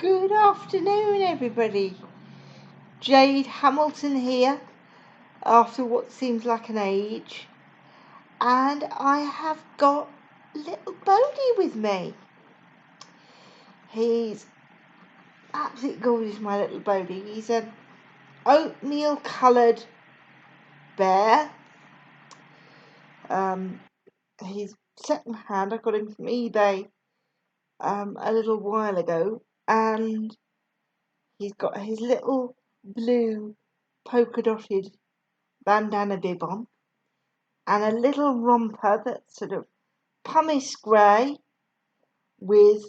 Good afternoon, everybody. Jade Hamilton here, after what seems like an age, and I have got little Bodhi with me. He's absolutely gorgeous, my little Bodhi. He's an oatmeal coloured bear. He's second hand. I got him from eBay a little while ago, and he's got his little blue polka dotted bandana bib on, and a little romper that's sort of pumice grey with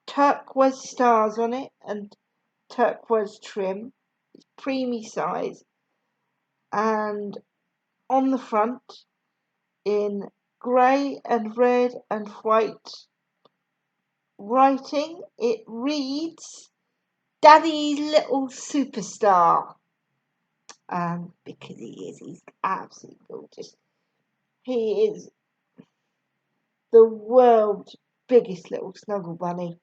turquoise stars on it and turquoise trim. It's preemie size, and on the front in grey and red and white writing it reads Daddy's Little Superstar. Because he's absolutely gorgeous. He is the world's biggest little snuggle bunny.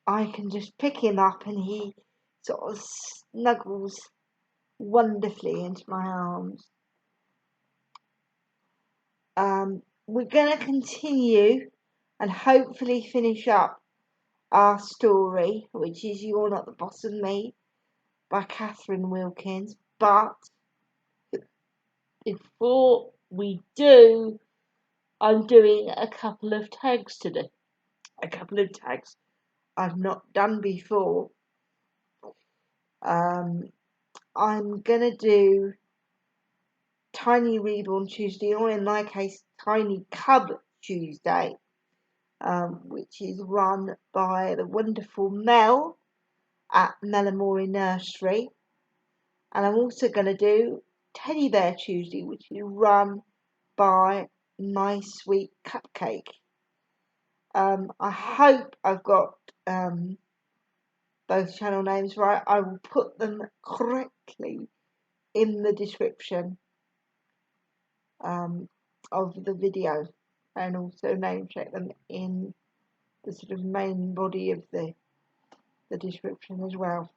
I can just pick him up and he sort of snuggles wonderfully into my arms. We're going to continue and hopefully finish up our story, which is You're Not the Boss of Me by Catherine Wilkins. But before we do, I'm doing a couple of tags today. A couple of tags I've not done before. I'm gonna do Tiny Reborn Tuesday, or in my case, Tiny CUB Tuesday, which is run by the wonderful Mel at Amorè Nursery. And I'm also going to do Teddy Bear Tuesday, which is run by My Sweet Cupcake. I hope I've got both channel names right. I will put them correctly in the description of the video, and also name check them in the sort of main body of the description as well.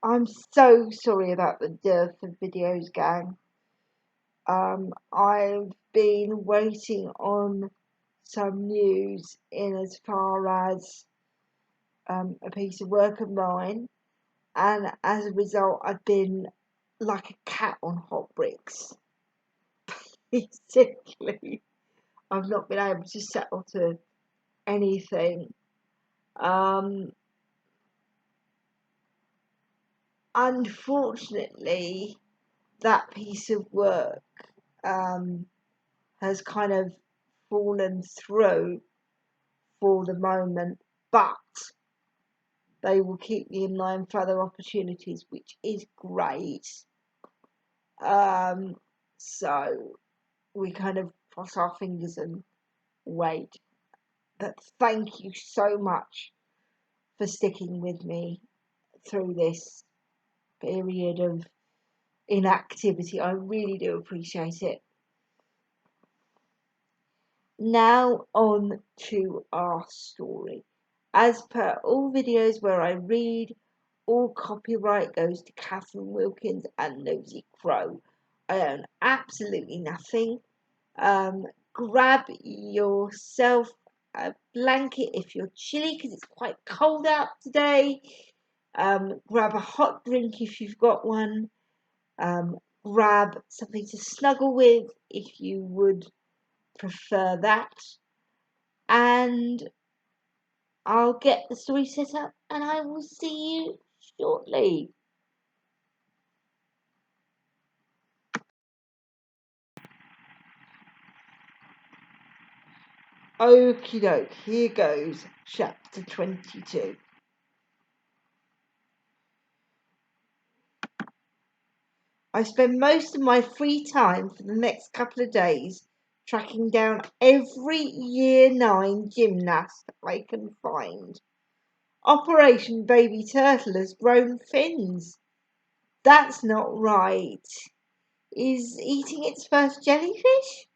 I'm so sorry about the dearth of videos, gang. I've been waiting on some news in as far as a piece of work of mine, and as a result I've been like a cat on hot bricks. Basically, I've not been able to settle to anything. Unfortunately, that piece of work has kind of fallen through for the moment, but they will keep me in mind for other opportunities, which is great. So we kind of cross our fingers and wait. But thank you so much for sticking with me through this period of inactivity. I really do appreciate it. Now on to our story. As per all videos where I read, all copyright goes to Catherine Wilkins and Nosy Crow. I own absolutely nothing. Grab yourself a blanket if you're chilly, because it's quite cold out today. Grab a hot drink if you've got one. Grab something to snuggle with if you would prefer that. And I'll get the story set up and I will see you shortly. Okie doke, here goes chapter 22. I spend most of my free time for the next couple of days tracking down every Year 9 gymnast I can find. Operation Baby Turtle has grown fins. That's not right. is eating its first jellyfish.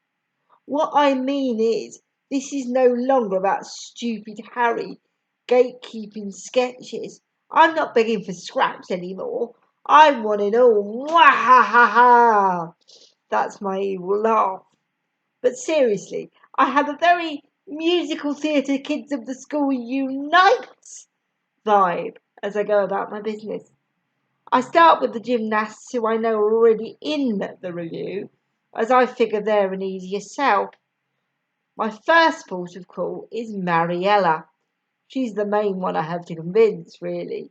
What I mean is, this is no longer about stupid Harry gatekeeping sketches. I'm not begging for scraps anymore. I want it all. Mwahaha! That's my evil laugh. But seriously, I have a very musical theatre kids of the school unite vibe as I go about my business. I start with the gymnasts who I know are already in the review, as I figure they're an easier sell. My first port of call is Mariella. She's the main one I have to convince, really.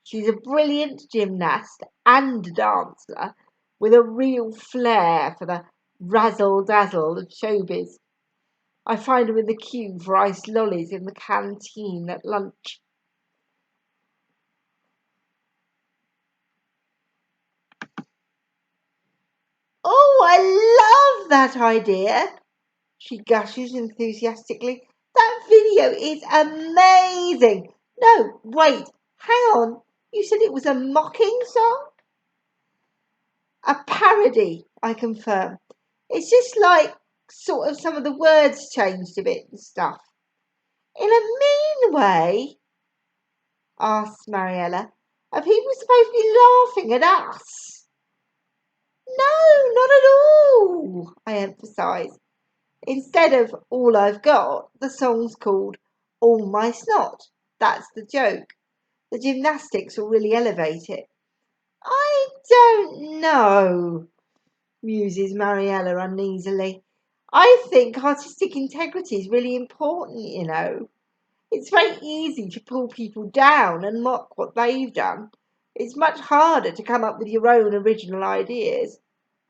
She's a brilliant gymnast and dancer with a real flair for the razzle-dazzle of showbiz. I find her in the queue for iced lollies in the canteen at lunch. Oh, I love that idea, she gushes enthusiastically. That video is amazing. No, wait, hang on. You said it was a mocking song? A parody, I confirm. It's just like sort of some of the words changed a bit and stuff. In a mean way, asks Mariella. Are people supposed to be laughing at us? No, not at all, I emphasise. Instead of All I've Got, the song's called All My Snot. That's the joke. The gymnastics will really elevate it. I don't know, muses Mariella uneasily. I think artistic integrity is really important, you know. It's very easy to pull people down and mock what they've done. It's much harder to come up with your own original ideas.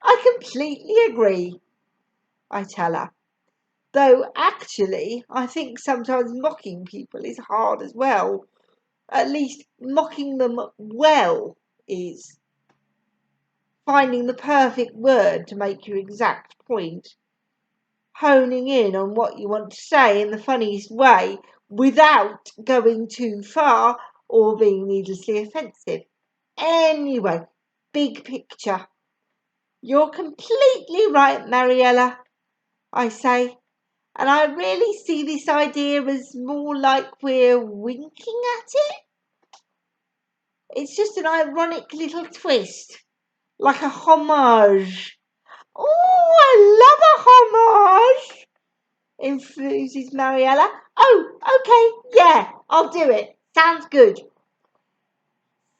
I completely agree, I tell her. Though actually, I think sometimes mocking people is hard as well. At least mocking them well is. Finding the perfect word to make your exact point. Honing in on what you want to say in the funniest way without going too far or being needlessly offensive. Anyway, big picture. You're completely right, Mariella, I say. And I really see this idea as more like we're winking at it. It's just an ironic little twist, like a homage. Oh, I love a homage, enthuses Mariella. Oh, okay, yeah, I'll do it. Sounds good.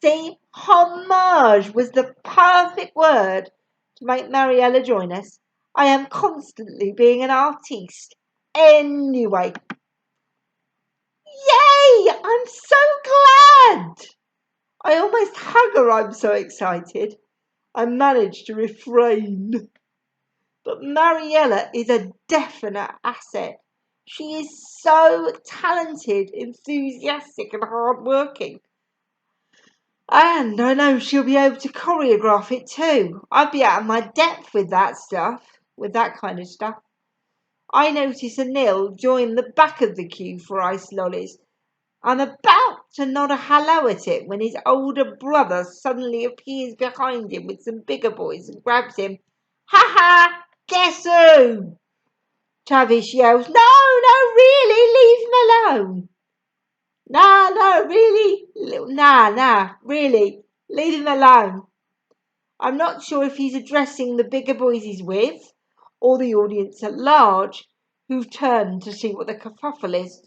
See, homage was the perfect word to make Mariella join us. I am constantly being an artiste. Anyway, yay! I'm so glad! I almost hug her, I'm so excited. I managed to refrain. But Mariella is a definite asset. She is so talented, enthusiastic and hard-working. And I know she'll be able to choreograph it too. I'd be out of my depth with that kind of stuff. I notice Anil join the back of the queue for ice lollies. I'm about to nod a hello at it when his older brother suddenly appears behind him with some bigger boys and grabs him. Ha ha! Guess who? Travis yells. No, no, really, leave him alone. No, really, really, leave him alone. I'm not sure if he's addressing the bigger boys he's with or the audience at large, who've turned to see what the kerfuffle is.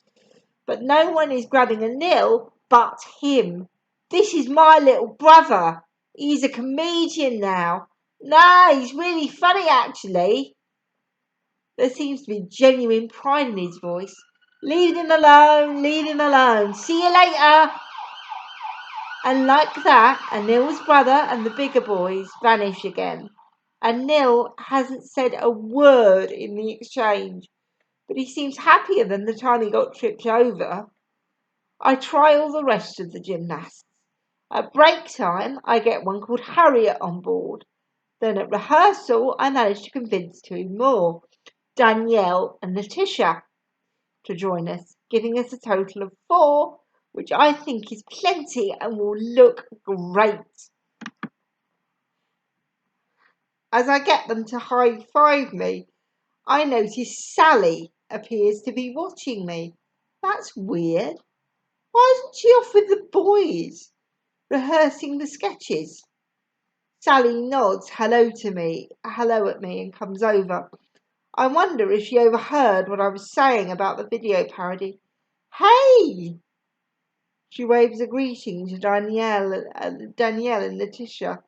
But no one is grabbing Anil but him. This is my little brother. He's a comedian now. No, he's really funny actually. There seems to be genuine pride in his voice. Leave him alone, leave him alone. See you later. And like that, Anil's brother and the bigger boys vanish again. Anil hasn't said a word in the exchange, but he seems happier than the time he got tripped over. I try all the rest of the gymnasts. At break time, I get one called Harriet on board. Then at rehearsal, I manage to convince two more, Danielle and Letitia, to join us, giving us a total of 4, which I think is plenty and will look great. As I get them to high-five me, I notice Sally appears to be watching me. That's weird. Why isn't she off with the boys, rehearsing the sketches? Sally nods hello at me and comes over. I wonder if she overheard what I was saying about the video parody. Hey! She waves a greeting to Danielle and Letitia,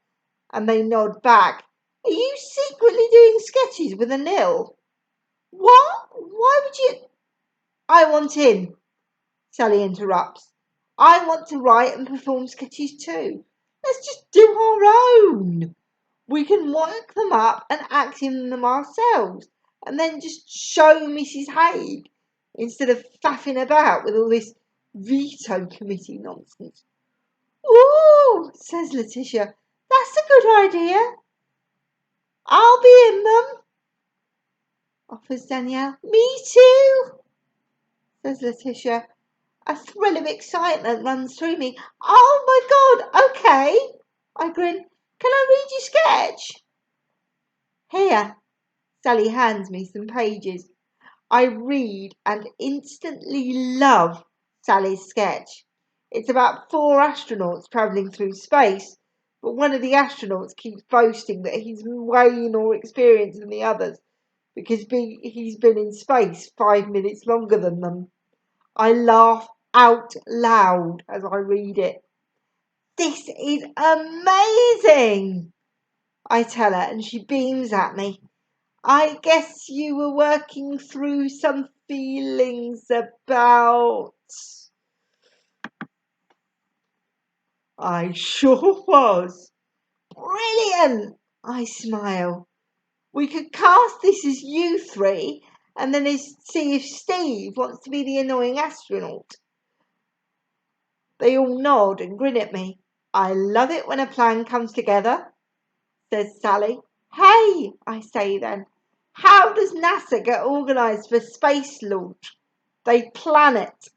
and they nod back. Are you secretly doing sketches with a nil? What? Why would you? I want in, Sally interrupts. I want to write and perform sketches too. Let's just do our own. We can work them up and act in them ourselves, and then just show Mrs. Haig instead of faffing about with all this veto committee nonsense. Ooh, says Letitia. That's a good idea. I'll be in them, offers Danielle. Me too, says Letitia. A thrill of excitement runs through me. Oh my God, okay. I grin. Can I read your sketch? Here. Sally hands me some pages. I read and instantly love Sally's sketch. It's about 4 astronauts travelling through space, but one of the astronauts keeps boasting that he's way more experienced than the others because he's been in space 5 minutes longer than them. I laugh out loud as I read it. This is amazing, I tell her, and she beams at me. I guess you were working through some feelings about... I sure was. Brilliant, I smile. We could cast this as you three and then see if Steve wants to be the annoying astronaut. They all nod and grin at me. I love it when a plan comes together, says Sally. Hey, I say then, how does NASA get organised for space launch? They plan it.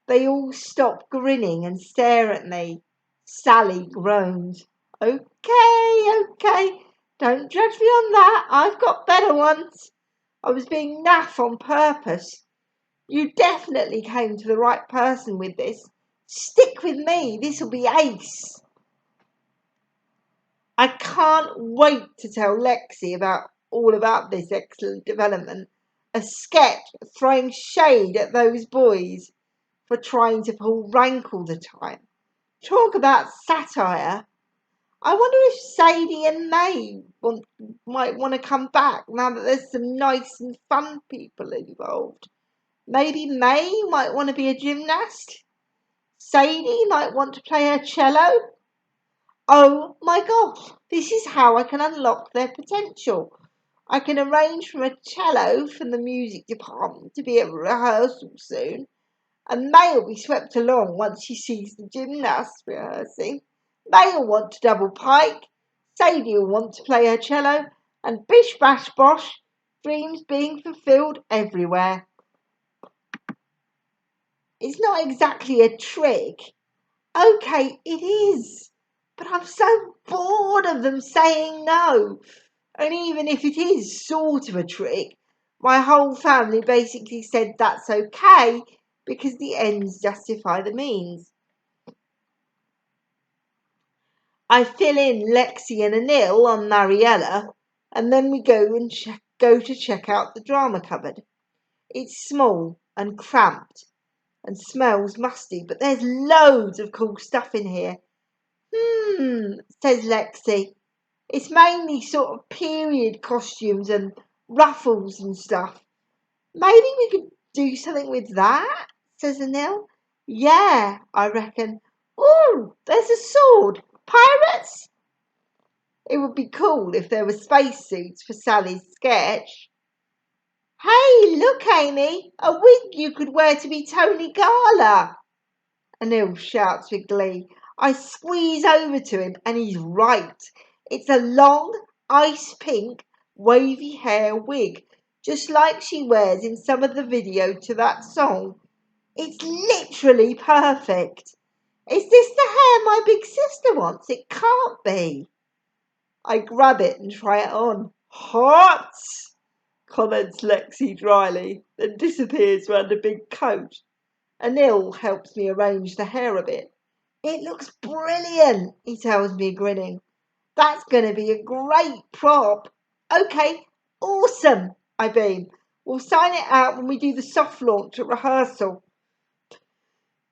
They all stop grinning and stare at me. Sally groans. Okay, don't judge me on that. I've got better ones. I was being naff on purpose. You definitely came to the right person with this. Stick with me, this'll be ace. I can't wait to tell Lexi all about this excellent development. A sketch throwing shade at those boys for trying to pull rank all the time. Talk about satire. I wonder if Sadie and May might want to come back now that there's some nice and fun people involved. Maybe May might want to be a gymnast. Sadie might want to play her cello. Oh my gosh, this is how I can unlock their potential. I can arrange for a cello from the music department to be at rehearsal soon, and May will be swept along once she sees the gymnasts rehearsing. May will want to double pike, Sadie will want to play her cello, and bish bash bosh, dreams being fulfilled everywhere. It's not exactly a trick. Okay, it is. But I'm so bored of them saying no. And even if it is sort of a trick, my whole family basically said that's okay because the ends justify the means. I fill in Lexi and Anil on Mariella, and then we go to check out the drama cupboard. It's small and cramped and smells musty, but there's loads of cool stuff in here. Says Lexi. It's mainly sort of period costumes and ruffles and stuff. Maybe we could do something with that, says Anil. Yeah, I reckon. Ooh, there's a sword. Pirates? It would be cool if there were spacesuits for Sally's sketch. Hey, look, Amy, a wig you could wear to be Tony Gala. Anil shouts with glee. I squeeze over to him and he's right. It's a long, ice pink, wavy hair wig, just like she wears in some of the video to that song. It's literally perfect. Is this the hair my big sister wants? It can't be. I grab it and try it on. Hot! Comments Lexi dryly, then disappears round a big coat. Anil helps me arrange the hair a bit. It looks brilliant, he tells me, grinning. That's going to be a great prop. Okay, awesome, I beam. We'll sign it out when we do the soft launch at rehearsal.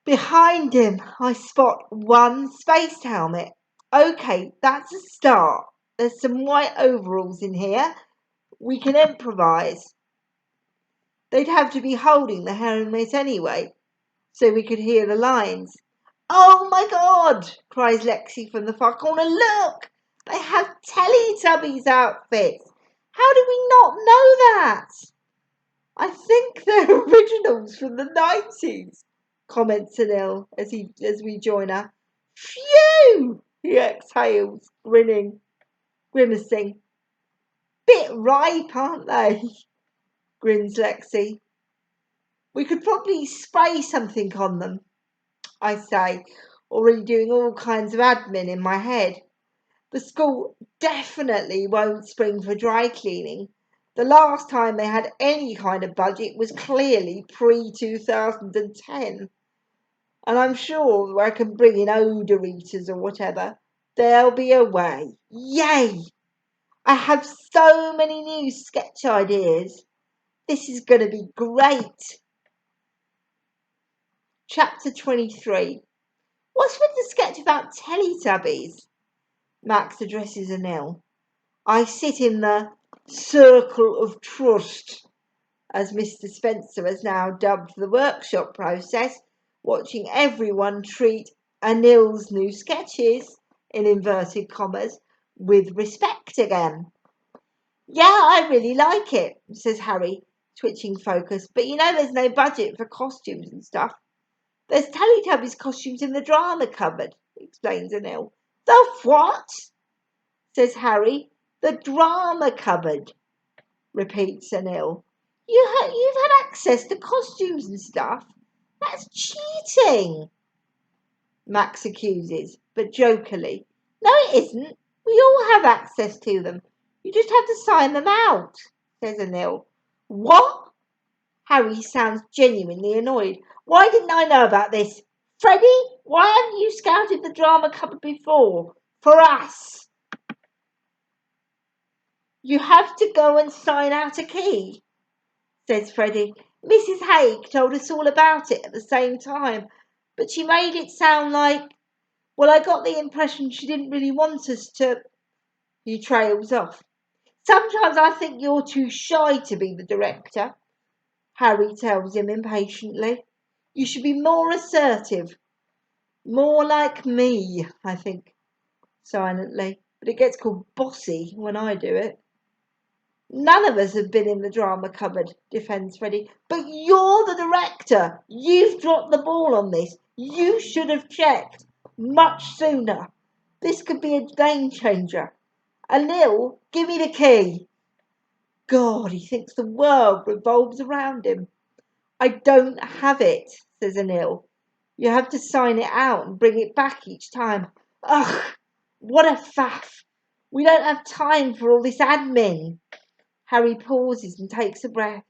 Behind him, I spot one space helmet. Okay, that's a start. There's some white overalls in here. We can improvise. They'd have to be holding the helmet anyway, so we could hear the lines. Oh my God, cries Lexi from the far corner. Look, they have Teletubbies outfits. How did we not know that? I think they're originals from the 90s, comments Anil as we join her. Phew, he exhales, grimacing. Bit ripe, aren't they? Grins Lexi. We could probably spray something on them, I say, already doing all kinds of admin in my head. The school definitely won't spring for dry cleaning. The last time they had any kind of budget was clearly pre-2010. And I'm sure I can bring in odour eaters or whatever. There'll be a way. Yay! I have so many new sketch ideas. This is going to be great. Chapter 23. What's with the sketch about Teletubbies? Max addresses Anil. I sit in the circle of trust, as Mr. Spencer has now dubbed the workshop process, watching everyone treat Anil's new sketches, in inverted commas, with respect again. Yeah, I really like it, says Harry, switching focus, but you know there's no budget for costumes and stuff. There's Teletubbies costumes in the drama cupboard, explains Anil. The what? Says Harry. The drama cupboard, repeats Anil. You've had access to costumes and stuff. That's cheating, Max accuses, but jokily. No, it isn't. We all have access to them. You just have to sign them out, says Anil. What? Harry sounds genuinely annoyed. Why didn't I know about this? Freddie, why haven't you scouted the drama cupboard before? For us. You have to go and sign out a key, says Freddie. Mrs. Haig told us all about it at the same time, but she made it sound like, well, I got the impression she didn't really want us to. He trails off. Sometimes I think you're too shy to be the director, Harry tells him impatiently. You should be more assertive. More like me, I think, silently. But it gets called bossy when I do it. None of us have been in the drama cupboard, defends Freddie. But you're the director. You've dropped the ball on this. You should have checked much sooner. This could be a game changer. Anil, give me the key. God, he thinks the world revolves around him. I don't have it, says Anil. You have to sign it out and bring it back each time. Ugh, what a faff. We don't have time for all this admin. Harry pauses and takes a breath.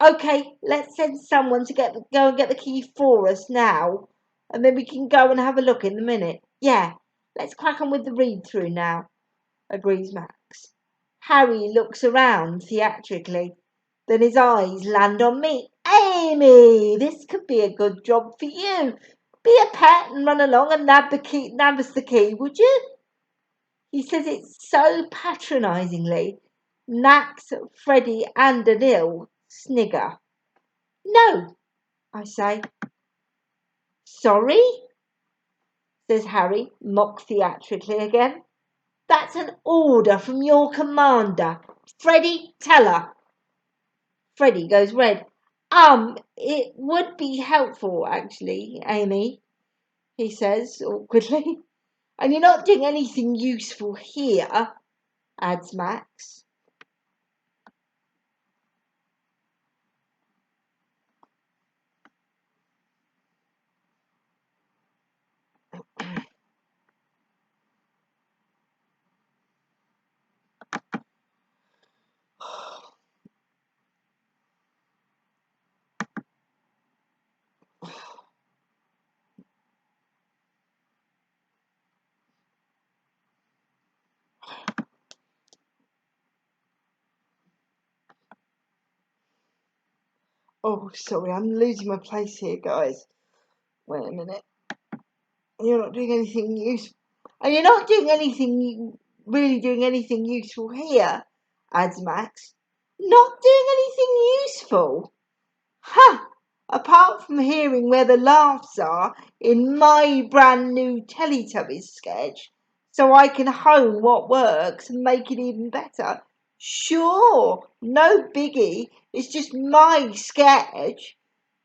Okay, let's send someone to go and get the key for us now, and then we can go and have a look in a minute. Yeah, let's crack on with the read-through now, agrees Max. Harry looks around theatrically. Then his eyes land on me. Amy, this could be a good job for you. Be a pet and run along and nab us the key, would you? He says it so patronisingly. Max, Freddie and Anil snigger. No, I say. Sorry, says Harry, mock theatrically again. That's an order from your commander. Freddie, tell her. Freddie goes red. It would be helpful, actually, Amy, he says awkwardly. And you're not doing anything useful here, adds Max. Oh, sorry, I'm losing my place here, guys. Wait a minute. You're not doing anything useful. And you're not doing anything, really doing anything useful here, adds Max. Not doing anything useful? Ha! Apart from hearing where the laughs are in my brand new Teletubbies sketch, so I can hone what works and make it even better. Sure, no biggie. It's just my sketch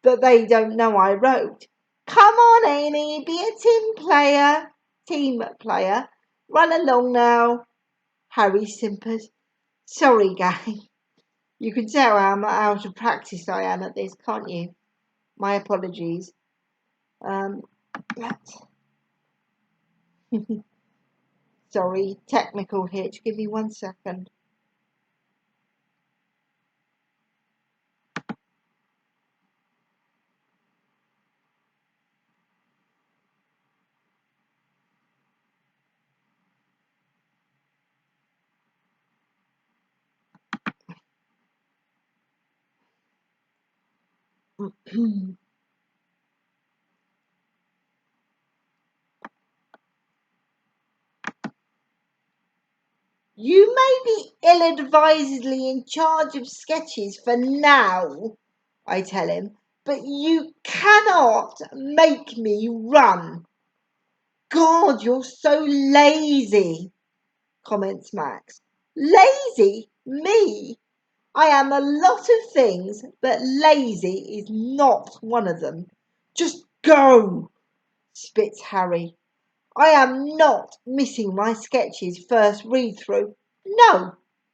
that they don't know I wrote. Come on, Amy, be a team player. Run along now. Harry simpered. Sorry, gang. You can tell how out of practice I am at this, can't you? My apologies. Let's sorry, technical hitch. Give me 1 second. You may be ill-advisedly in charge of sketches for now, I tell him, but you cannot make me run. God, you're so lazy, comments Max. Lazy? Me? I am a lot of things, but lazy is not one of them. Just go, spits Harry. I am not missing my sketches first read through. No,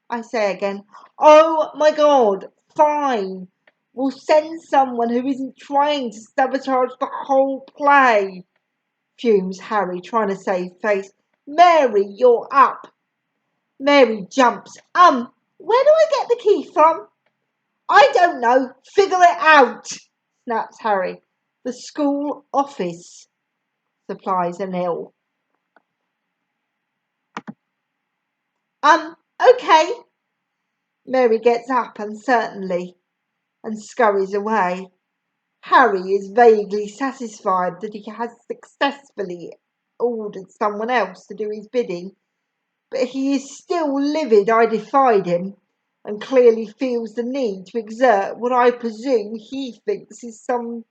I say again. Oh my God, fine. We'll send someone who isn't trying to sabotage the whole play, fumes Harry, trying to save face. Mary, you're up. Mary jumps. Where do I get the key from? I don't know. Figure it out, snaps Harry. The school office, supplies Anil. Okay. Mary gets up uncertainly and scurries away. Harry is vaguely satisfied that he has successfully ordered someone else to do his bidding, but he is still livid I defied him, and clearly feels the need to exert what I presume he thinks is some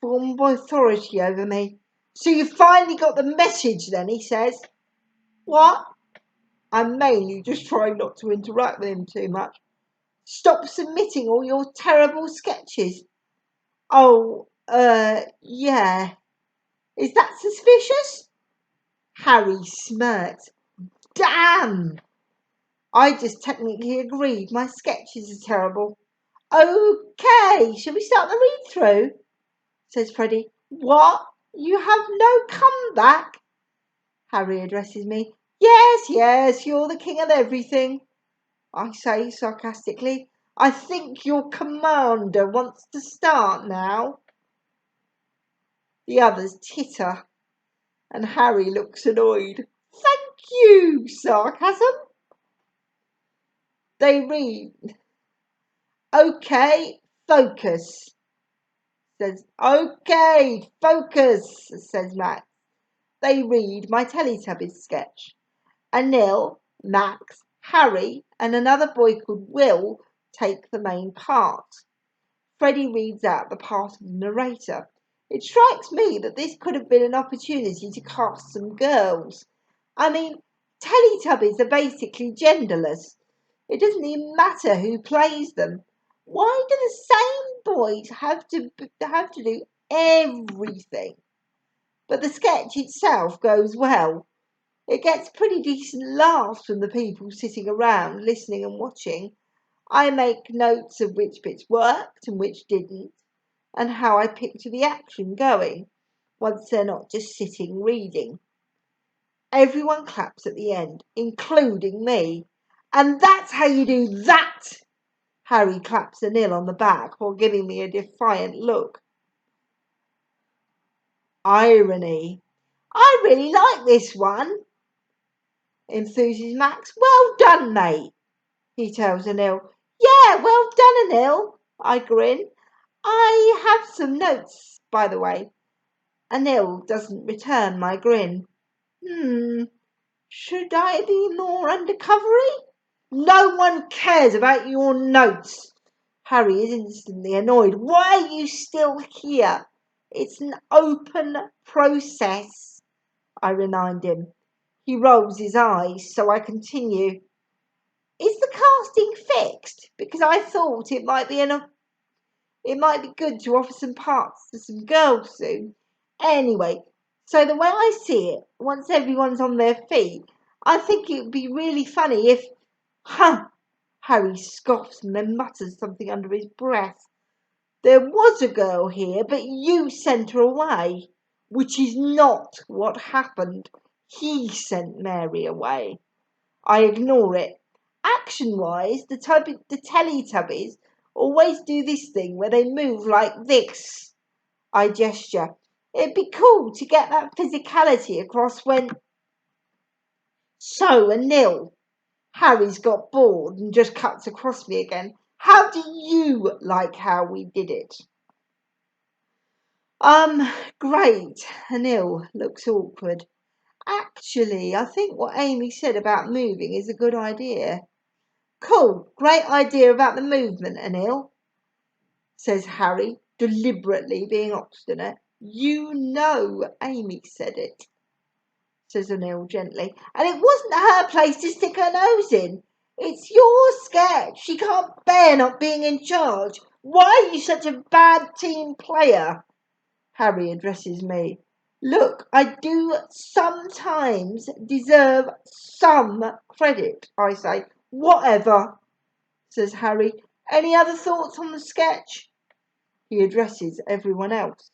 form of authority over me. So you finally got the message then, he says. What? I'm mainly just trying not to interact with him too much. Stop submitting all your terrible sketches. Oh, yeah. Is that suspicious? Harry smirked. Damn! I just technically agreed my sketches are terrible. Okay, shall we start the read through? Says Freddie. What? You have no comeback? Harry addresses me. Yes, you're the king of everything, I say sarcastically. I think your commander wants to start now. The others titter, and Harry looks annoyed. Thank you, sarcasm. They read. Okay, focus, says. Okay, focus, says Max. They read my Teletubbies sketch. Anil, Max, Harry, and another boy called Will take the main part. Freddie reads out the part of the narrator. It strikes me that this could have been an opportunity to cast some girls. I mean, Teletubbies are basically genderless. It doesn't even matter who plays them. Why do the same boys have to do everything? But the sketch itself goes well. It gets pretty decent laughs from the people sitting around listening and watching. I make notes of which bits worked and which didn't, and how I picture the action going once they're not just sitting reading. Everyone claps at the end, including me. And that's how you do that! Harry claps Anil on the back while giving me a defiant look. Irony. I really like this one, enthuses Max. Well done, mate, he tells Anil. Yeah, well done, Anil, I grin. I have some notes, by the way. Anil doesn't return my grin. Should I be more undercovery? No one cares about your notes. Harry is instantly annoyed. Why are you still here? It's an open process, I remind him. He rolls his eyes, so I continue. Is the casting fixed? Because I thought it might be good to offer some parts to some girls soon. Anyway, so the way I see it, once everyone's on their feet, I think it would be really funny if... Harry scoffs and then mutters something under his breath. There was a girl here, but you sent her away, which is not what happened. He sent Mary away. I ignore it. Action-wise, the Teletubbies always do this thing where they move like this. I gesture. It'd be cool to get that physicality across when... So, Anil. Harry's got bored and just cuts across me again. How do you like how we did it? Great. Anil looks awkward. Actually, I think what Amy said about moving is a good idea. Cool, great idea about the movement, Anil, says Harry, deliberately being obstinate. You know Amy said it, says Anil gently, and it wasn't her place to stick her nose in. It's your sketch. She can't bear not being in charge. Why are you such a bad team player? Harry addresses me. Look, I do sometimes deserve some credit, I say. Whatever, says Harry. Any other thoughts on the sketch? He addresses everyone else.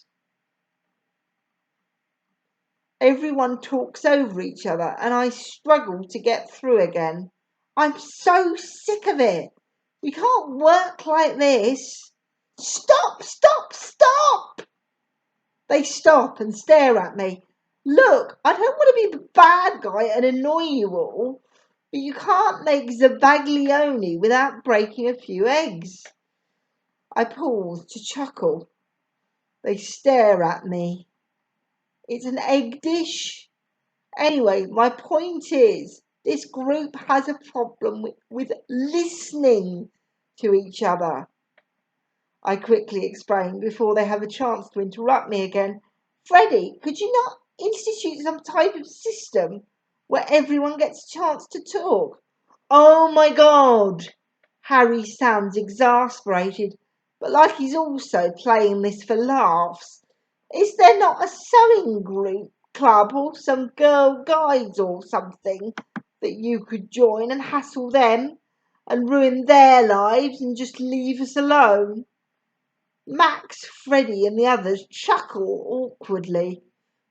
Everyone talks over each other and I struggle to get through again. I'm so sick of it. We can't work like this. Stop, stop, stop! They stop and stare at me. Look, I don't want to be the bad guy and annoy you all, but you can't make Zavaglione without breaking a few eggs. I pause to chuckle. They stare at me. It's an egg dish. Anyway, my point is, this group has a problem with listening to each other. I quickly explain before they have a chance to interrupt me again. Freddie, could you not institute some type of system where everyone gets a chance to talk? Oh my God! Harry sounds exasperated, but like he's also playing this for laughs. Is there not a sewing group, club, or some girl guides or something that you could join and hassle them and ruin their lives and just leave us alone? Max, Freddie and the others chuckle awkwardly,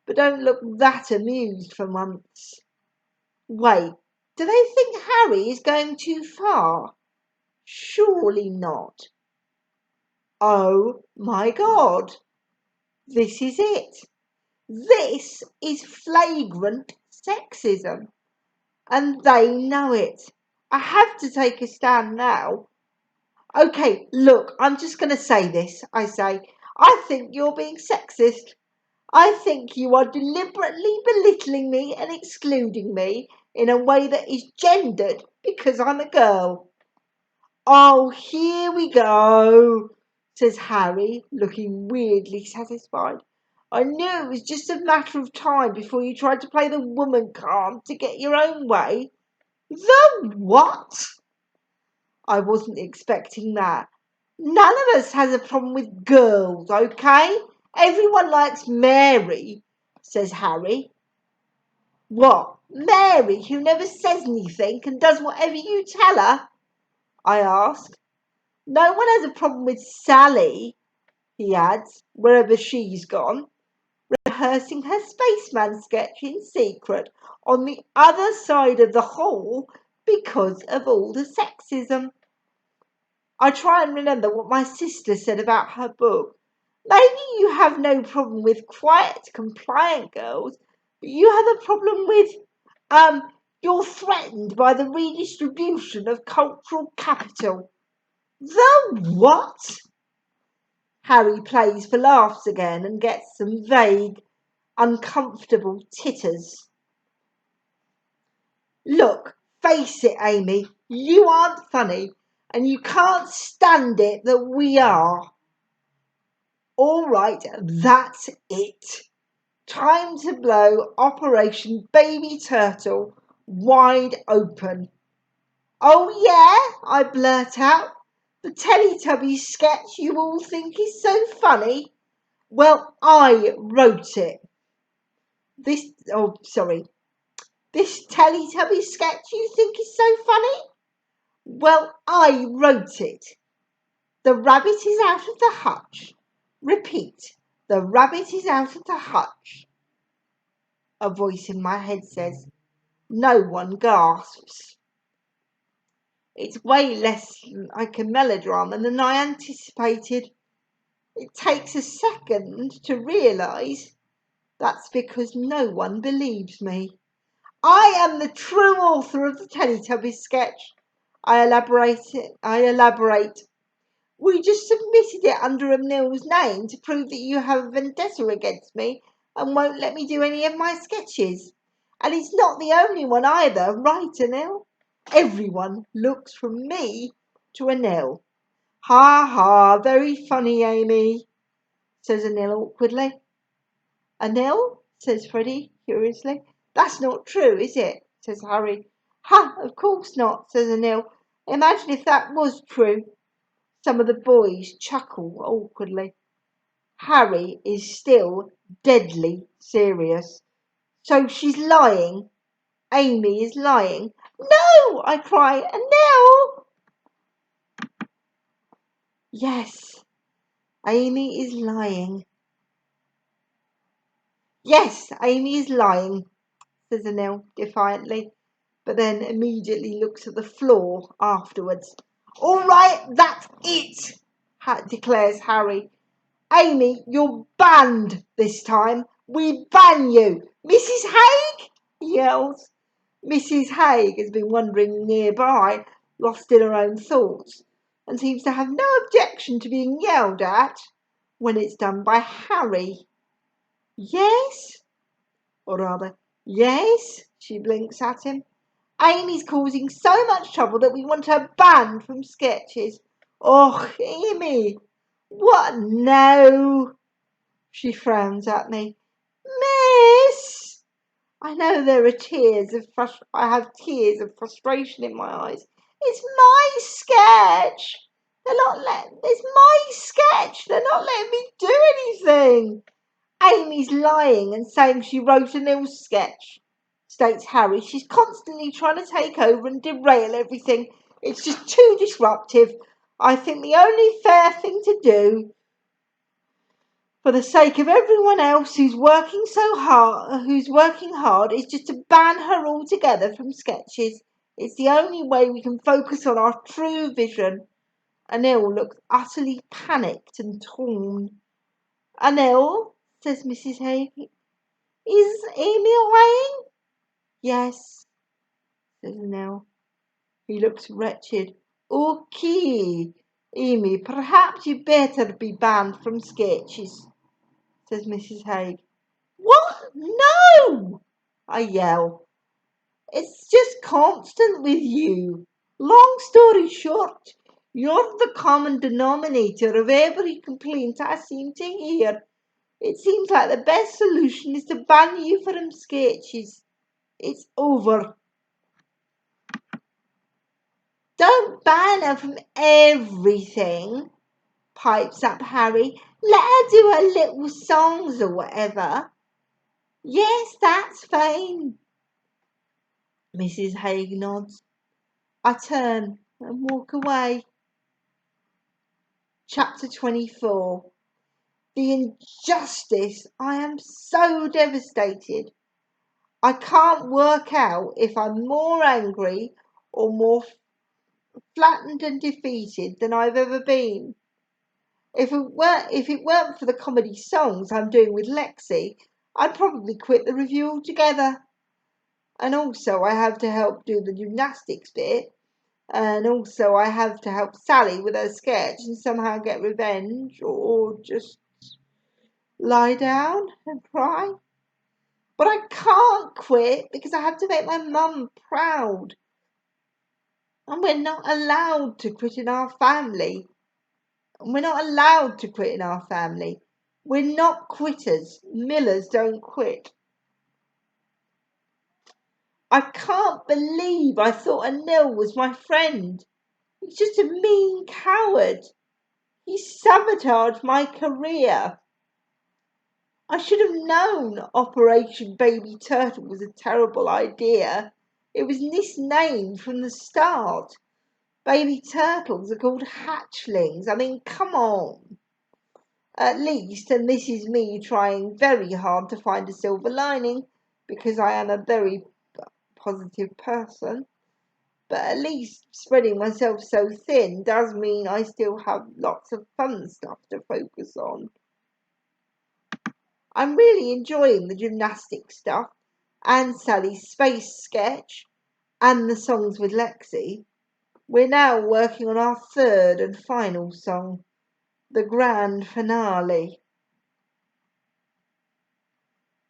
but don't look that amused for once. Wait, do they think Harry is going too far? Surely not. Oh my God, this is it. This is flagrant sexism, and they know it. I have to take a stand now. Okay, look, I'm just going to say this, I say. I think you're being sexist. I think you are deliberately belittling me and excluding me in a way that is gendered because I'm a girl. Oh, here we go, says Harry, looking weirdly satisfied. I knew it was just a matter of time before you tried to play the woman card to get your own way. The what? I wasn't expecting that. None of us has a problem with girls, okay? Everyone likes Mary, says Harry. What? Mary, who never says anything and does whatever you tell her? I ask. No one has a problem with Sally, he adds, wherever she's gone, rehearsing her spaceman sketch in secret on the other side of the hall because of all the sexism. I try and remember what my sister said about her book. Maybe you have no problem with quiet, compliant girls, but you have a problem with, you're threatened by the redistribution of cultural capital. The what? Harry plays for laughs again and gets some vague, uncomfortable titters. Look, face it, Amy, you aren't funny, and you can't stand it that we are. All right, that's it. Time to blow Operation Baby Turtle wide open. Oh yeah, I blurt out. The Teletubbies sketch you all think is so funny. Well, I wrote it. This Teletubby sketch you think is so funny? Well, I wrote it. The rabbit is out of the hutch. Repeat, the rabbit is out of the hutch. A voice in my head says. No one gasps. It's way less like a melodrama than I anticipated. It takes a second to realise that's because no one believes me. I am the true author of the Teletubbies sketch. I elaborate. We just submitted it under Emil's name to prove that you have a vendetta against me and won't let me do any of my sketches. And it's not the only one either, right, Emil? Everyone looks from me to Emil. Ha ha, very funny, Amy, says Emil awkwardly. Emil, says Freddie curiously. That's not true, is it? Says Harry. Ha, of course not, says Emil. Imagine if that was true. Some of the boys chuckle awkwardly. Harry is still deadly serious. So she's lying. Amy is lying. No, I cry. No. Yes, Amy is lying. Yes, Amy is lying, says Anil defiantly, but then immediately looks at the floor afterwards. All right, that's it, declares Harry. Amy, you're banned this time. We ban you. Mrs. Haig, he yells. Mrs. Haig has been wandering nearby, lost in her own thoughts, and seems to have no objection to being yelled at when it's done by Harry. Yes? Or rather, yes, she blinks at him. Amy's causing so much trouble that we want her banned from sketches. Oh, Amy, what? No. She frowns at me. Miss, I know there are I have tears of frustration in my eyes. It's my sketch. It's my sketch. They're not letting me do anything. Amy's lying and saying she wrote a new sketch, states Harry. She's constantly trying to take over and derail everything. It's just too disruptive. I think the only fair thing to do, for the sake of everyone else who's working hard, is just to ban her altogether from sketches. It's the only way we can focus on our true vision. Anil looks utterly panicked and torn. Anil, says Mrs. Haig, is Amy lying? Yes, says Anil. He looks wretched. Okay, Amy, perhaps you better be banned from sketches, says Mrs. Haig. What? No! I yell. It's just constant with you. Long story short, you're the common denominator of every complaint I seem to hear. It seems like the best solution is to ban you from sketches. It's over. Don't ban her from everything, pipes up Harry. Let her do her little songs or whatever. Yes, that's fine. Mrs. Haig nods. I turn and walk away. Chapter 24. The injustice. I am so devastated. I can't work out if I'm more angry or more flattened and defeated than I've ever been. If it weren't for the comedy songs I'm doing with Lexi, I'd probably quit the review altogether. And also I have to help do the gymnastics bit, And also I have to help Sally with her sketch and somehow get revenge or just lie down and cry. But I can't quit because I have to make my mum proud. And we're not allowed to quit in our family. We're not allowed to quit in our family. We're not quitters. Millers don't quit. I can't believe I thought Anil was my friend. He's just a mean coward. He sabotaged my career. I should have known Operation Baby Turtle was a terrible idea. It was misnamed from the start. Baby turtles are called hatchlings. I mean, come on. At least, and this is me trying very hard to find a silver lining because I am a very positive person, but at least spreading myself so thin does mean I still have lots of fun stuff to focus on. I'm really enjoying the gymnastics stuff and Sally's space sketch and the songs with Lexi. We're now working on our third and final song, the grand finale.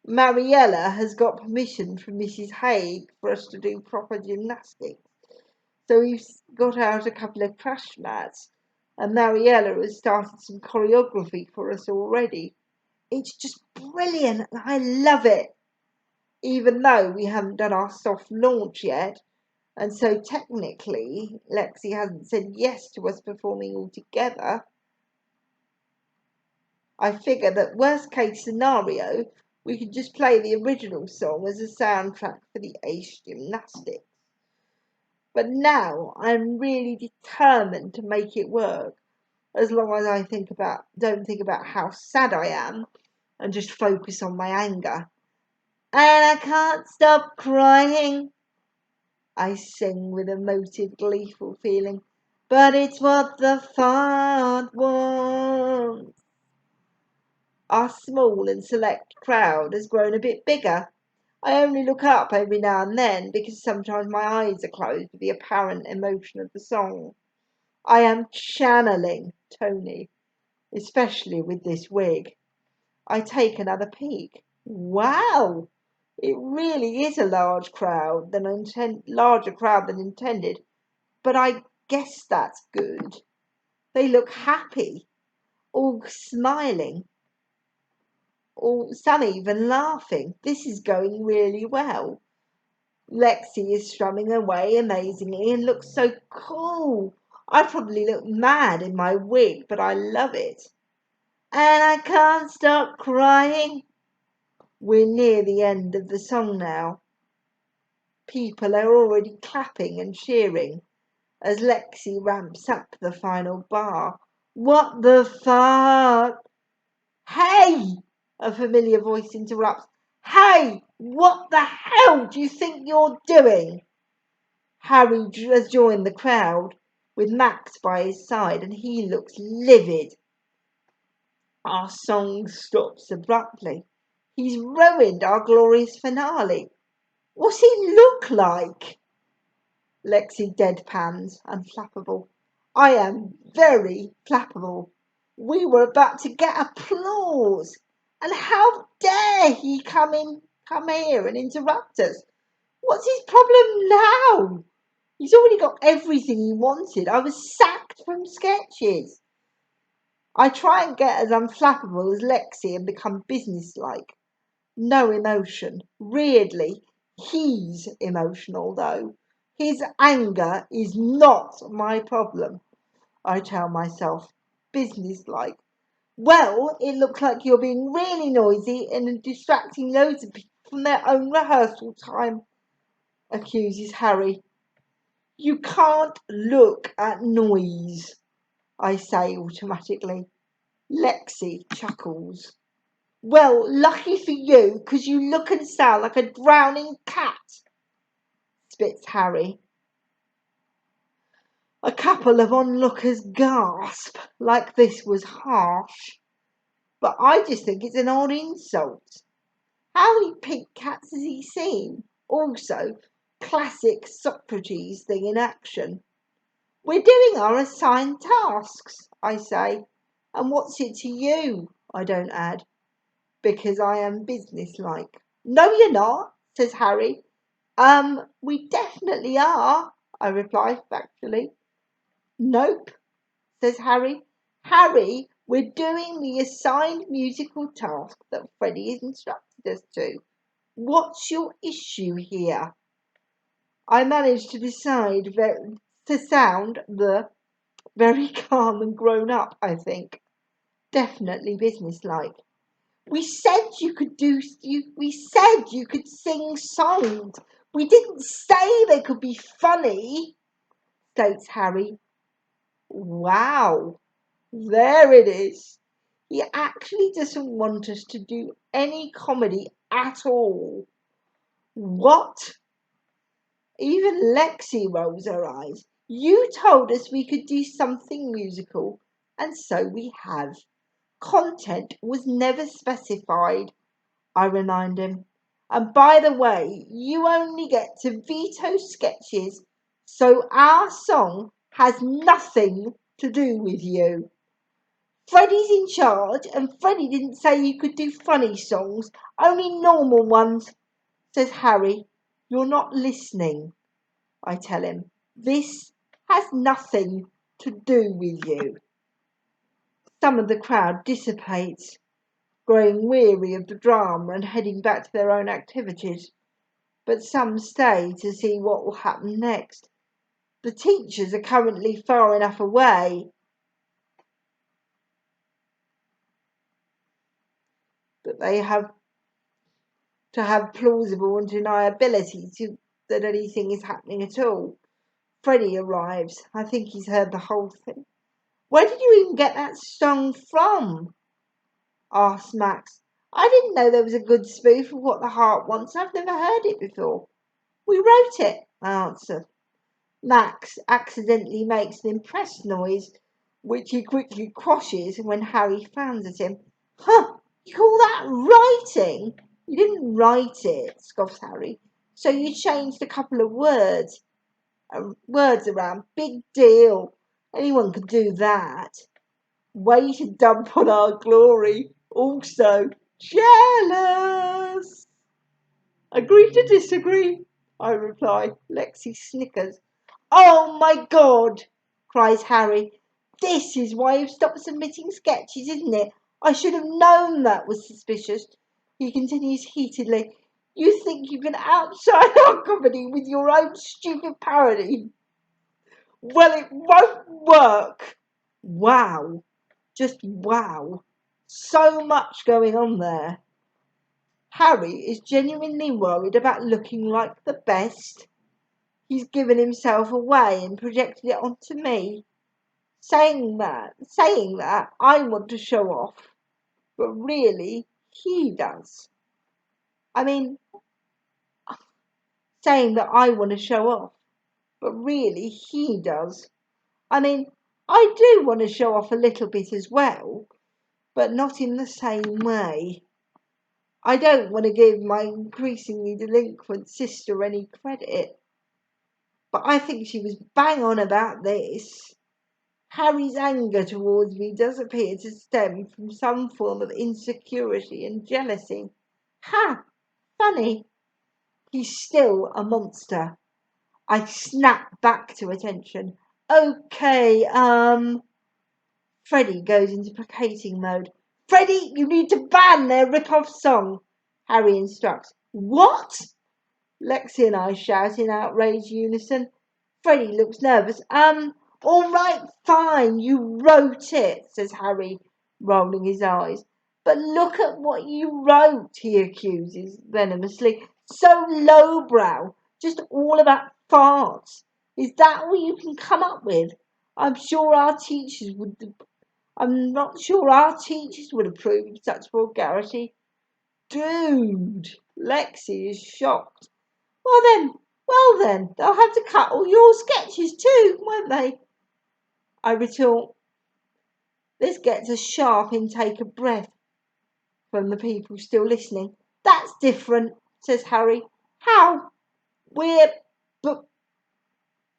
Mariella has got permission from Mrs. Haig for us to do proper gymnastics. So we've got out a couple of crash mats and Mariella has started some choreography for us already. It's just brilliant and I love it. Even though we haven't done our soft launch yet, and so technically Lexi hasn't said yes to us performing all together, I figure that worst case scenario, we could just play the original song as a soundtrack for the Ace Gymnastics. But now I'm really determined to make it work, as long as I don't think about how sad I am and just focus on my anger. And I can't stop crying, I sing with emotive, gleeful feeling, but it's what the heart wants. Our small and select crowd has grown a bit bigger. I only look up every now and then because sometimes my eyes are closed with the apparent emotion of the song. I am channeling Tony, especially with this wig. I take another peek. Wow! It really is a larger crowd than intended, but I guess that's good. They look happy, all smiling. Some even laughing. This is going really well. Lexi is strumming away amazingly and looks so cool. I probably look mad in my wig, but I love it. And I can't stop crying. We're near the end of the song now. People are already clapping and cheering as Lexi ramps up the final bar. What the fuck? Hey! A familiar voice interrupts. Hey! What the hell do you think you're doing? Harry has joined the crowd with Max by his side and he looks livid. Our song stops abruptly. He's ruined our glorious finale. What's he look like? Lexi deadpans, unflappable. I am very flappable. We were about to get applause. And how dare he come here and interrupt us? What's his problem now? He's already got everything he wanted. I was sacked from sketches. I try and get as unflappable as Lexi and become businesslike. No emotion. Weirdly, he's emotional though. His anger is not my problem, I tell myself, businesslike. Well, it looks like you're being really noisy and distracting loads of people from their own rehearsal time, accuses Harry. You can't look at noise, I say automatically. Lexi chuckles. Well, lucky for you, 'cause you look and sound like a drowning cat, spits Harry. A couple of onlookers gasp, like this was harsh. But I just think it's an odd insult. How many pink cats has he seen? Also, classic Socrates thing in action. We're doing our assigned tasks, I say. And what's it to you? I don't add, because I am businesslike. No, you're not, says Harry. We definitely are, I reply factually. Nope, says Harry. Harry, we're doing the assigned musical task that Freddie has instructed us to. What's your issue here? I managed to sound very calm and grown up, I think. Definitely businesslike. We said you could sing songs. We didn't say they could be funny, states Harry. Wow, there it is. He actually doesn't want us to do any comedy at all. What? Even Lexi rolls her eyes. You told us we could do something musical, and so we have. Content was never specified, I remind him. And by the way, you only get to veto sketches, so our song has nothing to do with you. Freddie's in charge, and Freddie didn't say you could do funny songs, only normal ones, says Harry. You're not listening, I tell him. This has nothing to do with you. Some of the crowd dissipates, growing weary of the drama and heading back to their own activities. But some stay to see what will happen next. The teachers are currently far enough away that they have to have plausible deniability that anything is happening at all. Freddie arrives. I think he's heard the whole thing. Where did you even get that song from? Asked Max. I didn't know there was a good spoof of What the Heart Wants. I've never heard it before. We wrote it, I answered. Max accidentally makes an impressed noise, which he quickly quashes when Harry frowns at him. Huh, you call that writing? You didn't write it, scoffs Harry. So you changed a couple of words around. Big deal. Anyone could do that. Way to dump on our glory. Also, jealous. Agree to disagree, I reply. Lexi snickers. Oh my God, cries Harry. This is why you've stopped submitting sketches, isn't it? I should have known that was suspicious. He continues heatedly. You think you can outshine our comedy with your own stupid parody? Well, it won't work. Wow. Just wow. So much going on there. Harry is genuinely worried about looking like the best. He's given himself away and projected it onto me. Saying that, I want to show off, but really, he does. I mean, saying that I want to show off, but really, he does. I mean, I do want to show off a little bit as well, but not in the same way. I don't want to give my increasingly delinquent sister any credit, but I think she was bang on about this. Harry's anger towards me does appear to stem from some form of insecurity and jealousy. Ha! Funny. He's still a monster. I snap back to attention. Okay, Freddie goes into placating mode. Freddie, you need to ban their rip-off song, Harry instructs. What? Lexi and I shout in outraged unison. Freddie looks nervous. All right, fine, you wrote it, says Harry, rolling his eyes. But look at what you wrote, he accuses venomously. So lowbrow, just all about farts. Is that all you can come up with? I'm not sure our teachers would approve of such vulgarity. Dude, Lexi is shocked. Well then, they'll have to cut all your sketches too, won't they? I retort. This gets a sharp intake of breath from the people still listening. That's different, says Harry. How? But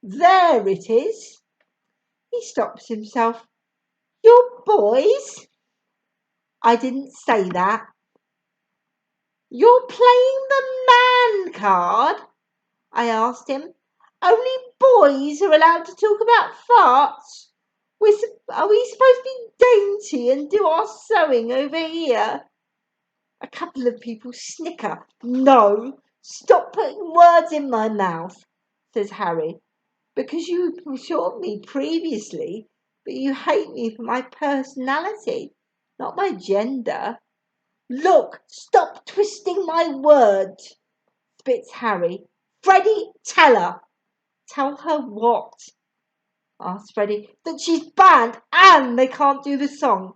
there it is. He stops himself. You're boys? I didn't say that. You're playing the man card? I asked him. Only boys are allowed to talk about farts. Are we supposed to be dainty and do our sewing over here? A couple of people snicker. No, stop putting words in my mouth, says Harry. Because you assured me previously that you hate me for my personality, not my gender. Look, stop twisting my words, spits Harry. Freddie, tell her. Tell her what? Asks Freddie. That she's banned and they can't do the song,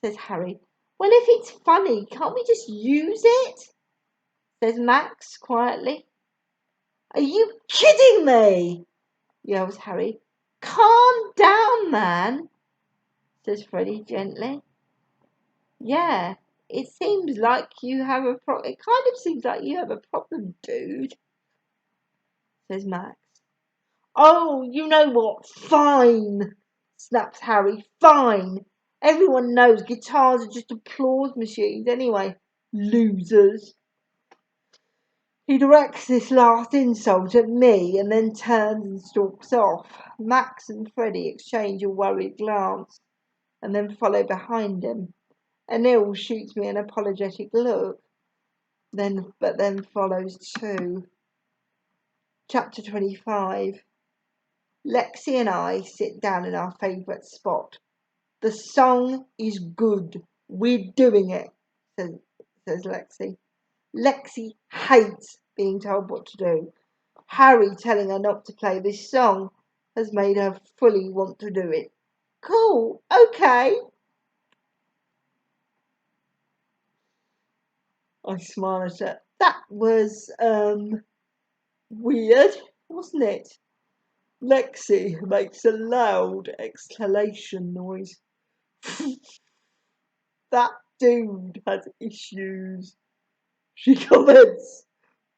says Harry. Well, if it's funny, can't we just use it? Says Max quietly. Are you kidding me? Yells Harry. Calm down, man, says Freddie gently. Yeah, it seems like you have a problem. It kind of seems like you have a problem, dude, says Max. Oh, you know what? Fine, snaps Harry. Fine. Everyone knows guitars are just applause machines anyway. Losers. He directs this last insult at me and then turns and stalks off. Max and Freddie exchange a worried glance and then follow behind him. Anil shoots me an apologetic look, but then follows too. Chapter 25. Lexi and I sit down in our favourite spot. The song is good. We're doing it, says Lexi. Lexi hates being told what to do. Harry telling her not to play this song has made her fully want to do it. Cool, okay. I smile at her. That was, weird, wasn't it? Lexi makes a loud exhalation noise. That dude has issues. She comments.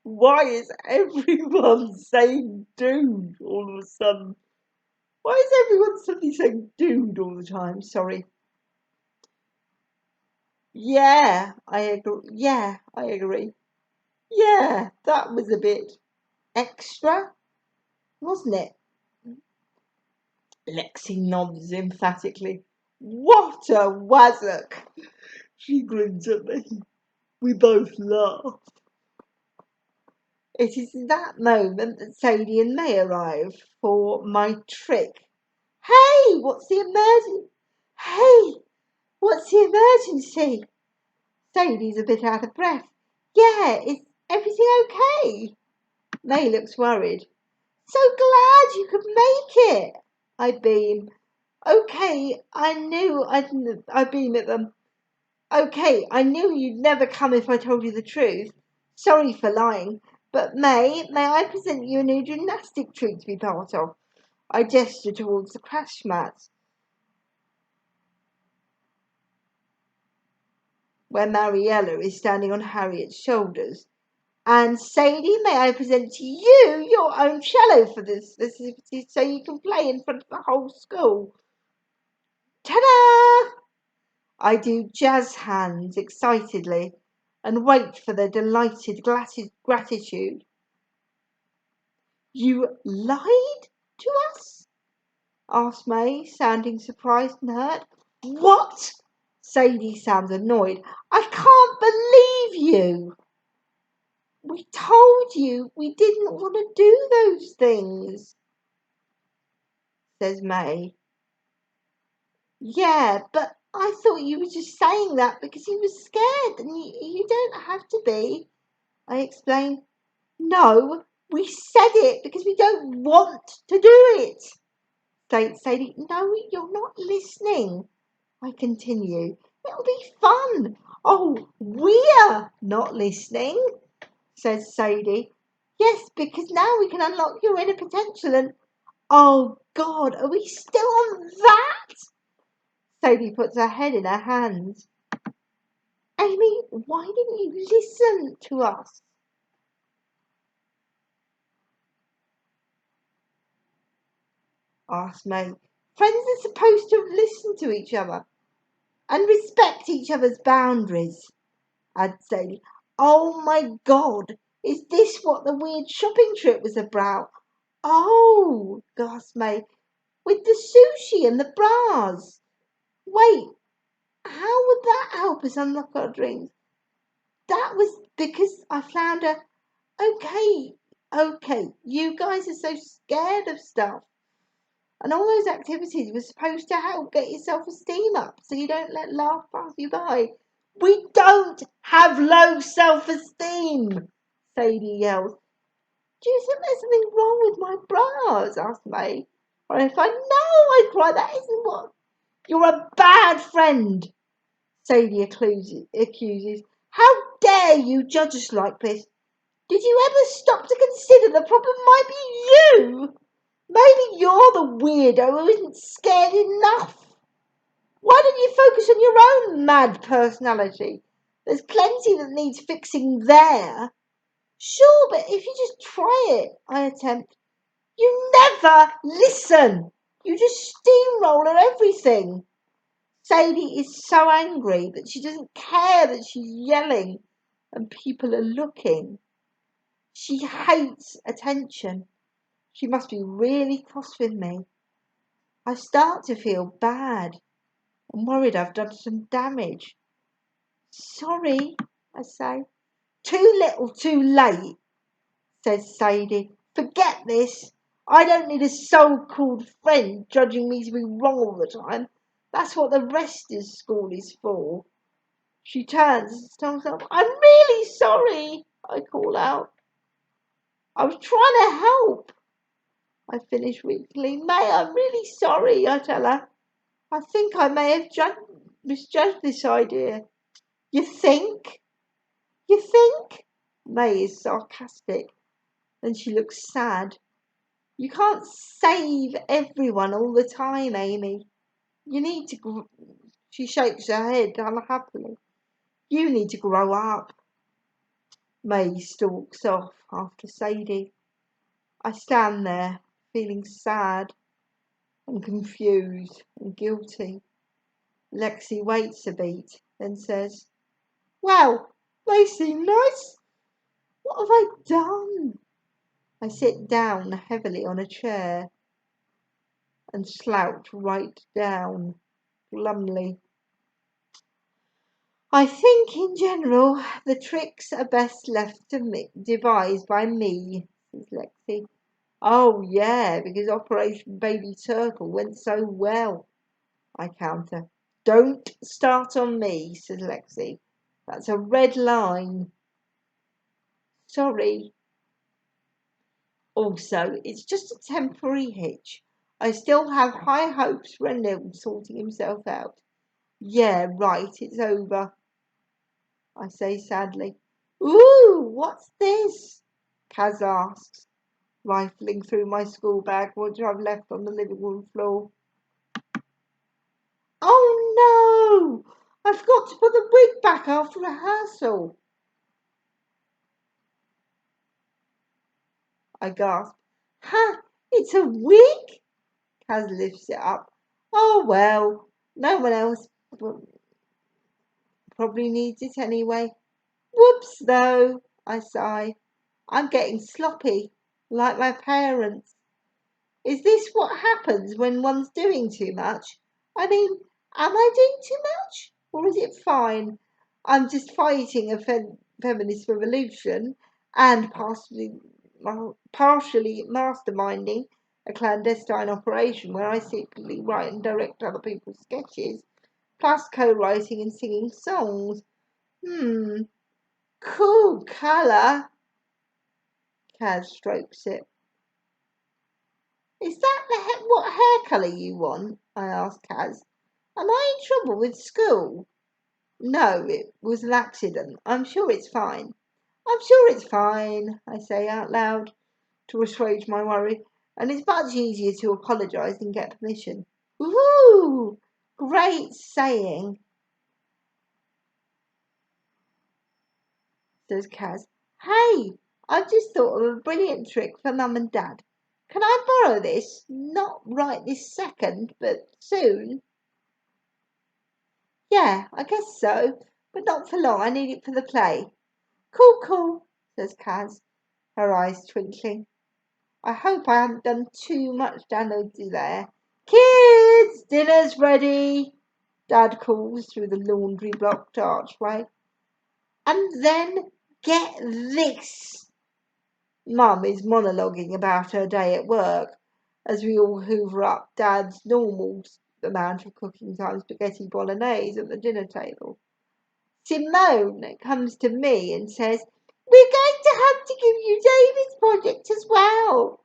Why is everyone saying dude all of a sudden? Why is everyone suddenly saying dude all the time? Sorry. Yeah, I agree. Yeah, that was a bit extra, wasn't it? Lexi nods emphatically. What a wazzock! She grins at me. We both laugh. It is that moment that Sadie and May arrive for my trick. Hey, what's the emergency? Hey, what's the emergency? Sadie's a bit out of breath. Yeah, is everything okay? May looks worried. So glad you could make it. I beam. Okay, I beam at them. Okay, I knew you'd never come if I told you the truth. Sorry for lying. But may I present you a new gymnastic troupe to be part of? I gesture towards the crash mats, where Mariella is standing on Harriet's shoulders. And Sadie, may I present to you your own cello for this activity so you can play in front of the whole school. Ta-da! I do jazz hands excitedly and wait for their delighted gratitude. You lied to us? Asked May, sounding surprised and hurt. What? Sadie sounds annoyed. I can't believe you. We told you we didn't want to do those things, says May. Yeah, but I thought you were just saying that because you were scared and you don't have to be. I explained. No, we said it because we don't want to do it. Sadie, no, you're not listening. I continue. It'll be fun. Oh, we're not listening, says Sadie. Yes, because now we can unlock your inner potential and oh God, are we still on that? Sadie puts her head in her hands. Amy, why didn't you listen to us? Asked May. Friends are supposed to listen to each other and respect each other's boundaries, adds Sadie. Oh my God, is this what the weird shopping trip was about? Oh, gasped May, with the sushi and the bras. Wait, how would that help us unlock our dreams? That was because I found a. Okay, you guys are so scared of stuff. And all those activities were supposed to help get your self-esteem up so you don't let life pass you by. We don't have low self-esteem, Sadie yelled. Do you think there's something wrong with my bras? Asked May. Or if I know, I cried, that isn't what. You're a bad friend, Sadie accuses. How dare you judge us like this? Did you ever stop to consider the problem might be you? Maybe you're the weirdo who isn't scared enough. Why don't you focus on your own mad personality? There's plenty that needs fixing there. Sure, but if you just try it, I attempt. You never listen. You just steamroll at everything. Sadie is so angry that she doesn't care that she's yelling and people are looking. She hates attention. She must be really cross with me. I start to feel bad. I'm worried I've done some damage. Sorry, I say. Too little, too late, says Sadie. Forget this. I don't need a so-called friend judging me to be wrong all the time. That's what the rest of school is for. She turns and stomps up. I'm really sorry, I call out. I was trying to help. I finish weakly. May, I'm really sorry, I tell her. I think I may have misjudged this idea. You think? You think? May is sarcastic. Then she looks sad. You can't save everyone all the time, Amy. You need to. She shakes her head unhappily. You need to grow up. May stalks off after Sadie. I stand there, feeling sad and confused and guilty. Lexi waits a beat, then says, Well, they seem nice. What have I done? I sit down heavily on a chair and slouch right down, glumly. I think in general the tricks are best left to me, devised by me, says Lexi. Oh yeah, because Operation Baby Turtle went so well, I counter. Don't start on me, says Lexi. That's a red line. Sorry. Also, it's just a temporary hitch. I still have high hopes for Neil sorting himself out. Yeah, right, it's over, I say sadly. Ooh, what's this? Kaz asks, rifling through my school bag, which I've left on the living room floor. Oh no! I forgot to put the wig back after rehearsal. I gasp. Ha! It's a wig? Kaz lifts it up. Oh well, no one else probably needs it anyway. Whoops, though, I sigh. I'm getting sloppy, like my parents. Is this what happens when one's doing too much? I mean, am I doing too much? Or is it fine? I'm just fighting a feminist revolution and partially masterminding a clandestine operation where I secretly write and direct other people's sketches, plus co-writing and singing songs. Cool colour. Kaz strokes it. Is that what hair colour you want? I asked Kaz. Am I in trouble with school? No, it was an accident. I'm sure it's fine. I'm sure it's fine, I say out loud to assuage my worry, and it's much easier to apologise than get permission. Woohoo! Great saying, says Kaz. Hey, I've just thought of a brilliant trick for Mum and Dad. Can I borrow this? Not right this second, but soon. Yeah, I guess so, but not for long. I need it for the play. Cool, says Kaz, her eyes twinkling. I hope I haven't done too much damage there. Kids, dinner's ready, Dad calls through the laundry-blocked archway. And then get this. Mum is monologuing about her day at work as we all hoover up Dad's normal amount of cooking time spaghetti bolognese at the dinner table. Simone comes to me and says, we're going to have to give you David's project as well.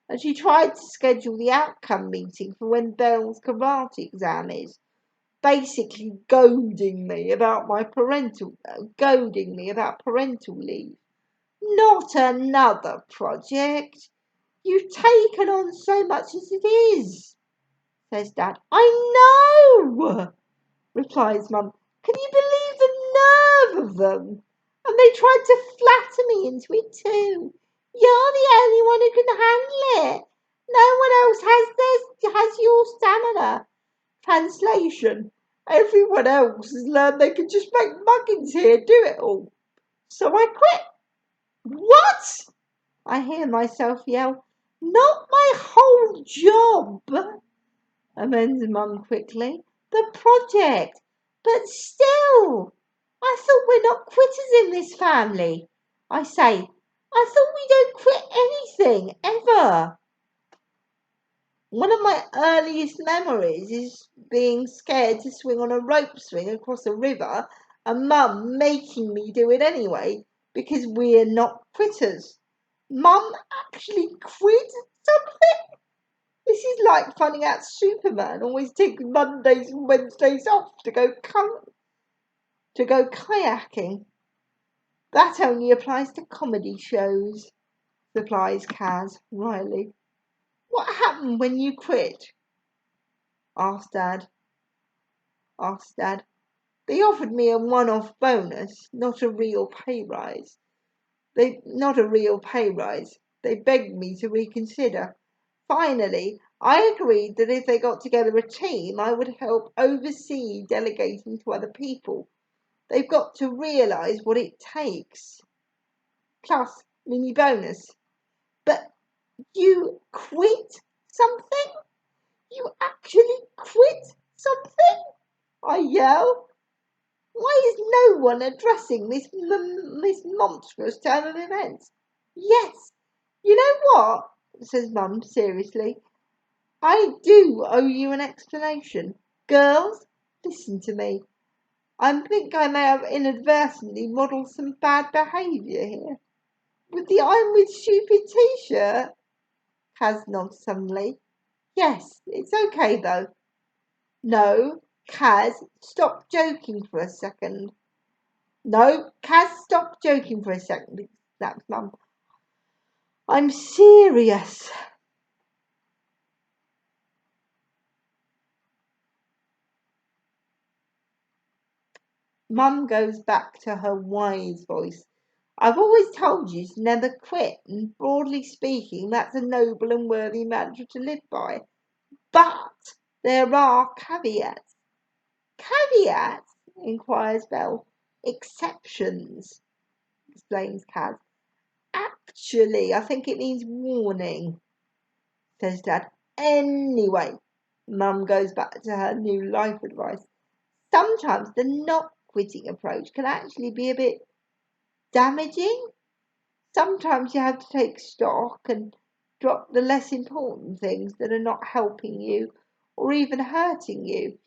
And she tried to schedule the outcome meeting for when Belle's karate exam is, basically goading me about parental leave. Not another project. You've taken on so much as it is, says Dad. I know, replies Mum. Can you believe the nerve of them? And they tried to flatter me into it too. You're the only one who can handle it. No one else has your stamina. Translation. Everyone else has learned they can just make muggins here, do it all. So I quit. What? I hear myself yell. Not my whole job, amends Mum quickly. The project. But still, I thought we're not quitters in this family. I say, I thought we don't quit anything, ever. One of my earliest memories is being scared to swing on a rope swing across a river and Mum making me do it anyway because we're not quitters. Mum actually quit something? This is like finding out Superman always takes Mondays and Wednesdays off to go kayaking. That only applies to comedy shows, replies Kaz wryly. What happened when you quit? asked Dad. They offered me a one-off bonus, not a real pay rise. They begged me to reconsider. Finally, I agreed that if they got together a team, I would help oversee delegating to other people. They've got to realise what it takes. Plus, mini bonus. But you quit something? You actually quit something? I yell. Why is no one addressing this monstrous turn of events? Yes, you know what, says Mum seriously. I do owe you an explanation. Girls, listen to me. I think I may have inadvertently modelled some bad behaviour here. With the I'm with stupid t-shirt? Kaz nods suddenly. Yes, it's okay though. No, Kaz, stop joking for a second. No, Kaz, stop joking for a second, snaps Mum. I'm serious. Mum goes back to her wise voice. I've always told you to never quit, and broadly speaking, that's a noble and worthy mantra to live by. But there are caveats. Caveats? Inquires Belle. Exceptions, explains Kaz. Actually, I think it means warning, says Dad. Anyway, Mum goes back to her new life advice. Sometimes the not quitting approach can actually be a bit damaging. Sometimes you have to take stock and drop the less important things that are not helping you or even hurting you.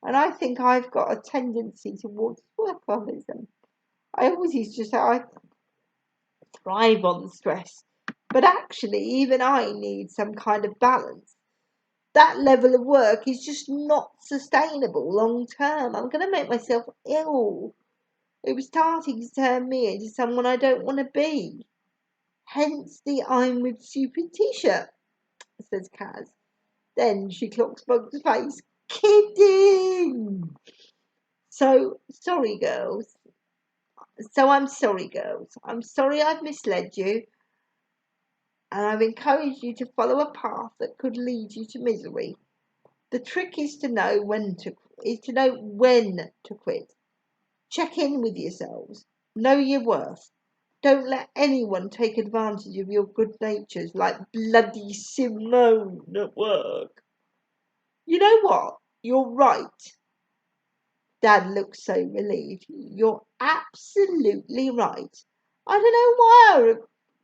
And I think I've got a tendency towards workaholism. I always used to say I thrive on stress, but actually even I need some kind of balance. That level of work is just not sustainable long term. I'm going to make myself ill. It was starting to turn me into someone I don't want to be. Hence the I'm with stupid t-shirt, says Kaz. Then she clocks Bug's face. Kidding! I'm sorry, girls. I'm sorry I've misled you. and I've encouraged you to follow a path that could lead you to misery. The trick is to know when to quit. Check in with yourselves. Know your worth. Don't let anyone take advantage of your good natures like bloody Simone at work. You know what? You're right. Dad looked so relieved. You're absolutely right. I don't know why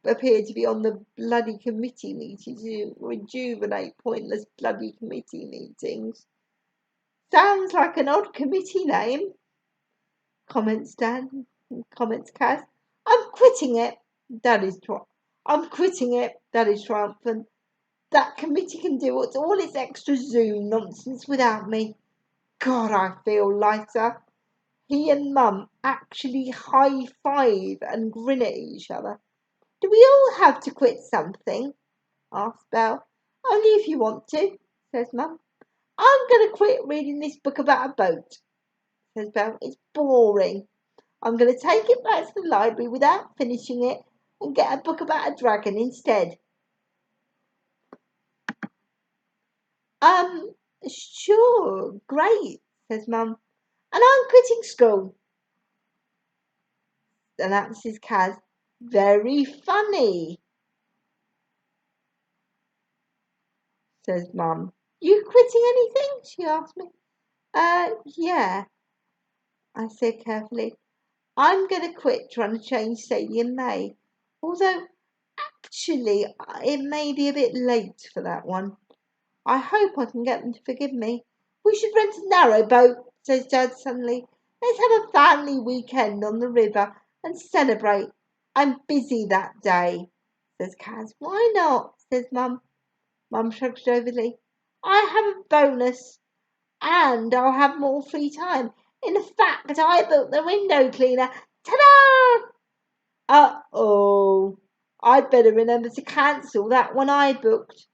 I appear to be on the bloody committee meeting to rejuvenate pointless bloody committee meetings. Sounds like an odd committee name, comments Dad. Comments Kaz. I'm quitting it. I'm quitting it. That is triumphant. That committee can do all its extra Zoom nonsense without me. God, I feel lighter. He and Mum actually high-five and grin at each other. Do we all have to quit something? Asked Belle. Only if you want to, says Mum. I'm going to quit reading this book about a boat, says Belle. It's boring. I'm going to take it back to the library without finishing it and get a book about a dragon instead. Sure, great, says Mum. And I'm quitting school. Announces Kaz. Very funny, says Mum. You quitting anything? She asked me. Yeah, I said carefully. I'm going to quit trying to change Sadie and May. Although, actually, it may be a bit late for that one. I hope I can get them to forgive me. We should rent a narrowboat, says Dad suddenly. Let's have a family weekend on the river and celebrate. I'm busy that day, says Kaz. Why not, says Mum. Mum shrugs jovially. I have a bonus and I'll have more free time. In fact, I built the window cleaner. Ta-da! Uh-oh. I'd better remember to cancel that one I booked.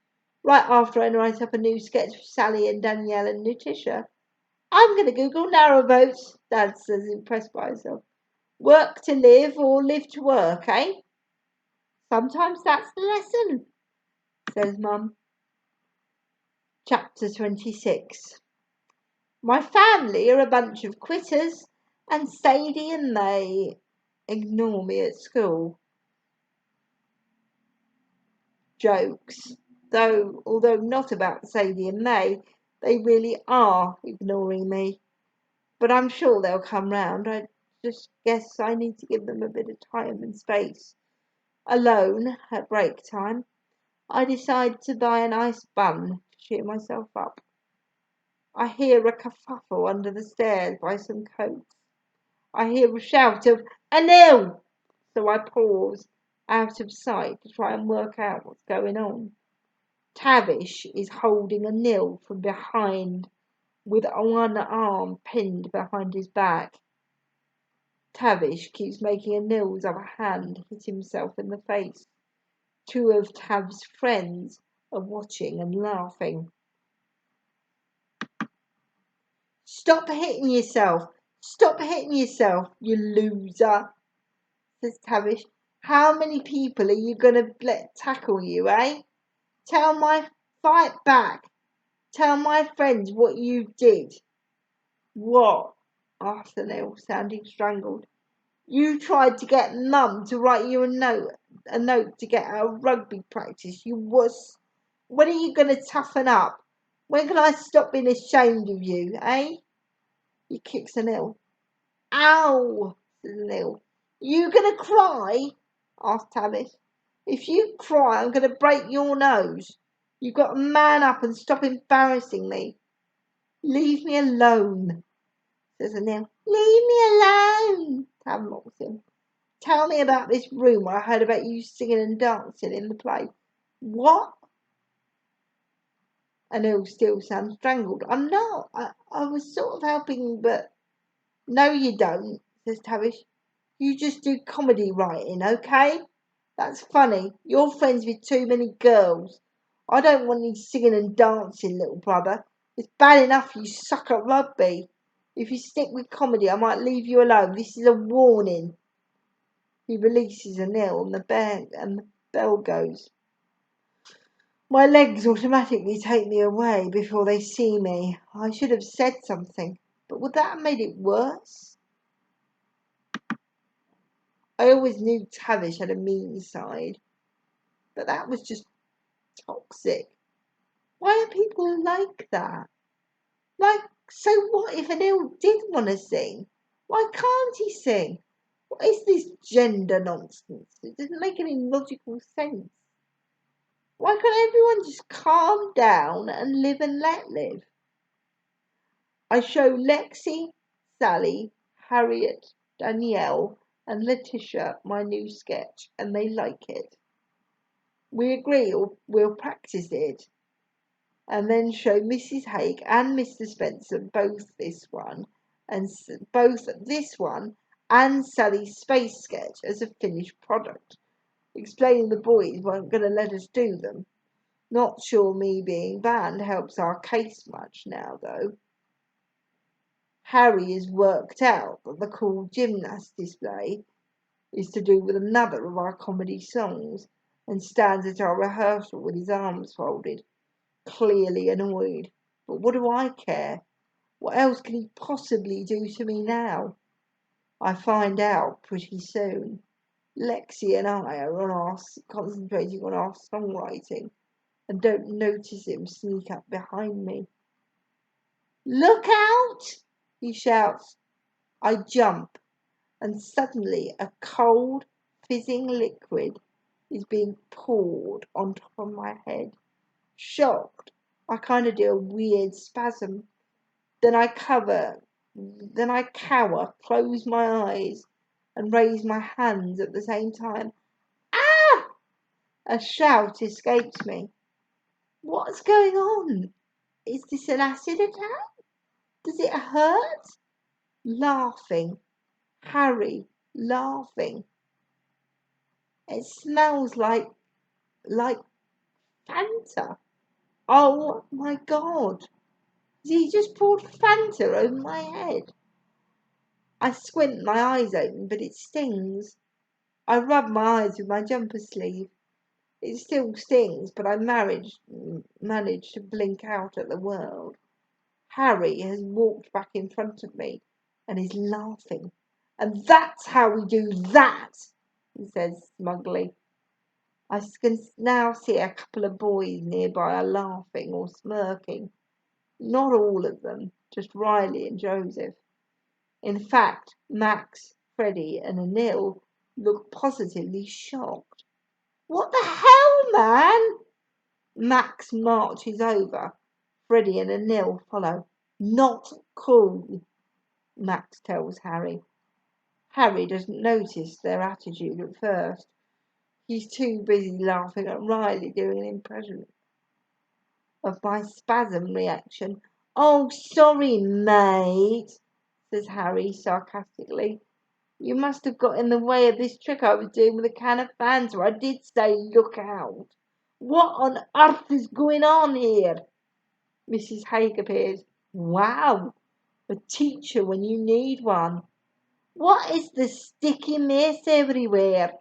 Right after I write up a new sketch for Sally and Danielle and Nutritia. I'm going to Google narrowboats, Dad says, impressed by himself. Work to live or live to work, eh? Sometimes that's the lesson, says Mum. Chapter 26. My family are a bunch of quitters, and Sadie and May ignore me at school. Jokes. Although not about Sadie and May, they really are ignoring me. But I'm sure they'll come round. I just guess I need to give them a bit of time and space. Alone, at break time, I decide to buy an ice bun to cheer myself up. I hear a kerfuffle under the stairs by some coats. I hear a shout of "Anil!" So I pause, out of sight, to try and work out what's going on. Tavish is holding Anil from behind, with one arm pinned behind his back. Tavish keeps making Anil's other hand hit himself in the face. Two of Tav's friends are watching and laughing. Stop hitting yourself! Stop hitting yourself, you loser, says Tavish. How many people are you going to let tackle you, eh? Fight back. Tell my friends what you did. What? Asked Anil, sounding strangled. You tried to get Mum to write you a note to get out of rugby practice, you wuss. When are you going to toughen up? When can I stop being ashamed of you, eh? He kicks Anil. Ow, says Anil. You going to cry? Asked Tavish. If you cry, I'm going to break your nose. You've got to man up and stop embarrassing me. Leave me alone, says Anil. Leave me alone, Tav mocks him. Tell me about this room where I heard about you singing and dancing in the play. What? Anil still sounds strangled. I'm not. I was sort of helping, but... No, you don't, says Tavish. You just do comedy writing, okay? That's funny. You're friends with too many girls. I don't want you singing and dancing, little brother. It's bad enough you suck at rugby. If you stick with comedy, I might leave you alone. This is a warning. He releases Anil and the bell goes. My legs automatically take me away before they see me. I should have said something, but would that have made it worse? I always knew Tavish had a mean side, but that was just toxic. Why are people like that? Like, so what if Anil did want to sing? Why can't he sing? What is this gender nonsense? It doesn't make any logical sense. Why can't everyone just calm down and live and let live? I show Lexi, Sally, Harriet, Danielle, and Letitia my new sketch, and they like it. We agree we'll practice it, and then show Mrs. Haig and Mr. Spencer both this one and Sally's space sketch as a finished product, explaining the boys weren't going to let us do them. Not sure me being banned helps our case much now, though. Harry has worked out that the cool gymnast display is to do with another of our comedy songs and stands at our rehearsal with his arms folded, clearly annoyed. But what do I care? What else can he possibly do to me now? I find out pretty soon. Lexi and I are concentrating on our songwriting and don't notice him sneak up behind me. Look out! He shouts. I jump, and suddenly a cold, fizzing liquid is being poured on top of my head. Shocked, I kind of do a weird spasm. Then I cower, close my eyes, and raise my hands at the same time. Ah! A shout escapes me. What's going on? Is this an acid attack? Does it hurt? Laughing. Harry laughing. It smells like Fanta. Oh my God. He just poured Fanta over my head. I squint my eyes open, but it stings. I rub my eyes with my jumper sleeve. It still stings, but I manage to blink out at the world. Harry has walked back in front of me and is laughing. And that's how we do that, he says smugly. I can now see a couple of boys nearby are laughing or smirking. Not all of them, just Riley and Joseph. In fact, Max, Freddie, and Anil look positively shocked. What the hell, man? Max marches over. Freddie and Anil follow. Not cool, Max tells Harry. Harry doesn't notice their attitude at first. He's too busy laughing at Riley doing an impression of my spasm reaction. Oh, sorry, mate, says Harry sarcastically. You must have got in the way of this trick I was doing with a can of Fanta. I did say look out. What on earth is going on here? Mrs. Haig appears. Wow, a teacher when you need one. What is the sticky mess everywhere?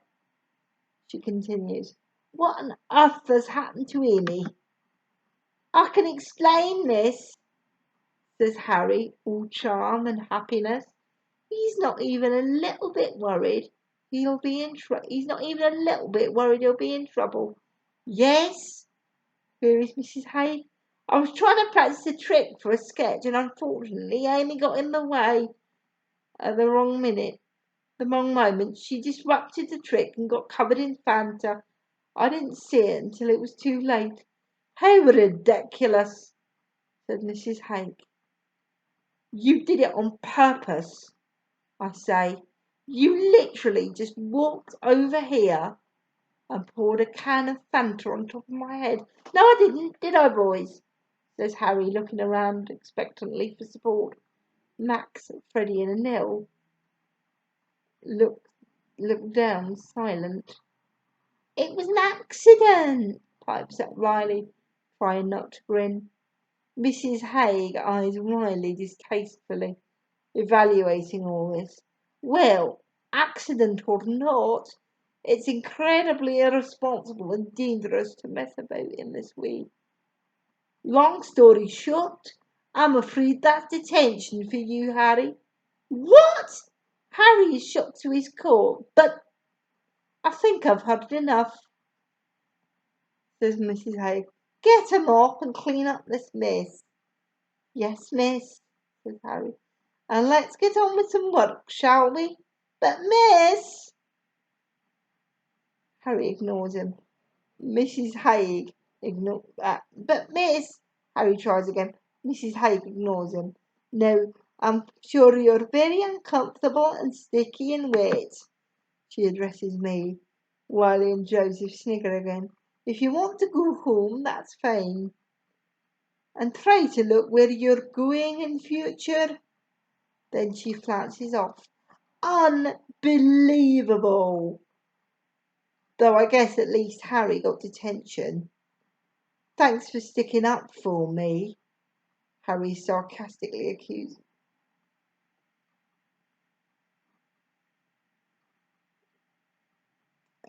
She continues. What on earth has happened to Amy? I can explain, miss, says Harry, all charm and happiness. He's not even a little bit worried he'll be in trouble. He's not even a little bit worried he'll be in trouble. Yes, queries Mrs. Haig. I was trying to practice a trick for a sketch, and unfortunately Amy got in the way at the wrong moment. She disrupted the trick and got covered in Fanta. I didn't see it until it was too late. How ridiculous, said Mrs. Haig. You did it on purpose, I say. You literally just walked over here and poured a can of Fanta on top of my head. No, I didn't, did I, boys? Says Harry, looking around expectantly for support. Max, Freddie, and Anil look down, silent. It was an accident, pipes up Riley, trying not to grin. Mrs. Haig eyes Riley distastefully, evaluating all this. Well, accident or not, It's incredibly irresponsible and dangerous to mess about in this way. Long story short, I'm afraid that's detention for you, Harry. What? Harry is shocked to his core. But I think I've had enough, says Mrs. Hay. Get a mop and clean up this mess. Yes, miss, says Harry. And let's get on with some work, shall we? But miss, Harry ignores him. Mrs. Haig ignores that. But miss, Harry tries again. Mrs. Haig ignores him. No, I'm sure you're very uncomfortable and sticky and wet. She addresses me. Wiley and Joseph snigger again. If you want to go home, that's fine. And try to look where you're going in future. Then she flounces off. Unbelievable! Though I guess at least Harry got detention. Thanks for sticking up for me, Harry sarcastically accused.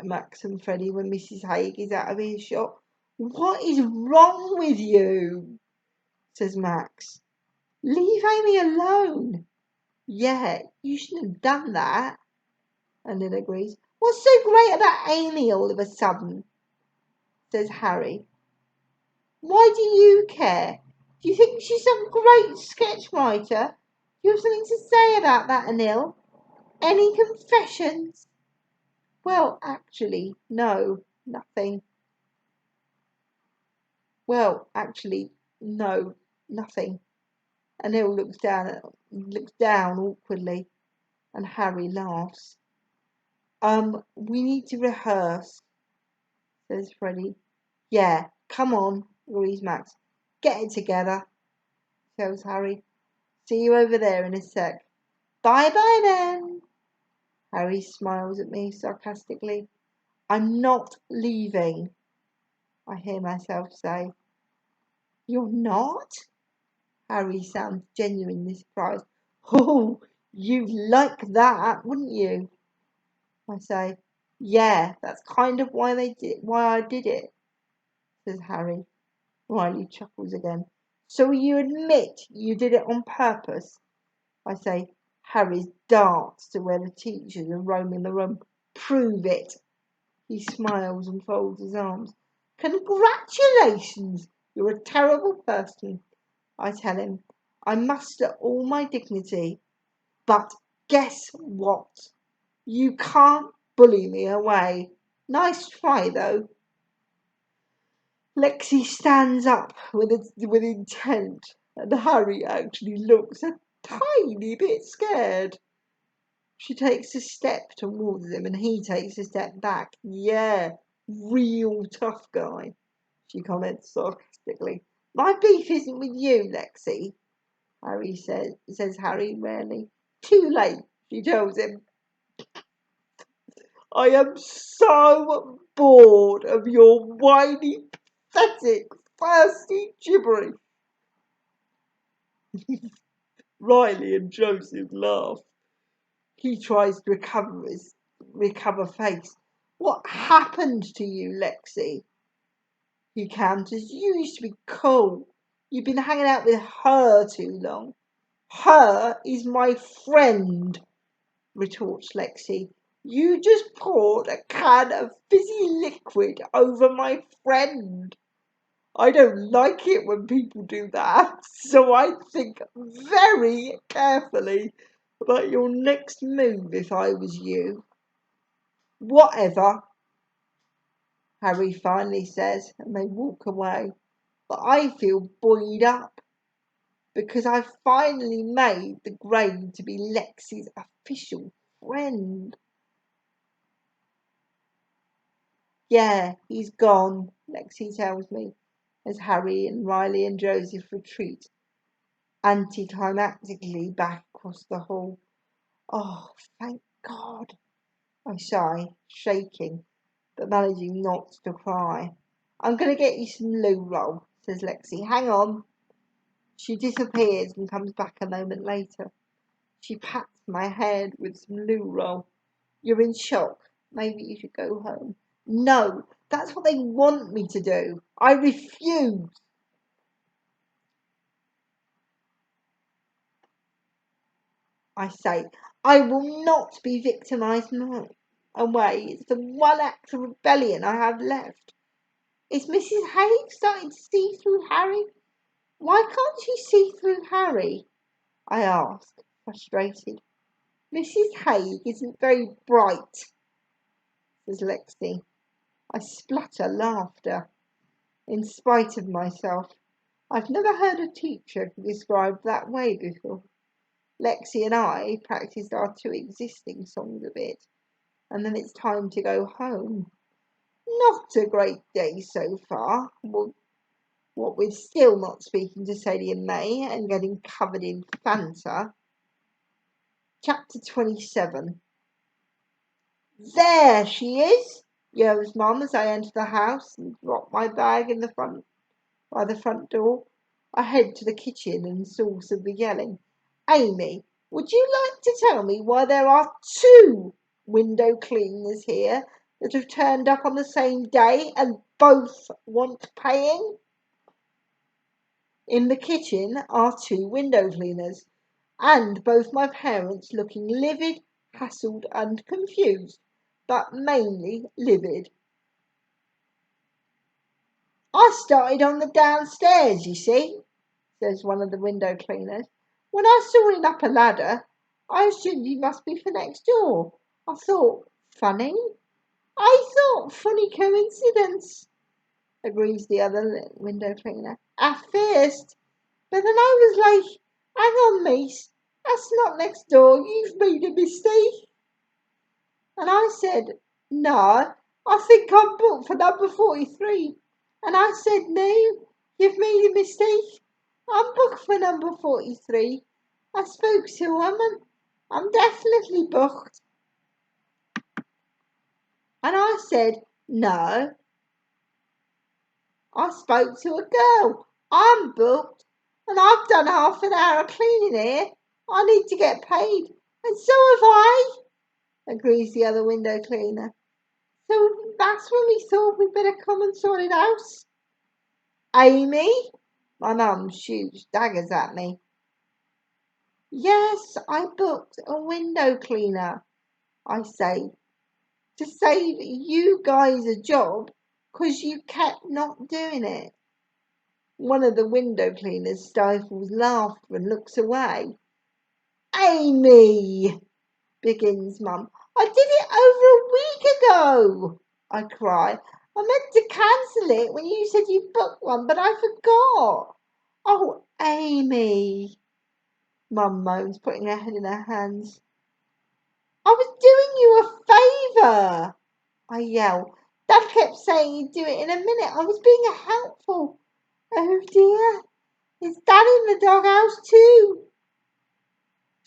Max and Freddie when Mrs. Haig is out of earshot. What is wrong with you? Says Max. Leave Amy alone. Yeah, you shouldn't have done that. And then agrees. What's so great about Amy all of a sudden? Says Harry. Why do you care? Do you think she's some great sketch writer? Do you have something to say about that, Anil? Any confessions? Well, actually, no, nothing. Well, actually, no, nothing. Anil looks down awkwardly, and Harry laughs. We need to rehearse, says Freddie. Yeah, come on, agrees Max. Get it together, tells Harry. See you over there in a sec. Bye-bye then. Harry smiles at me sarcastically. I'm not leaving, I hear myself say. You're not? Harry sounds genuinely surprised. Oh, you'd like that, wouldn't you? I say. Yeah, that's kind of why I did it, says Harry. Riley chuckles again. So you admit you did it on purpose? I say. Harry darts to where the teachers are roaming the room. Prove it. He smiles and folds his arms. Congratulations! You're a terrible person, I tell him. I muster all my dignity. But guess what? You can't bully me away. Nice try, though. Lexi stands up with intent, and Harry actually looks a tiny bit scared. She takes a step towards him, and he takes a step back. Yeah, real tough guy, she comments sarcastically. My beef isn't with you, Lexi, says Harry rarely. Too late, she tells him. I am so bored of your whiny, pathetic, thirsty gibberish. Riley and Joseph laugh. He tries to recover face. What happened to you, Lexi? He counters. You used to be cool. You've been hanging out with her too long. Her is my friend, retorts Lexi. You just poured a can of fizzy liquid over my friend. I don't like it when people do that, so I'd think very carefully about your next move if I was you. Whatever, Harry finally says, and they walk away. But I feel buoyed up because I've finally made the grade to be Lexi's official friend. Yeah, he's gone, Lexi tells me, as Harry and Riley and Joseph retreat anticlimactically back across the hall. Oh, thank God, I sigh, shaking, but managing not to cry. I'm going to get you some loo roll, says Lexi. Hang on. She disappears and comes back a moment later. She pats my head with some loo roll. You're in shock. Maybe you should go home. No, that's what they want me to do. I refuse. I say, I will not be victimised away. It's the one act of rebellion I have left. Is Mrs. Haig starting to see through Harry? Why can't she see through Harry? I asked, frustrated. Mrs. Haig isn't very bright, says Lexi. I splatter laughter, in spite of myself. I've never heard a teacher described that way before. Lexi and I practiced our two existing songs a bit, and then it's time to go home. Not a great day so far. Well, what with still not speaking to Sadie and May and getting covered in Fanta. Chapter 27. There she is, yells Mum as I enter the house and drop my bag in the front by the front door. I head to the kitchen and source of the yelling. Amy, would you like to tell me why there are two window cleaners here that have turned up on the same day and both want paying? In the kitchen are two window cleaners, and both my parents looking livid, hassled and confused, but mainly livid. I started on the downstairs, you see, says one of the window cleaners. When I saw him up a ladder, I assumed he must be for next door. I thought, funny. Funny coincidence, agrees the other window cleaner. At first, but then I was like, hang on, miss, that's not next door, you've made a mistake. And I said, no, I think I'm booked for number 43. And I said, no, you've made a mistake. I'm booked for number 43. I spoke to a woman. I'm definitely booked. And I said, no, I spoke to a girl. I'm booked. And I've done half an hour of cleaning here. I need to get paid. And so have I, agrees the other window cleaner. So that's when we thought we'd better come and sort it out. Amy? My mum shoots daggers at me. Yes, I booked a window cleaner, I say, to save you guys a job, 'cause you kept not doing it. One of the window cleaners stifles laughter and looks away. Amy, begins Mum. I did it over a week ago, I cry. I meant to cancel it when you said you booked one, but I forgot. Oh, Amy, Mum moans, putting her head in her hands. I was doing you a favour, I yell. Dad kept saying he'd do it in a minute. I was being helpful. Oh dear, is Dad in the doghouse too?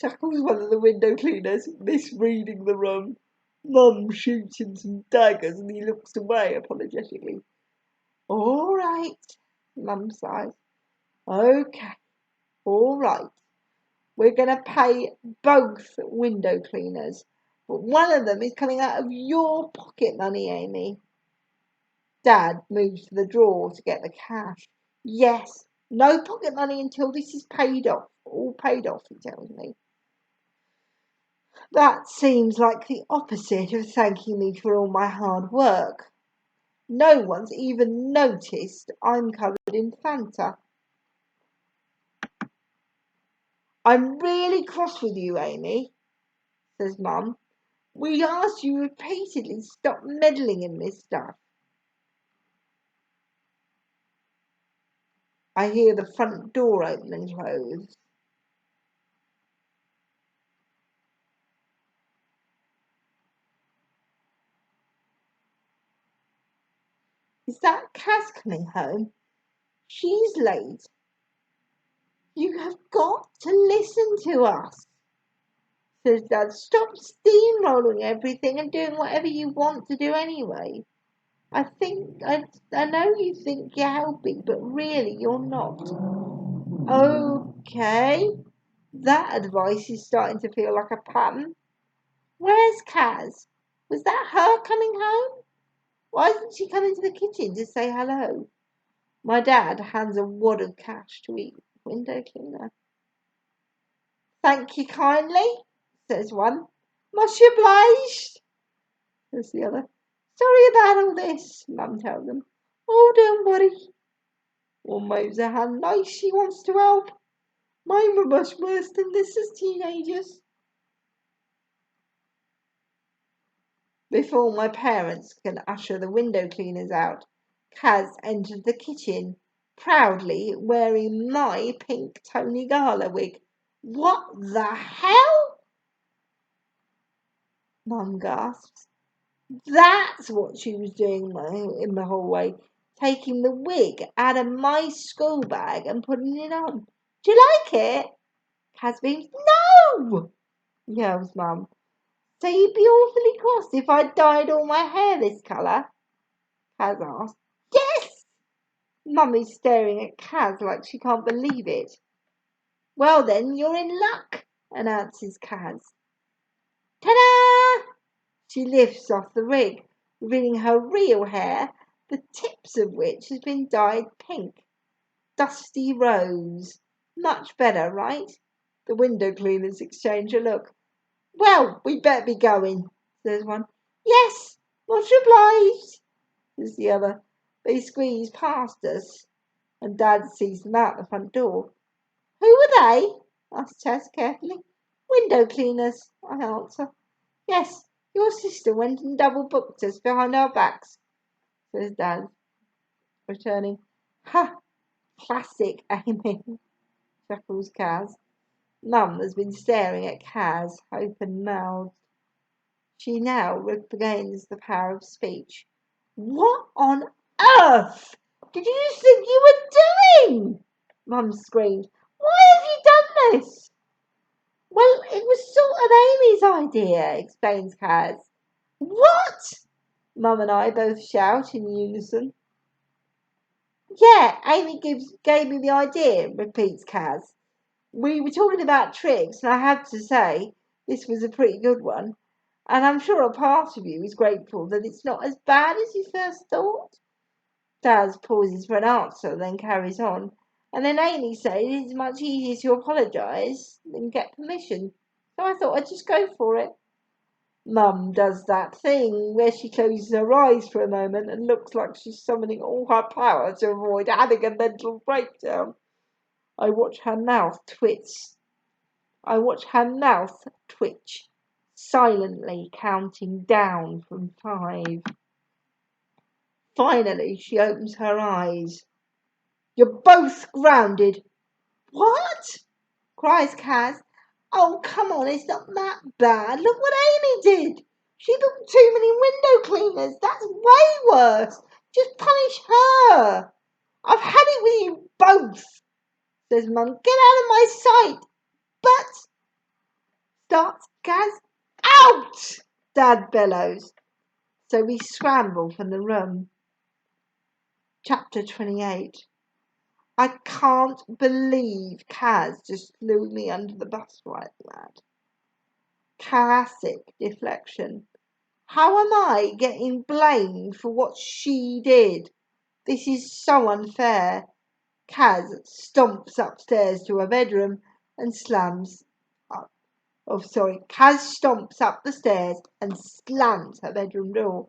Chuckles one of the window cleaners, misreading the room. Mum shoots him some daggers and he looks away apologetically. All right, Mum sighs. Okay, all right. We're going to pay both window cleaners, but one of them is coming out of your pocket money, Amy. Dad moves to the drawer to get the cash. Yes, no pocket money until this is paid off. All paid off, he tells me. That seems like the opposite of thanking me for all my hard work. No one's even noticed I'm covered in Fanta. I'm really cross with you, Amy, says Mum. We asked you repeatedly to stop meddling in this stuff. I hear the front door open and close. Is that Kaz coming home? She's late. You have got to listen to us, says Dad. Stop steamrolling everything and doing whatever you want to do anyway. I know you think you're helping, but really you're not. Okay, that advice is starting to feel like a pattern. Where's Kaz? Was that her coming home? Why didn't she come into the kitchen to say hello? My dad hands a wad of cash to each window cleaner. Thank you kindly, says one. Much obliged, says the other. Sorry about all this, Mum tells them. Oh, don't worry. One waves her hand like she wants to help. Mine were much worse than this as teenagers. Before my parents can usher the window cleaners out, Kaz entered the kitchen, proudly wearing my pink Tony Gala wig. What the hell? Mum gasps. That's what she was doing in the hallway, taking the wig out of my school bag and putting it on. Do you like it? Kaz beams. No! Yells Mum. So you'd be awfully cross if I dyed all my hair this colour? Kaz asked. Yes! Mummy's staring at Kaz like she can't believe it. Well then, you're in luck, announces Kaz. Ta-da! She lifts off the wig, revealing her real hair, the tips of which has been dyed pink. Dusty rose. Much better, right? The window cleaners exchange a look. Well, we'd better be going, says one. Yes, much obliged, says the other. They squeeze past us, and Dad sees them out the front door. Who were they? asks Tess carefully. Window cleaners, I answer. Yes, your sister went and double booked us behind our backs, says Dad, returning. Ha! Classic Amy, chuckles Kaz. Mum has been staring at Kaz, open-mouthed. She now regains the power of speech. What on earth did you think you were doing? Mum screamed. Why have you done this? Well, it was sort of Amy's idea, explains Kaz. What? Mum and I both shout in unison. Yeah, Amy gave me the idea, repeats Kaz. We were talking about tricks, and I have to say, this was a pretty good one. And I'm sure a part of you is grateful that it's not as bad as you first thought. Daz pauses for an answer, then carries on. And then Amy says it's much easier to apologise than get permission. So I thought I'd just go for it. Mum does that thing where she closes her eyes for a moment and looks like she's summoning all her power to avoid having a mental breakdown. I watch her mouth twitch, silently counting down from 5. Finally, she opens her eyes. You're both grounded. What? Cries Kaz. Oh, come on, it's not that bad. Look what Amy did. She booked too many window cleaners. That's way worse. Just punish her. I've had it with you both, says Mum. Get out of my sight. But, starts Kaz. Out! Dad bellows. So we scramble from the room. Chapter 28. I can't believe Kaz just threw me under the bus like that. Classic deflection. How am I getting blamed for what she did? This is so unfair. Kaz stomps upstairs to her bedroom and slams up. Kaz stomps up the stairs and slams her bedroom door.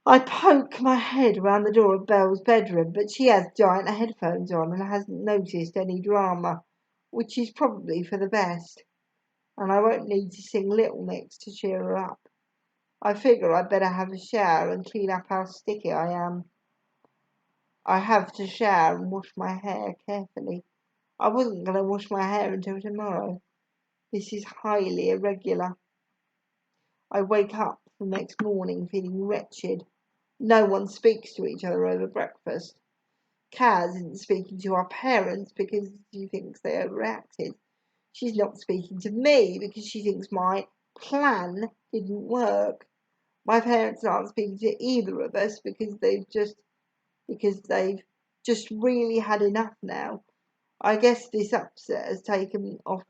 I poke my head around the door of Belle's bedroom, but she has giant headphones on and hasn't noticed any drama, which is probably for the best. And I won't need to sing Little Mix to cheer her up. I figure I'd better have a shower and clean up how sticky I am. I have to shower and wash my hair carefully. I wasn't going to wash my hair until tomorrow. This is highly irregular. I wake up the next morning feeling wretched. No one speaks to each other over breakfast. Kaz isn't speaking to our parents because she thinks they overreacted. She's not speaking to me because she thinks my plan didn't work. My parents aren't speaking to either of us because they've just really had enough now. I guess this upset has taken off.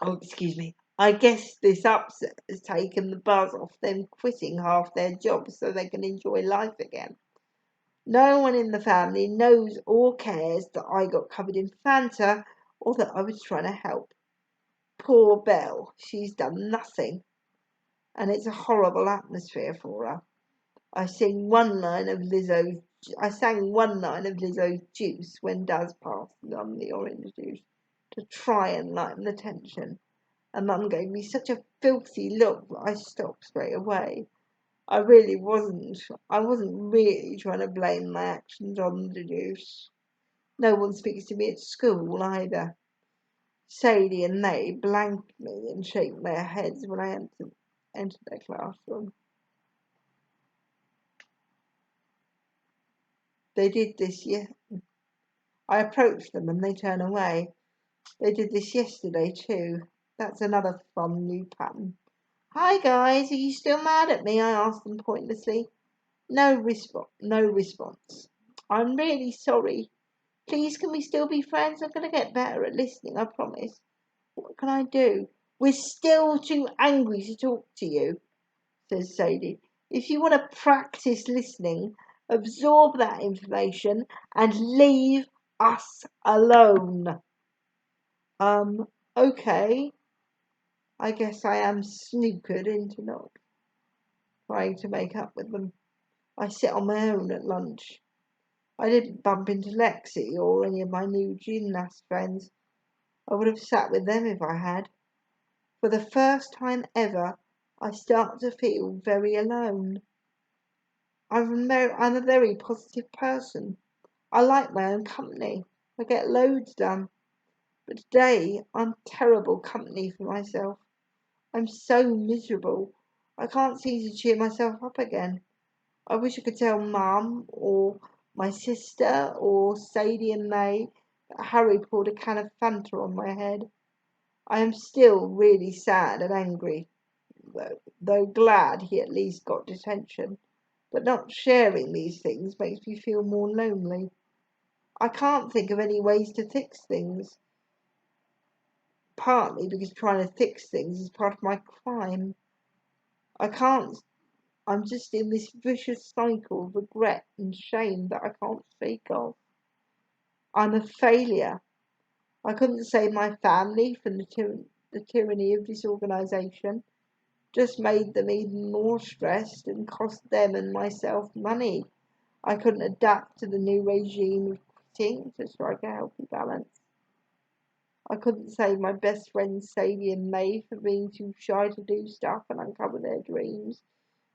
Oh, excuse me. I guess this upset has taken the buzz off them quitting half their jobs so they can enjoy life again. No one in the family knows or cares that I got covered in Fanta or that I was trying to help. Poor Belle, she's done nothing, and it's a horrible atmosphere for her. I sang one line of Lizzo's Juice when Daz passed on the orange juice to try and lighten the tension, and Mum gave me such a filthy look that I stopped straight away. I wasn't really trying to blame my actions on the juice. No one speaks to me at school either. Sadie and they blanked me and shake their heads when I entered their classroom. They did this I approached them and they turn away. They did this yesterday too. That's another fun new pattern. Hi guys, are you still mad at me? I asked them pointlessly. No response. I'm really sorry. Please, can we still be friends? I'm going to get better at listening, I promise. What can I do? We're still too angry to talk to you, says Sadie. If you want to practice listening, absorb that information and leave us alone. Okay. I guess I am snookered into not trying to make up with them. I sit on my own at lunch. I didn't bump into Lexi or any of my new gymnast friends. I would have sat with them if I had. For the first time ever, I start to feel very alone. I'm a very positive person. I like my own company. I get loads done. But today, I'm terrible company for myself. I'm so miserable. I can't seem to cheer myself up again. I wish I could tell Mum or my sister or Sadie and May that Harry poured a can of Fanta on my head. I am still really sad and angry, though glad he at least got detention. But not sharing these things makes me feel more lonely. I can't think of any ways to fix things, partly because trying to fix things is part of my crime. I can't I'm just in this vicious cycle of regret and shame that I can't shake off. I'm a failure. I couldn't save my family from the tyranny of disorganisation. Just made them even more stressed and cost them and myself money. I couldn't adapt to the new regime of quitting to strike a healthy balance. I couldn't save my best friends Sadie and May for being too shy to do stuff and uncover their dreams,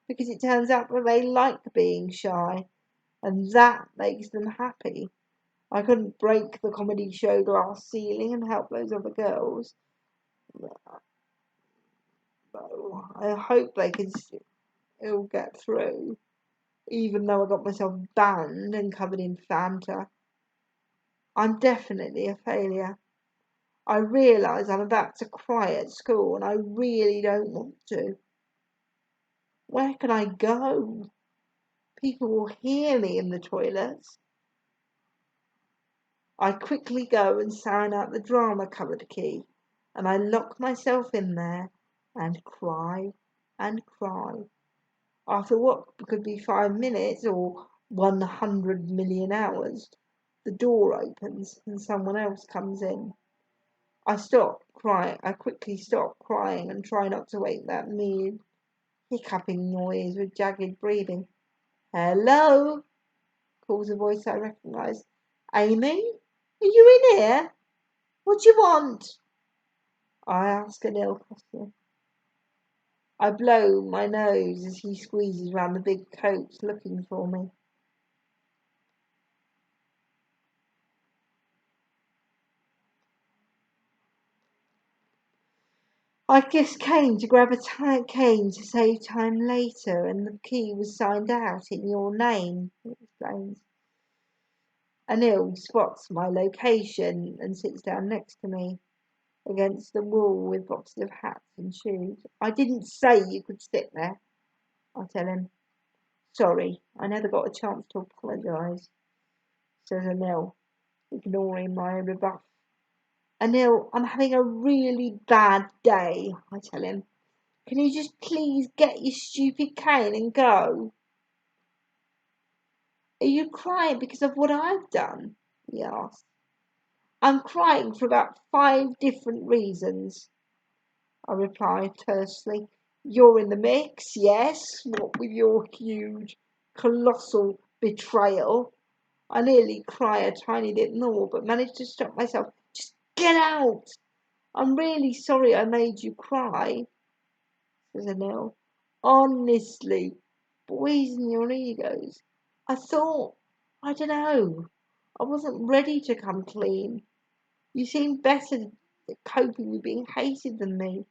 because it turns out that they like being shy, and that makes them happy. I couldn't break the comedy show glass ceiling and help those other girls. So I hope they can still get through, even though I got myself banned and covered in Fanta. I'm definitely a failure. I realise I'm about to cry at school and I really don't want to. Where can I go? People will hear me in the toilets. I quickly go and sign out the drama cupboard key, and I lock myself in there and cry and cry. After what could be 5 minutes or 100 million hours, the door opens and someone else comes in. I quickly stop crying and try not to wake that weird hiccuping noise with jagged breathing. Hello, calls a voice I recognise. Amy, are you in here? What do you want? I ask an ill customer. I blow my nose as he squeezes round the big coat looking for me. I just came to grab a cane to save time later, and the key was signed out in your name, he explains. Anil spots my location and sits down next to me against the wall with boxes of hats and shoes. I didn't say you could sit there, I tell him. Sorry, I never got a chance to apologise, says Anil, ignoring my rebuff. Anil, I'm having a really bad day, I tell him. Can you just please get your stupid cane and go? Are you crying because of what I've done? He asks. I'm crying for about 5 different reasons, I reply tersely. You're in the mix, yes, what with your huge, colossal betrayal. I nearly cry a tiny bit more, but manage to stop myself. Just get out! I'm really sorry I made you cry, says Anil. Honestly, poison your egos. I thought, I don't know, I wasn't ready to come clean. You seem better at coping with being hated than me.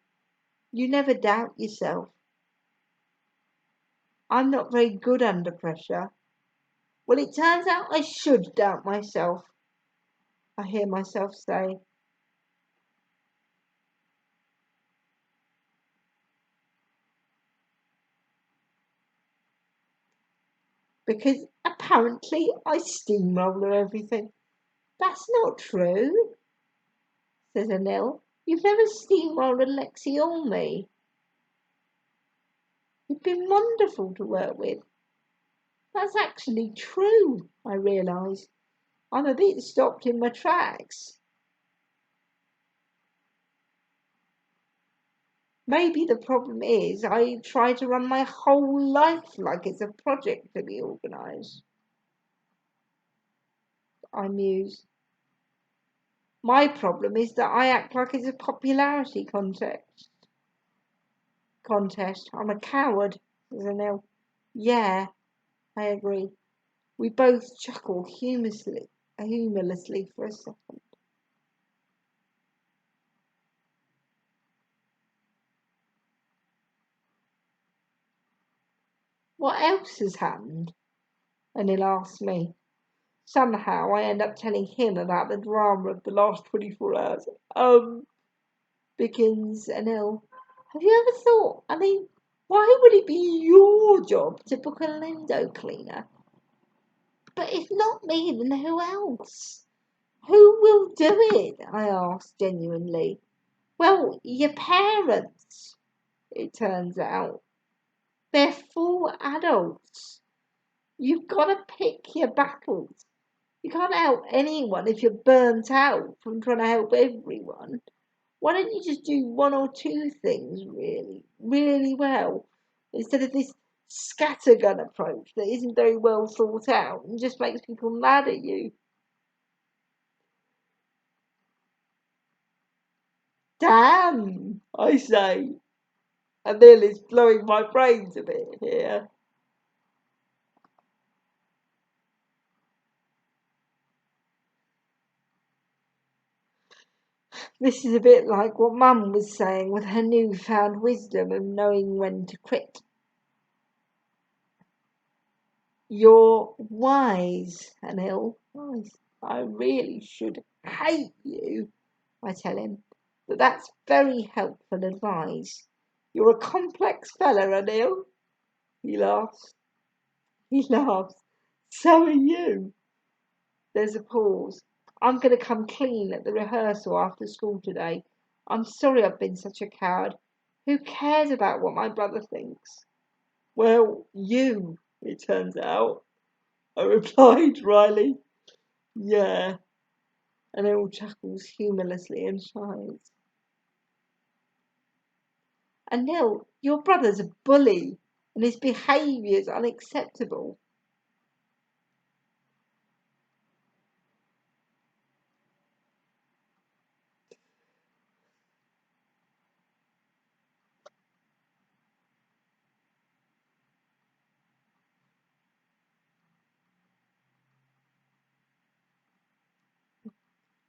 You never doubt yourself. I'm not very good under pressure. Well, it turns out I should doubt myself, I hear myself say. Because apparently I steamroller everything. That's not true, says Anil. You've never steamrolled Lexi or me. You've been wonderful to work with. That's actually true, I realise. I'm a bit stopped in my tracks. Maybe the problem is I try to run my whole life like it's a project to be organised. I muse. My problem is that I act like it's a popularity contest. I'm a coward, says Anil. Yeah, I agree. We both chuckle humorlessly for a second. What else has happened? Anil asks me. Somehow I end up telling him about the drama of the last 24 hours. Begins Anil. Have you ever thought, why would it be your job to book a window cleaner? But if not me, then who else? Who will do it? I asked genuinely. Well, your parents, it turns out. They're full adults. You've got to pick your battles. You can't help anyone if you're burnt out from trying to help everyone. Why don't you just do one or two things really, really well instead of this scattergun approach that isn't very well thought out and just makes people mad at you? Damn, I say. And Neil is blowing my brains a bit here. This is a bit like what Mum was saying with her newfound wisdom of knowing when to quit. You're wise, Anil. I really should hate you, I tell him. But that's very helpful advice. You're a complex fella, Anil. He laughs. He laughs. So are you. There's a pause. I'm going to come clean at the rehearsal after school today. I'm sorry I've been such a coward. Who cares about what my brother thinks? Well, you, it turns out, I replied dryly. Yeah. And Errol chuckles humorlessly and sighs. And Nell, your brother's a bully, and his behaviour's unacceptable.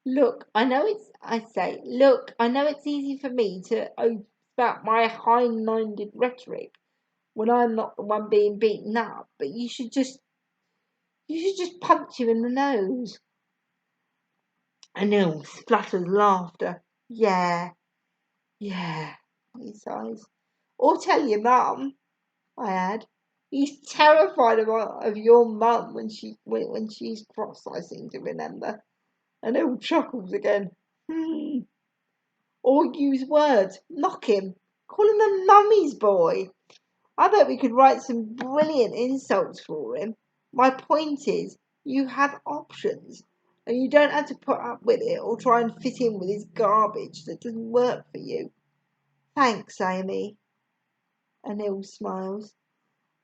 Look, I know it's easy for me to spout my high-minded rhetoric when I'm not the one being beaten up, but you should just punch him in the nose. Anil splutters laughter. Yeah, yeah, he sighs. Or tell your mum, I add. He's terrified of your mum when she's cross, I seem to remember. Anil chuckles again. Or use words. Mock him. Call him a mummy's boy. I bet we could write some brilliant insults for him. My point is, you have options, and you don't have to put up with it or try and fit in with his garbage that doesn't work for you. Thanks, Amy. Anil smiles.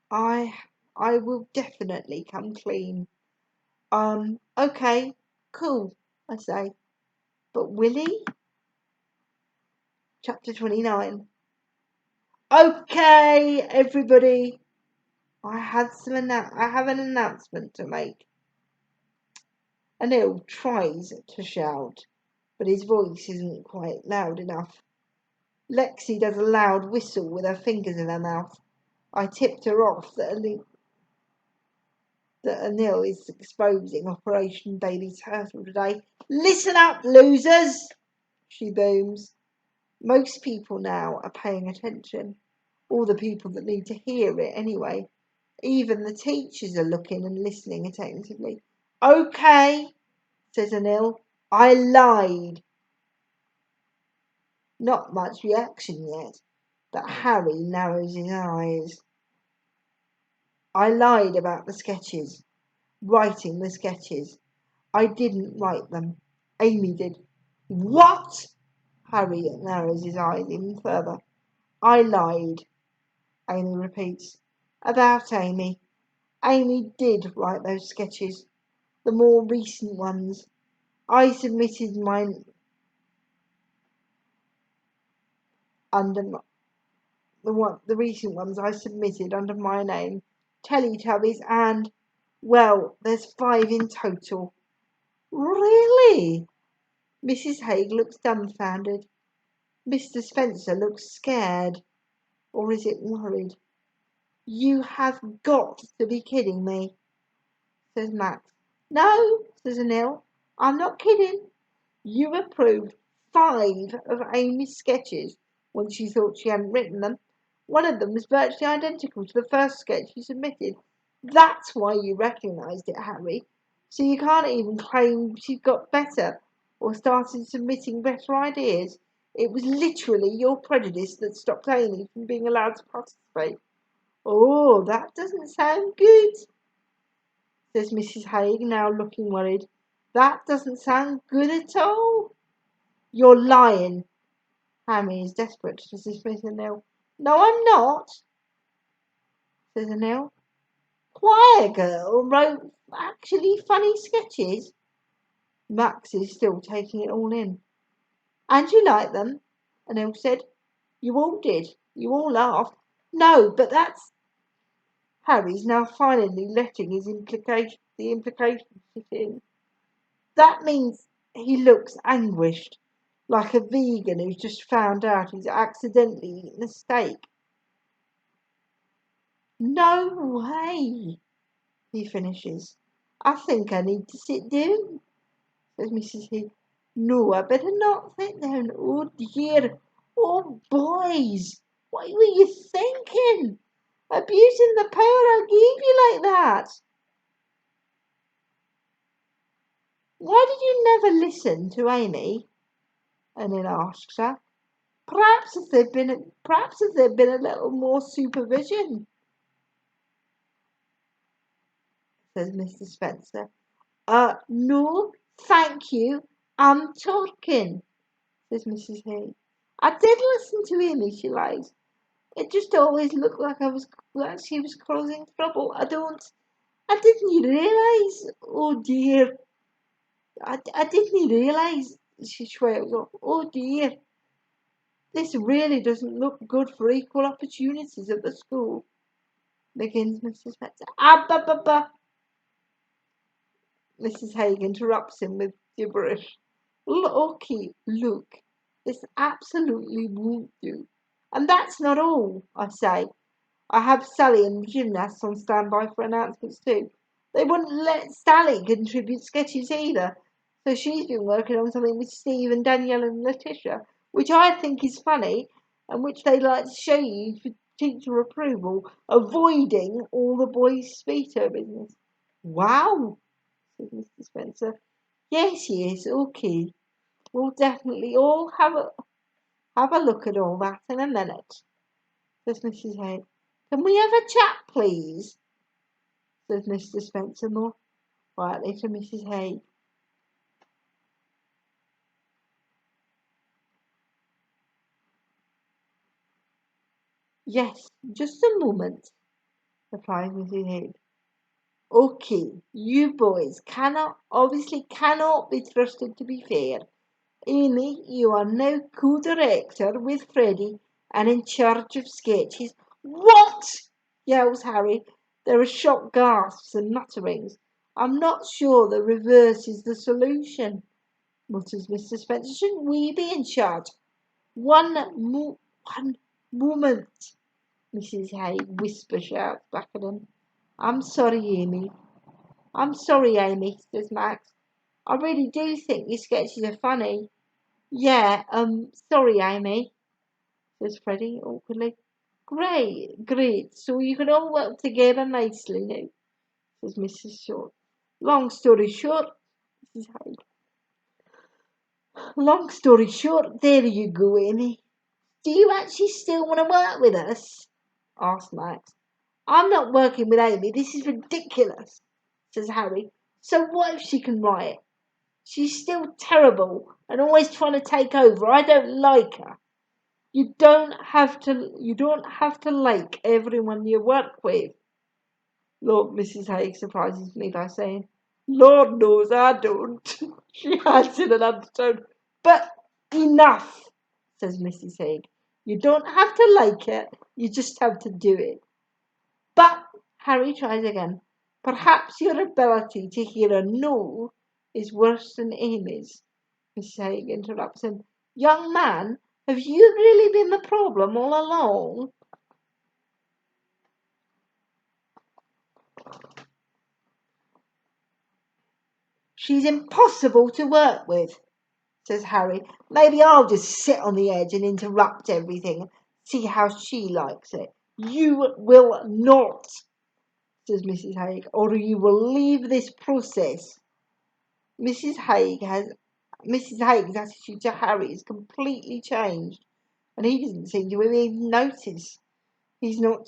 I I will definitely come clean. Okay, cool, I say. But will he? Chapter 29. Okay, everybody. I have an announcement to make. Anil tries to shout, but his voice isn't quite loud enough. Lexi does a loud whistle with her fingers in her mouth. I tipped her off that Anil is exposing Operation Baby Turtle today. Listen up, losers! She booms. Most people now are paying attention. All the people that need to hear it anyway. Even the teachers are looking and listening attentively. Okay, says Anil. I lied. Not much reaction yet, but Harry narrows his eyes. I lied about the sketches. Writing the sketches. I didn't write them. Amy did. What? Harry narrows his eyes even further. I lied, Amy repeats. About Amy. Amy did write those sketches. The more recent ones. I submitted mine under the recent ones I submitted under my name. Teletubbies and, well, there's 5 in total. Really? Mrs. Haig looks dumbfounded. Mr. Spencer looks scared. Or is it worried? You have got to be kidding me, says Max. No, says Anil. I'm not kidding. You approved 5 of Amy's sketches when she thought she hadn't written them. One of them was virtually identical to the first sketch you submitted. That's why you recognised it, Harry. So you can't even claim she got better or started submitting better ideas. It was literally your prejudice that stopped Amy from being allowed to participate. Oh, that doesn't sound good, says Mrs. Haig, now looking worried. That doesn't sound good at all. You're lying. Hammy is desperate to dismiss Anil. No, I'm not, says Anil. Choir girl wrote actually funny sketches. Max is still taking it all in. And you like them? Anil said. You all did. You all laughed. No, but that's... Harry's now finally letting the implications sit in. That means he looks anguished, like a vegan who's just found out he's accidentally eaten a steak. No way, he finishes. I think I need to sit down, says Mrs. Heath. No, I better not sit down. Oh dear. Oh boys, what were you thinking? Abusing the power I gave you like that. Why did you never listen to Amy? Anil asks her. Perhaps if there'd been a little more supervision, says Mr. Spencer. No, thank you. I'm talking, says Mrs. Hay. I did listen to Amy, she lies. It just always looked like she was causing trouble. I didn't realise. Oh dear. I didn't realise, she trails off. Oh dear. This really doesn't look good for equal opportunities at the school, begins Mr. Spencer. Mrs. Haig interrupts him with gibberish. Okay, look, this absolutely won't do. And that's not all, I say. I have Sally and the gymnasts on standby for announcements too. They wouldn't let Sally contribute sketches either, so she's been working on something with Steve and Danielle and Letitia, which I think is funny and which they'd like to show you for teacher approval, avoiding all the boys' veto business. Wow, said Mr. Spencer. Yes, okay. We'll definitely all have a look at all that in a minute, says Mrs. Haig. Can we have a chat, please? Says Mr. Spencer more quietly to Mrs. Haig. Yes, just a moment, replies Mrs. Haig. Okay, you boys obviously cannot be trusted to be fair. Amy, you are now co-director with Freddie and in charge of sketches. What? Yells Harry. There are shocked gasps and mutterings. I'm not sure the reverse is the solution, mutters Mr. Spencer. Shouldn't we be in charge? One moment, Mrs. Haig whisper shouts back at him. I'm sorry, Amy. I'm sorry, Amy, says Max. I really do think your sketches are funny. Yeah, sorry, Amy, says Freddie awkwardly. Great. So you can all work together nicely now, says Mrs. Short. Long story short, Mrs. Hyde. Long story short, there you go, Amy. Do you actually still want to work with us? Asked Max. I'm not working with Amy. This is ridiculous, says Harry. So what if she can write? She's still terrible and always trying to take over. I don't like her. You don't have to like everyone you work with. Lord, Mrs. Haig surprises me by saying, Lord knows I don't. She adds in an undertone. But enough, says Mrs. Haig. You don't have to like it, you just have to do it. But, Harry tries again, perhaps your ability to hear a no is worse than Amy's. Mrs. Haig interrupts him. Young man, have you really been the problem all along? She's impossible to work with, says Harry. Maybe I'll just sit on the edge and interrupt everything, see how she likes it. You will not, says Mrs. Haig, or you will leave this process. Mrs. Haig's attitude to Harry is completely changed, and he doesn't seem to have even noticed. He's not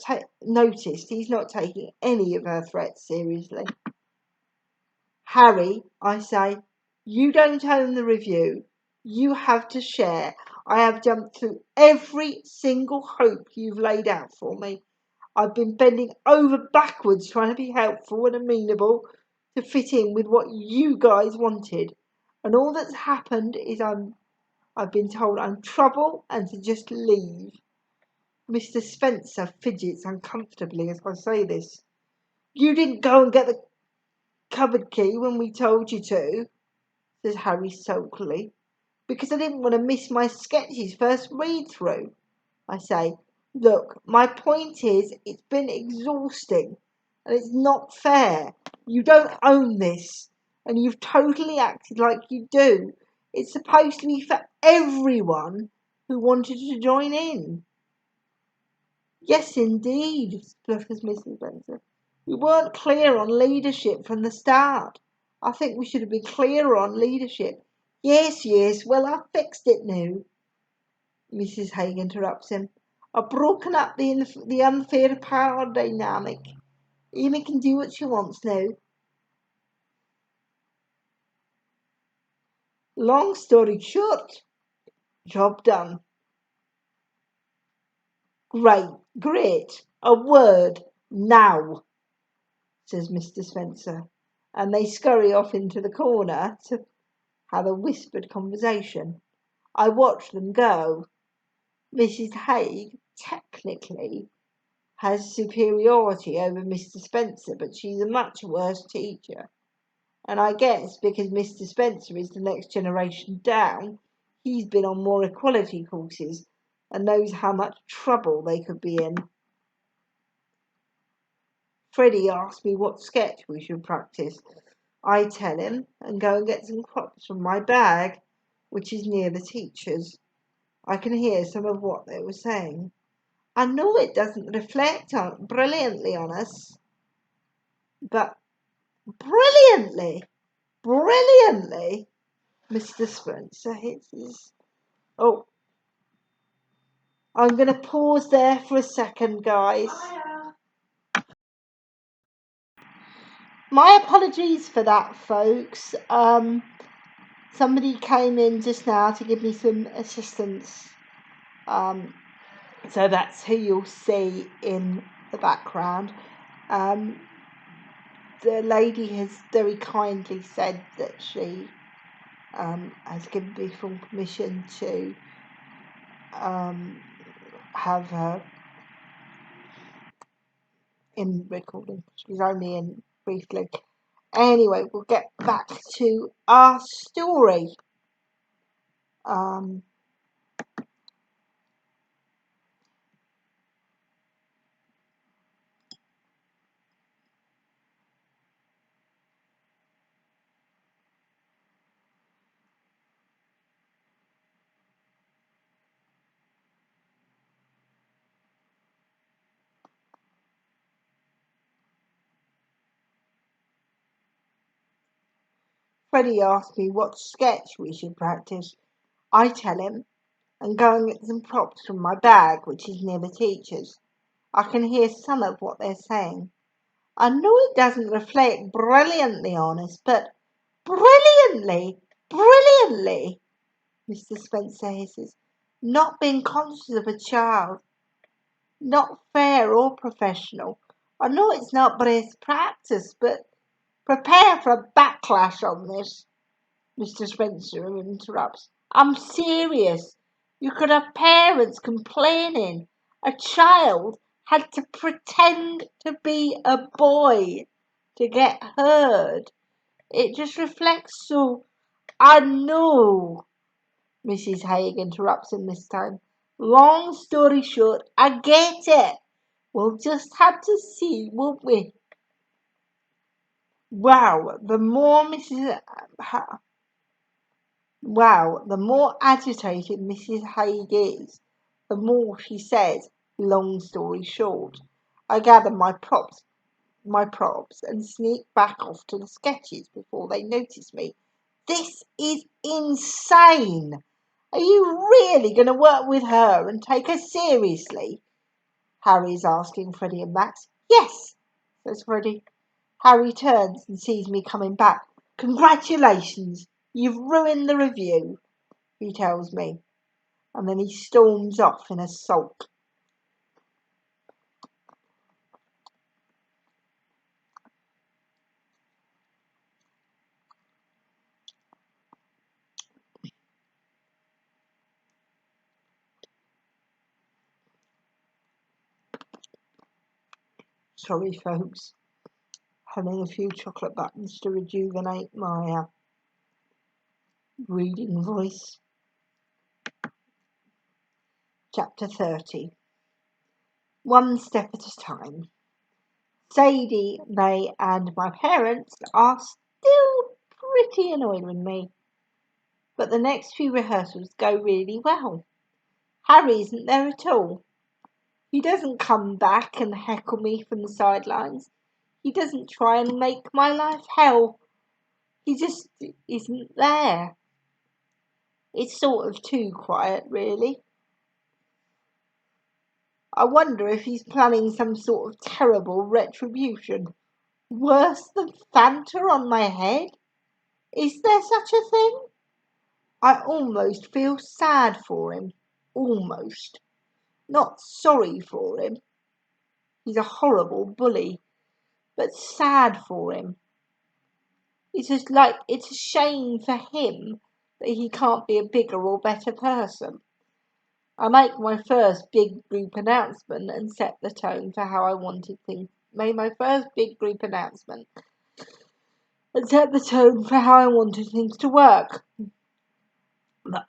taking any of her threats seriously. Harry, I say, you don't own the review. You have to share. I have jumped through every single hoop you've laid out for me. I've been bending over backwards trying to be helpful and amenable to fit in with what you guys wanted. And all that's happened is I've been told I'm trouble and to just leave. Mr. Spencer fidgets uncomfortably as I say this. You didn't go and get the cupboard key when we told you to, says Harry sulkily, because I didn't want to miss my sketches first read through. I say, look, my point is it's been exhausting and it's not fair. You don't own this and you've totally acted like you do. It's supposed to be for everyone who wanted to join in. Yes, indeed, splutters Mrs. Spencer. We weren't clear on leadership from the start. I think we should have been clearer on leadership. Yes, well, I've fixed it now. Mrs. Haig interrupts him. I've broken up the unfair power dynamic. Amy can do what she wants now. Long story short, job done. Great. A word now, says Mr. Spencer, and they scurry off into the corner to have a whispered conversation. I watch them go. Mrs. Haig technically has superiority over Mr. Spencer, but she's a much worse teacher. And I guess because Mr. Spencer is the next generation down, he's been on more equality courses and knows how much trouble they could be in. Freddie asks me what sketch we should practice. I tell him and go and get some crops from my bag, which is near the teacher's. I can hear some of what they were saying. I know it doesn't reflect brilliantly on us, but brilliantly, Mr. Spencer hits his... Oh, I'm going to pause there for a second, guys. My apologies for that, folks. Somebody came in just now to give me some assistance. So that's who you'll see in the background. The lady has very kindly said that she has given me full permission to have her in recording. She's only in briefly. Anyway, we'll get back to our story. Freddie asked me what sketch we should practice. I tell him and go and get some props from my bag, which is near the teacher's. I can hear some of what they're saying. I know it doesn't reflect brilliantly on us, but brilliantly, Mr. Spencer hisses, not being conscious of a child, not fair or professional. I know it's not best practice, but prepare for a backlash on this. Mr. Spencer interrupts. I'm serious. You could have parents complaining. A child had to pretend to be a boy to get heard. It just reflects so... I know, Mrs. Haig interrupts him this time. Long story short, I get it. We'll just have to see, won't we? Wow, the more agitated Mrs. Haig is, the more she says, long story short. I gather my props and sneak back off to the sketches before they notice me. This is insane. Are you really going to work with her and take her seriously? Harry is asking Freddie and Max. Yes, says Freddie. Harry turns and sees me coming back. Congratulations, you've ruined the review, he tells me, and then he storms off in a sulk. Sorry, folks. Having a few chocolate buttons to rejuvenate my reading voice. Chapter 30. One step at a time. Sadie, May, and my parents are still pretty annoyed with me. But the next few rehearsals go really well. Harry isn't there at all. He doesn't come back and heckle me from the sidelines. He doesn't try and make my life hell. He just isn't there. It's sort of too quiet, really. I wonder if he's planning some sort of terrible retribution. Worse than Fanta on my head? Is there such a thing? I almost feel sad for him. Almost. Not sorry for him. He's a horrible bully. But sad for him. It's just like it's a shame for him that he can't be a bigger or better person. I make my first big group announcement and set the tone for how I wanted things. Made my first big group announcement and set the tone for how I wanted things to work.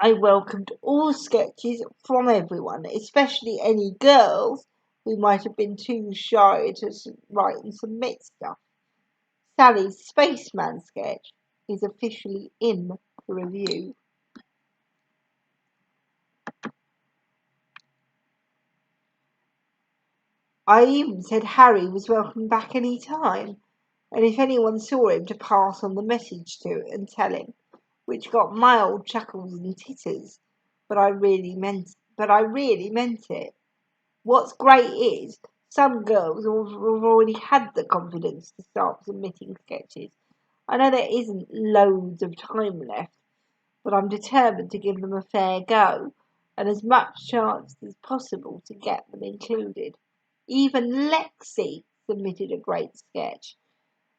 I welcomed all sketches from everyone, especially any girls who might have been too shy to write and submit stuff. Sally's spaceman sketch is officially in the review. I even said Harry was welcome back any time, and if anyone saw him to pass on the message to and tell him. which got mild chuckles and titters. But I really meant it. What's great is some girls have already had the confidence to start submitting sketches. I know there isn't loads of time left, but I'm determined to give them a fair go and as much chance as possible to get them included. Even Lexi submitted a great sketch,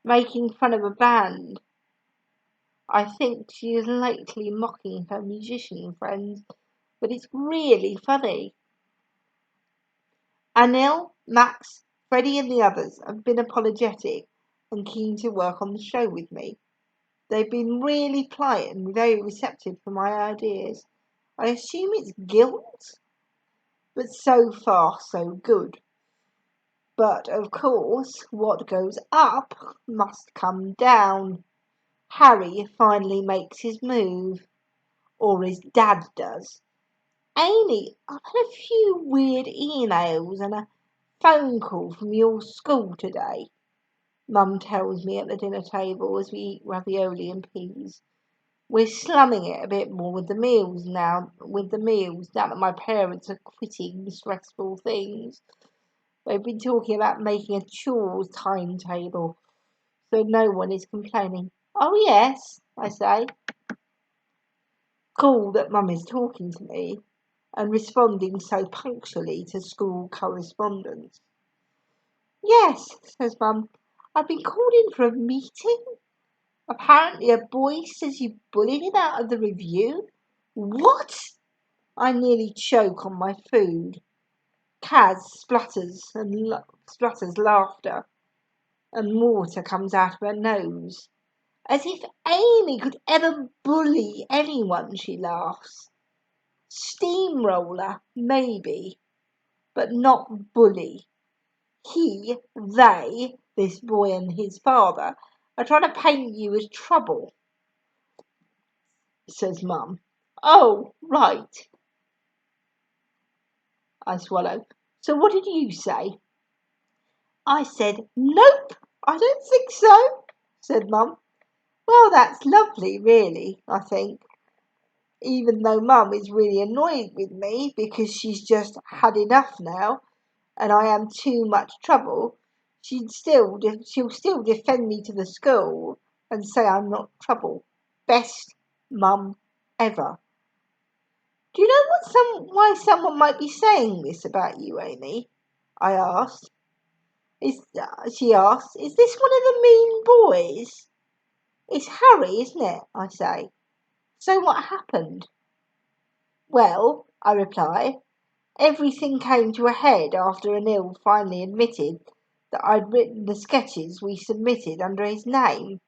making fun of a band. I think she is lightly mocking her musician friends, but it's really funny. Anil, Max, Freddie and the others have been apologetic and keen to work on the show with me. They've been really polite and very receptive for my ideas. I assume it's guilt, but so far so good. But of course, what goes up must come down. Harry finally makes his move, or his dad does. Amy, I've had a few weird emails and a phone call from your school today, Mum tells me at the dinner table as we eat ravioli and peas. We're slumming it a bit more with the meals now that my parents are quitting stressful things. They've been talking about making a chores timetable so no one is complaining. Oh yes, I say. Cool that Mum is talking to me and responding so punctually to school correspondence. Yes, says Mum. I've been called in for a meeting. Apparently a boy says you bullied him out of the review. What? I nearly choke on my food. Kaz splutters laughter, and water comes out of her nose. As if Amy could ever bully anyone, she laughs. Steamroller, maybe, but not bully. They, this boy and his father, are trying to paint you as trouble, says Mum. Oh, right. I swallow. So what did you say? I said, nope, I don't think so, said Mum. Well, that's lovely, really, I think. Even though Mum is really annoyed with me because she's just had enough now and I am too much trouble, she'll still defend me to the school and say I'm not trouble. Best Mum ever. Do you know why someone might be saying this about you, Amy? I asked. She asked, is this one of the mean boys? It's Harry, isn't it? I say. So what happened? Well, I reply, everything came to a head after Anil finally admitted that I'd written the sketches we submitted under his name.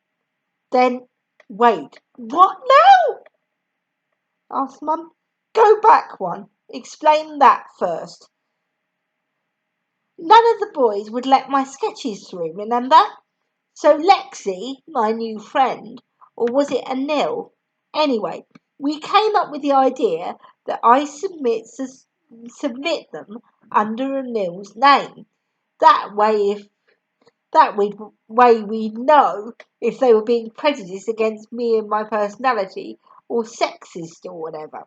Then, wait, what now? Asked Mum. Go back one. Explain that first. None of the boys would let my sketches through, remember? So Lexi, my new friend, or was it Anil? Anyway, we came up with the idea that I submit them under Anil's name. That way we'd know if they were being prejudiced against me and my personality or sexist or whatever.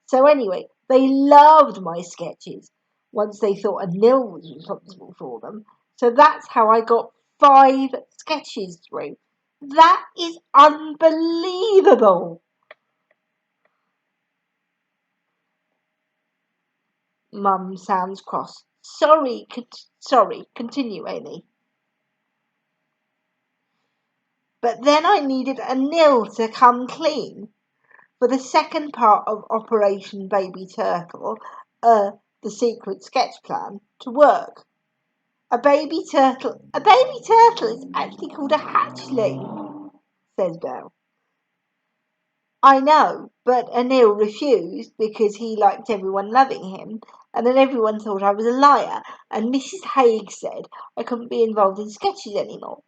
So anyway, they loved my sketches once they thought Anil was responsible for them. So that's how I got 5 sketches through. That is unbelievable. Mum sounds cross. Sorry, continue, Amy. But then I needed Anil to come clean for the second part of Operation Baby Turtle, the secret sketch plan, to work. A baby turtle is actually called a hatchling, says Belle. I know, but Anil refused because he liked everyone loving him, and then everyone thought I was a liar, and Mrs. Haig said I couldn't be involved in sketches anymore.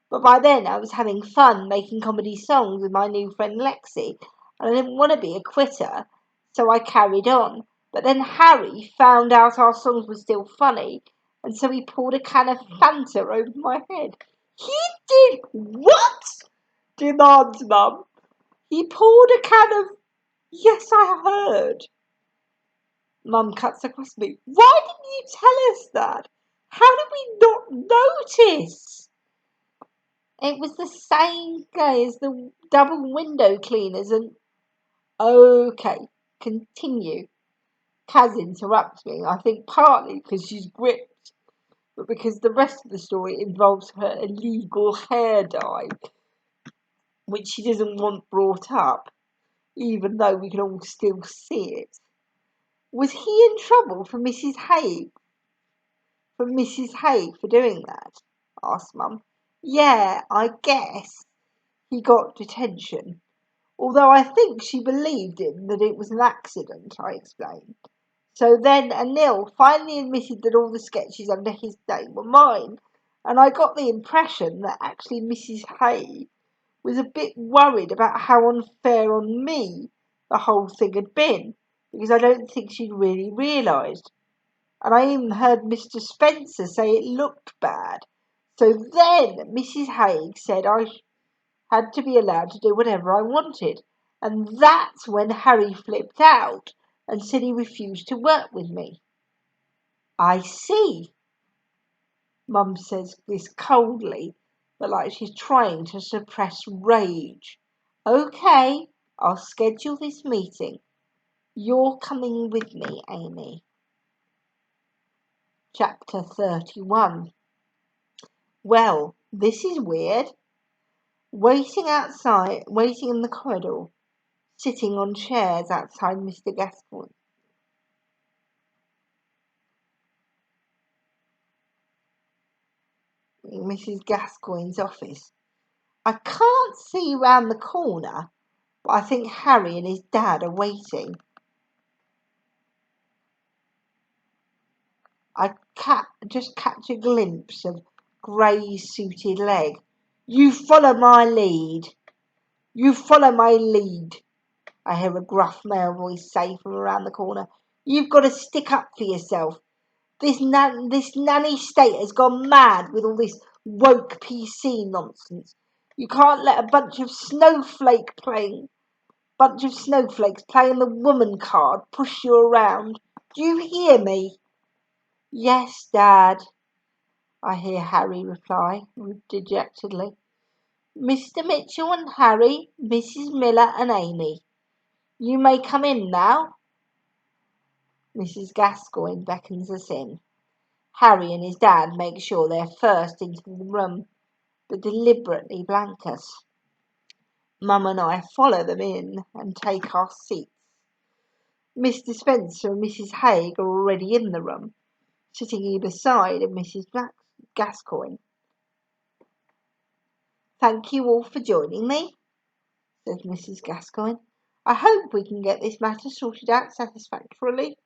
But by then I was having fun making comedy songs with my new friend Lexi, and I didn't want to be a quitter, so I carried on. But then Harry found out our songs were still funny, and so he poured a can of Fanta over my head. He did what? Demands Mum. He poured a can of... Yes, I heard. Mum cuts across me. Why didn't you tell us that? How did we not notice? It was the same guy as the double window cleaners and... Okay, continue. Kaz interrupts me, I think partly because she's gripped, but because the rest of the story involves her illegal hair dye, which she doesn't want brought up, even though we can all still see it. Was he in trouble for Mrs. Haig? For doing that? Asked Mum. Yeah, I guess he got detention. Although I think she believed him that it was an accident, I explained. So then Anil finally admitted that all the sketches under his name were mine, and I got the impression that actually Mrs. Hay was a bit worried about how unfair on me the whole thing had been, because I don't think she'd really realised. And I even heard Mr. Spencer say it looked bad. So then Mrs. Haig said I had to be allowed to do whatever I wanted. And that's when Harry flipped out and said he refused to work with me. I see. Mum says this coldly, but like she's trying to suppress rage. Okay, I'll schedule this meeting. You're coming with me, Amy. Chapter 31. Well, this is weird. Waiting in the corridor, sitting on chairs outside Mr. Gascoigne. Mrs. Gascoigne's office. I can't see round the corner, but I think Harry and his dad are waiting. I just catch a glimpse of grey-suited leg. You follow my lead. You follow my lead, I hear a gruff male voice say from around the corner. You've got to stick up for yourself. This nanny state has gone mad with all this woke PC nonsense. You can't let a bunch of snowflakes playing the woman card push you around. Do you hear me? Yes, Dad, I hear Harry reply dejectedly. Mr. Mitchell and Harry, Mrs. Miller and Amy. You may come in now. Mrs. Gascoigne beckons us in. Harry and his dad make sure they're first into the room, but deliberately blank us. Mum and I follow them in and take our seats. Mr. Spencer and Mrs. Haig are already in the room, sitting either side of Mrs. Gascoigne. Thank you all for joining me, says Mrs. Gascoigne. I hope we can get this matter sorted out satisfactorily.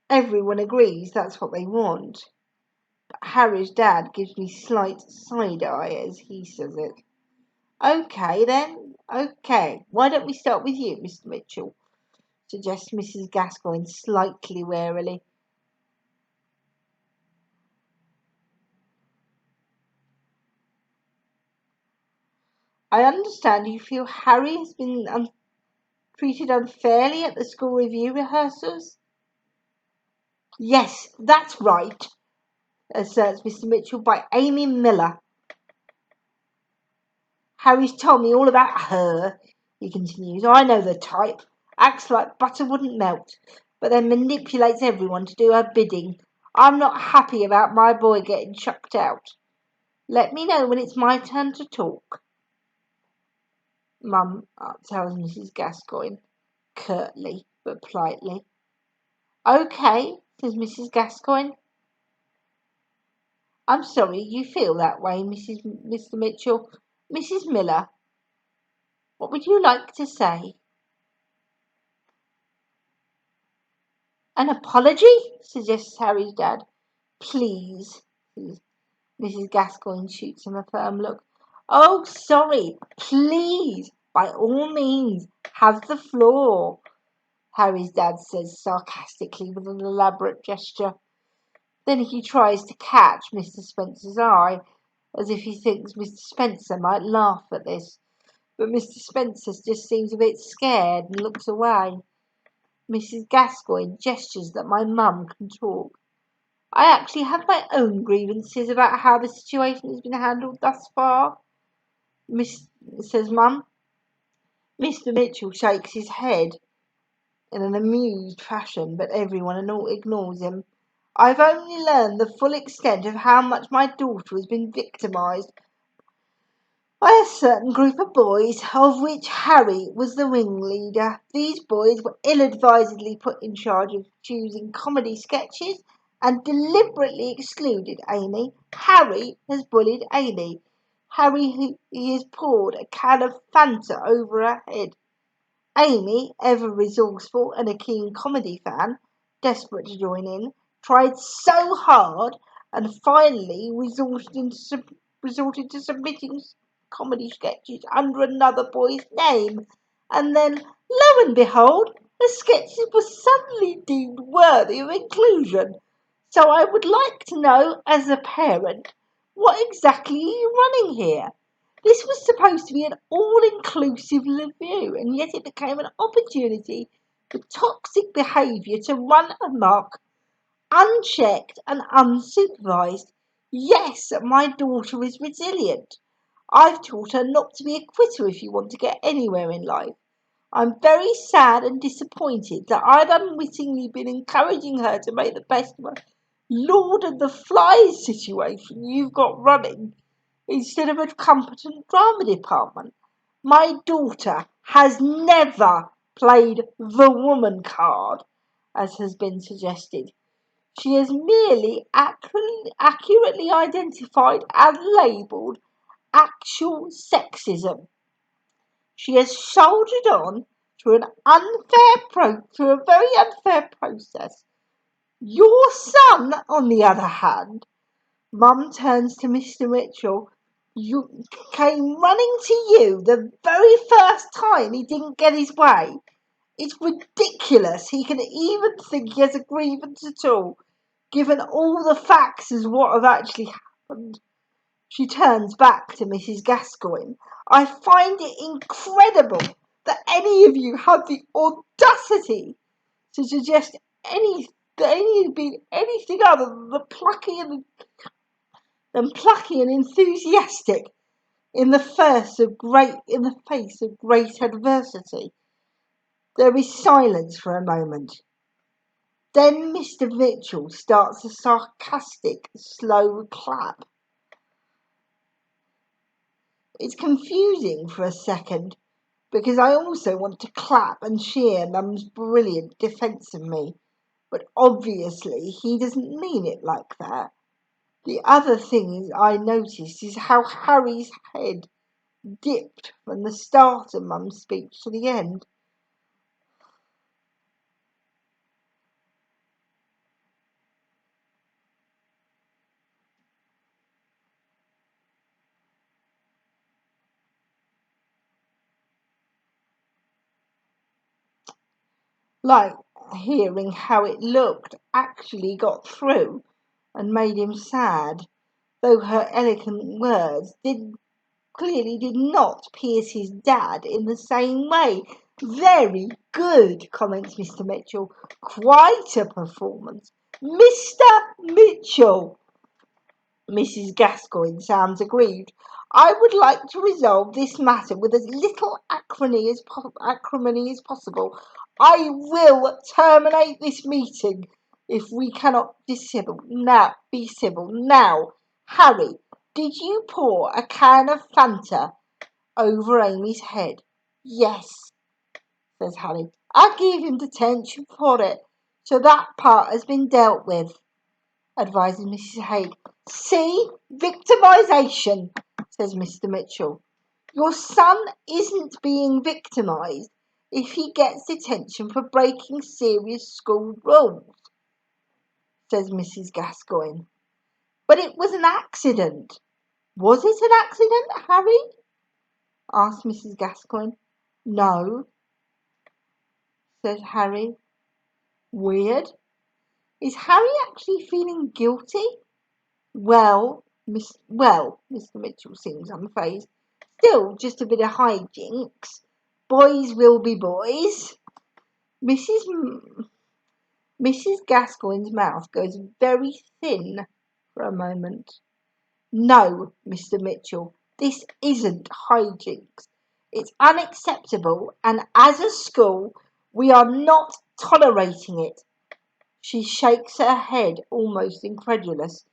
Everyone agrees that's what they want, but Harry's dad gives me slight side-eye as he says it. Okay then, okay. Why don't we start with you, Mr. Mitchell? Suggests Mrs. Gascoigne slightly warily. I understand you feel Harry has been treated unfairly at the school review rehearsals? Yes, that's right, asserts Mr. Mitchell, by Amy Miller. Harry's told me all about her, he continues. I know the type. Acts like butter wouldn't melt, but then manipulates everyone to do her bidding. I'm not happy about my boy getting chucked out. Let me know when it's my turn to talk. Mum tells Mrs. Gascoigne, curtly but politely. Okay, says Mrs. Gascoigne. I'm sorry you feel that way, Mr. Mitchell. Mrs. Miller, what would you like to say? An apology? Suggests Harry's dad. Please. Mrs. Gascoigne shoots him a firm look. Oh, sorry. Please, by all means, have the floor, Harry's dad says sarcastically with an elaborate gesture. Then he tries to catch Mr. Spencer's eye, as if he thinks Mr. Spencer might laugh at this. but Mr. Spencer just seems a bit scared and looks away. Mrs. Gascoigne gestures that my mum can talk. I actually have my own grievances about how the situation has been handled thus far, says Mum. Mr. Mitchell shakes his head in an amused fashion, but everyone ignores him. I've only learned the full extent of how much my daughter has been victimised by a certain group of boys, of which Harry was the ringleader. These boys were ill-advisedly put in charge of choosing comedy sketches and deliberately excluded Amy. Harry has bullied Amy. He has poured a can of Fanta over her head. Amy, ever resourceful and a keen comedy fan, desperate to join in, tried so hard and finally resorted to submitting comedy sketches under another boy's name. And then, lo and behold, the sketches were suddenly deemed worthy of inclusion. So I would like to know, as a parent, what exactly are you running here? This was supposed to be an all-inclusive review, and yet it became an opportunity for toxic behaviour to run amok, unchecked and unsupervised. Yes, my daughter is resilient. I've taught her not to be a quitter if you want to get anywhere in life. I'm very sad and disappointed that I'd unwittingly been encouraging her to make the best of a Lord of the Flies situation you've got running, instead of a competent drama department. My daughter has never played the woman card, as has been suggested. She has merely accurately identified and labelled actual sexism. She has soldiered on through through a very unfair process. Your son, on the other hand, Mum turns to Mr. Mitchell. You came running to you the very first time he didn't get his way. It's ridiculous he can even think he has a grievance at all, given all the facts as what have actually happened. She turns back to Mrs. Gascoigne. I find it incredible that any of you have the audacity to suggest that any had been anything other than plucky and enthusiastic in the face of great adversity. There is silence for a moment. Then Mr. Mitchell starts a sarcastic, slow clap. It's confusing for a second, because I also want to clap and cheer Mum's brilliant defence of me, but obviously he doesn't mean it like that. The other thing I noticed is how Harry's head dipped from the start of Mum's speech to the end. Like hearing how it looked actually got through and made him sad, though her eloquent words clearly did not pierce his dad in the same way. Very good, comments Mr. Mitchell. Quite a performance. Mr. Mitchell, Mrs. Gascoigne sounds aggrieved. I would like to resolve this matter with as little acrimony as possible. I will terminate this meeting if we cannot be civil now. Harry, did you pour a can of Fanta over Amy's head? Yes, says Harry. I gave him detention for it, so that part has been dealt with, advises Mrs. Haig. See? Victimisation, says Mr. Mitchell. Your son isn't being victimised if he gets detention for breaking serious school rules, says Mrs. Gascoigne. But it was an accident. Was it an accident, Harry? asked Mrs. Gascoigne. No, says Harry. Weird. Is Harry actually feeling guilty? Well, Mr. Mitchell seems unfazed. Still, just a bit of hijinks. Boys will be boys. Mrs. Gascoigne's mouth goes very thin for a moment. No, Mr. Mitchell, this isn't hijinks. It's unacceptable, and as a school, we are not tolerating it. She shakes her head, almost incredulous.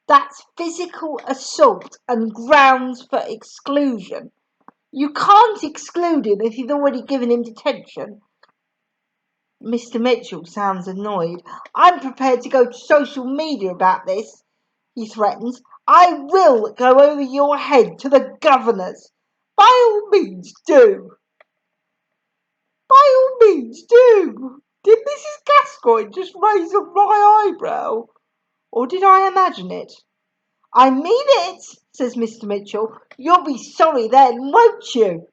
That's physical assault and grounds for exclusion. You can't exclude him if you've already given him detention. Mr. Mitchell sounds annoyed. I'm prepared to go to social media about this, he threatens. I will go over your head to the governors. By all means do. By all means do. Did Mrs. Gascoigne just raise up my eyebrow? Or did I imagine it? I mean it, says Mr. Mitchell. You'll be sorry then, won't you?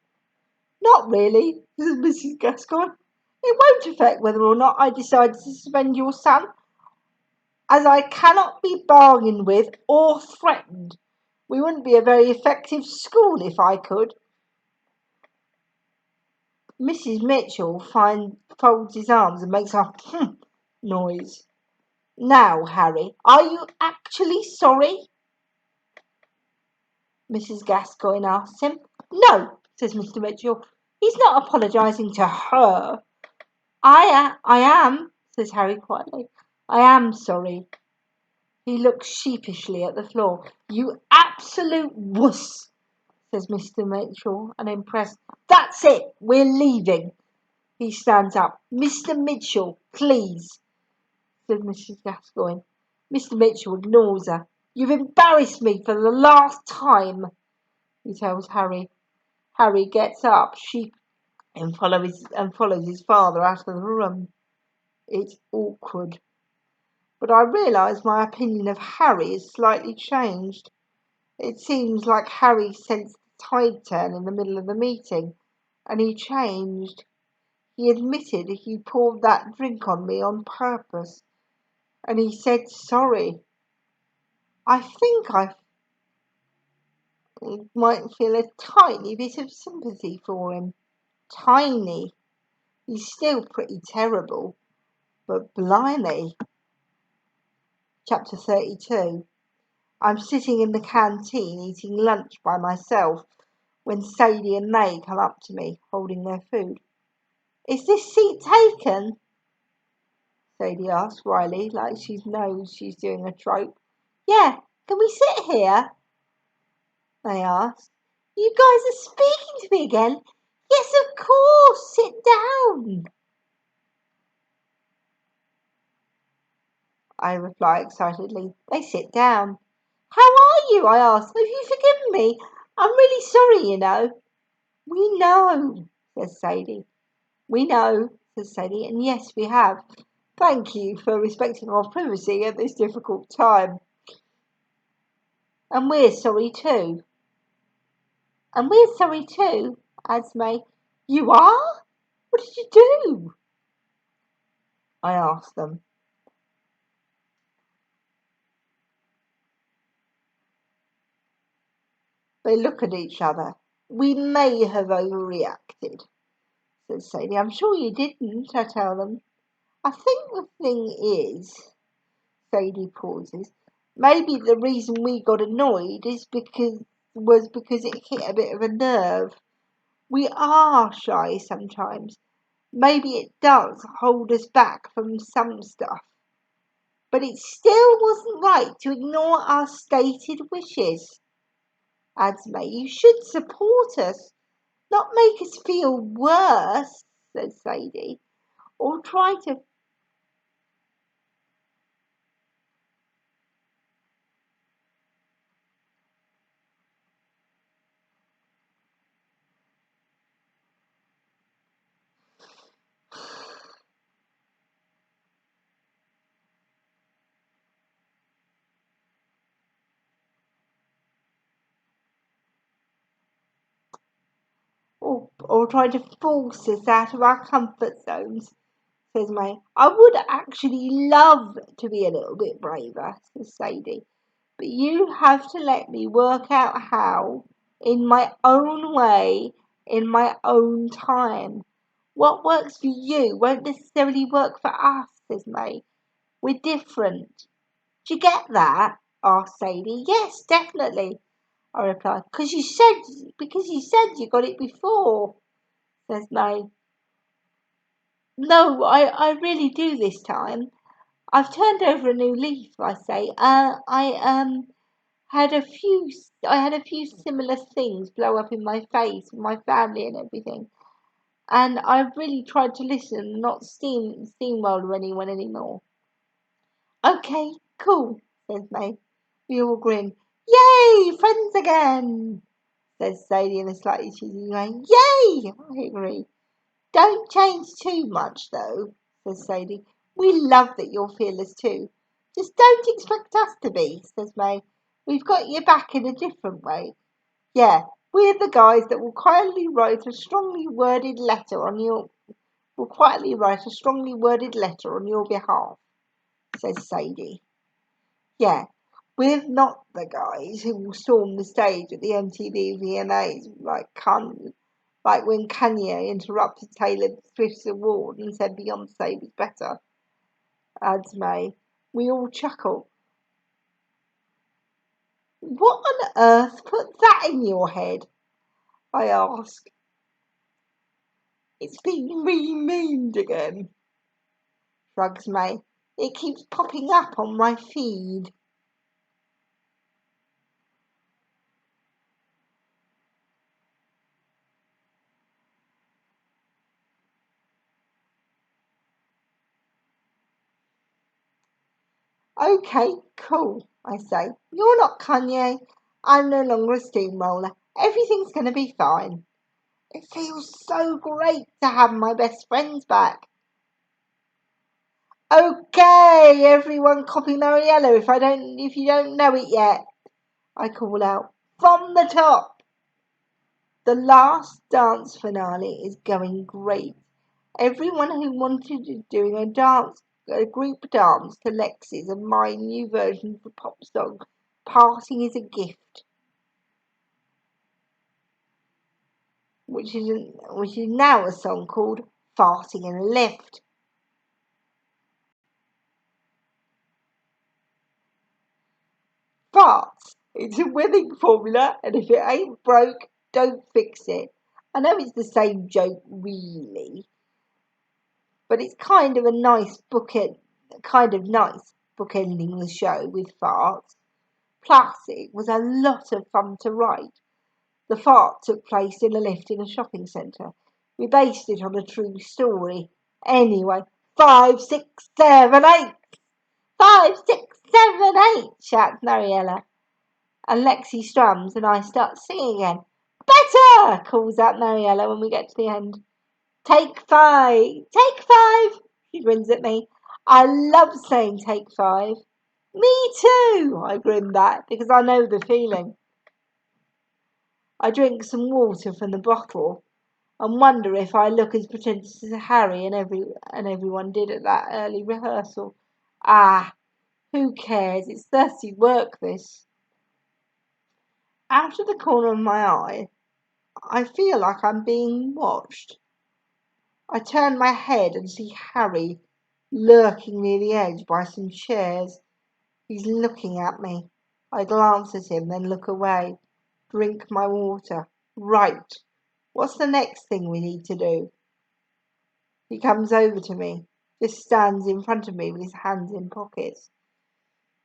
Not really, says Mrs. Gascoigne. It won't affect whether or not I decide to suspend your son, as I cannot be bargained with or threatened. We wouldn't be a very effective school if I could. Mrs. Mitchell folds his arms and makes a noise. Now, Harry, are you actually sorry? Mrs. Gascoigne asks him. No, says Mr. Mitchell. He's not apologising to her. I am, says Harry quietly. I am sorry. He looks sheepishly at the floor. You absolute wuss, says Mr. Mitchell, unimpressed. That's it. We're leaving. He stands up. Mr. Mitchell, please, says Mrs. Gascoigne. Mr. Mitchell ignores her. You've embarrassed me for the last time, he tells Harry. Harry gets up, and follows his father out of the room. It's awkward. But I realise my opinion of Harry has slightly changed. It seems like Harry sensed the tide turn in the middle of the meeting, and he changed. He admitted he poured that drink on me on purpose, and he said sorry. I think I might feel a tiny bit of sympathy for him. Tiny. He's still pretty terrible, but blimey. Chapter 32. I'm sitting in the canteen eating lunch by myself when Sadie and May come up to me, holding their food. Is this seat taken? Sadie asks Riley, like she knows she's doing a trope. Yeah, can we sit here? They ask. You guys are speaking to me again? Yes, of course, sit down. I reply excitedly. They sit down. How are you? I ask. Have you forgiven me? I'm really sorry, you know. We know, says Sadie. We know, says Sadie, and yes, we have. Thank you for respecting our privacy at this difficult time. And we're sorry too. And we're sorry too, adds May. You are? What did you do? I ask them. They look at each other. We may have overreacted, says Sadie. I'm sure you didn't, I tell them. I think the thing is, Sadie pauses, maybe the reason we got annoyed was because it hit a bit of a nerve. We are shy sometimes. Maybe it does hold us back from some stuff. But it still wasn't right to ignore our stated wishes, adds May. You should support us, not make us feel worse, says Sadie, or try to or try to force us out of our comfort zones, says May. I would actually love to be a little bit braver, says Sadie, but you have to let me work out how. in my own way, in my own time. What works for you won't necessarily work for us, says May. We're different. Do you get that? Asked Sadie. Yes, definitely, I replied. Because you said you got it before, says May. No, I really do this time. I've turned over a new leaf, I say. I had a few similar things blow up in my face with my family and everything. And I've really tried to listen and not steamroll anyone anymore. Okay, cool, says May. We all grin. Yay, friends again, says Sadie in a slightly cheesy way. Yay, I agree. Don't change too much, though, says Sadie. We love that you're fearless too. Just don't expect us to be, says May. We've got your back in a different way. Yeah, we're the guys that will quietly write a strongly worded letter on your behalf, says Sadie. Yeah, we're not the guys who will storm the stage at the MTV VMAs like when Kanye interrupted Taylor Swift's award and said Beyonce was better, adds May. We all chuckle. What on earth put that in your head? I ask. It's been renamed again, shrugs May. It keeps popping up on my feed. Okay, cool, I say. You're not Kanye. I'm no longer a steamroller. Everything's going to be fine. It feels so great to have my best friends back. Okay, everyone copy Mariella if you don't know it yet, I call out. From the top. The last dance finale is going great. Everyone who wanted is doing a group dance to Lexi's and my new version of the pop song, Parting is a Gift, which is now a song called Farting in a Lift. Farts. It's a winning formula, and if it ain't broke, don't fix it. I know it's the same joke, really, but it's kind of nice bookending the show with farts. Plus, it was a lot of fun to write. The fart took place in a lift in a shopping centre. We based it on a true story. Anyway, 5, 6, 7, 8. 5, 6, 7, 8, shouts Mariella. And Lexi strums and I start singing again. Better, calls out Mariella when we get to the end. Take 5, take 5, she grins at me. I love saying take 5. Me too, I grin back because I know the feeling. I drink some water from the bottle and wonder if I look as pretentious as Harry and everyone did at that early rehearsal. Ah, who cares? It's thirsty work, this. Out of the corner of my eye, I feel like I'm being watched. I turn my head and see Harry lurking near the edge by some chairs. He's looking at me. I glance at him, then look away. Drink my water. Right. What's the next thing we need to do? He comes over to me, just stands in front of me with his hands in pockets.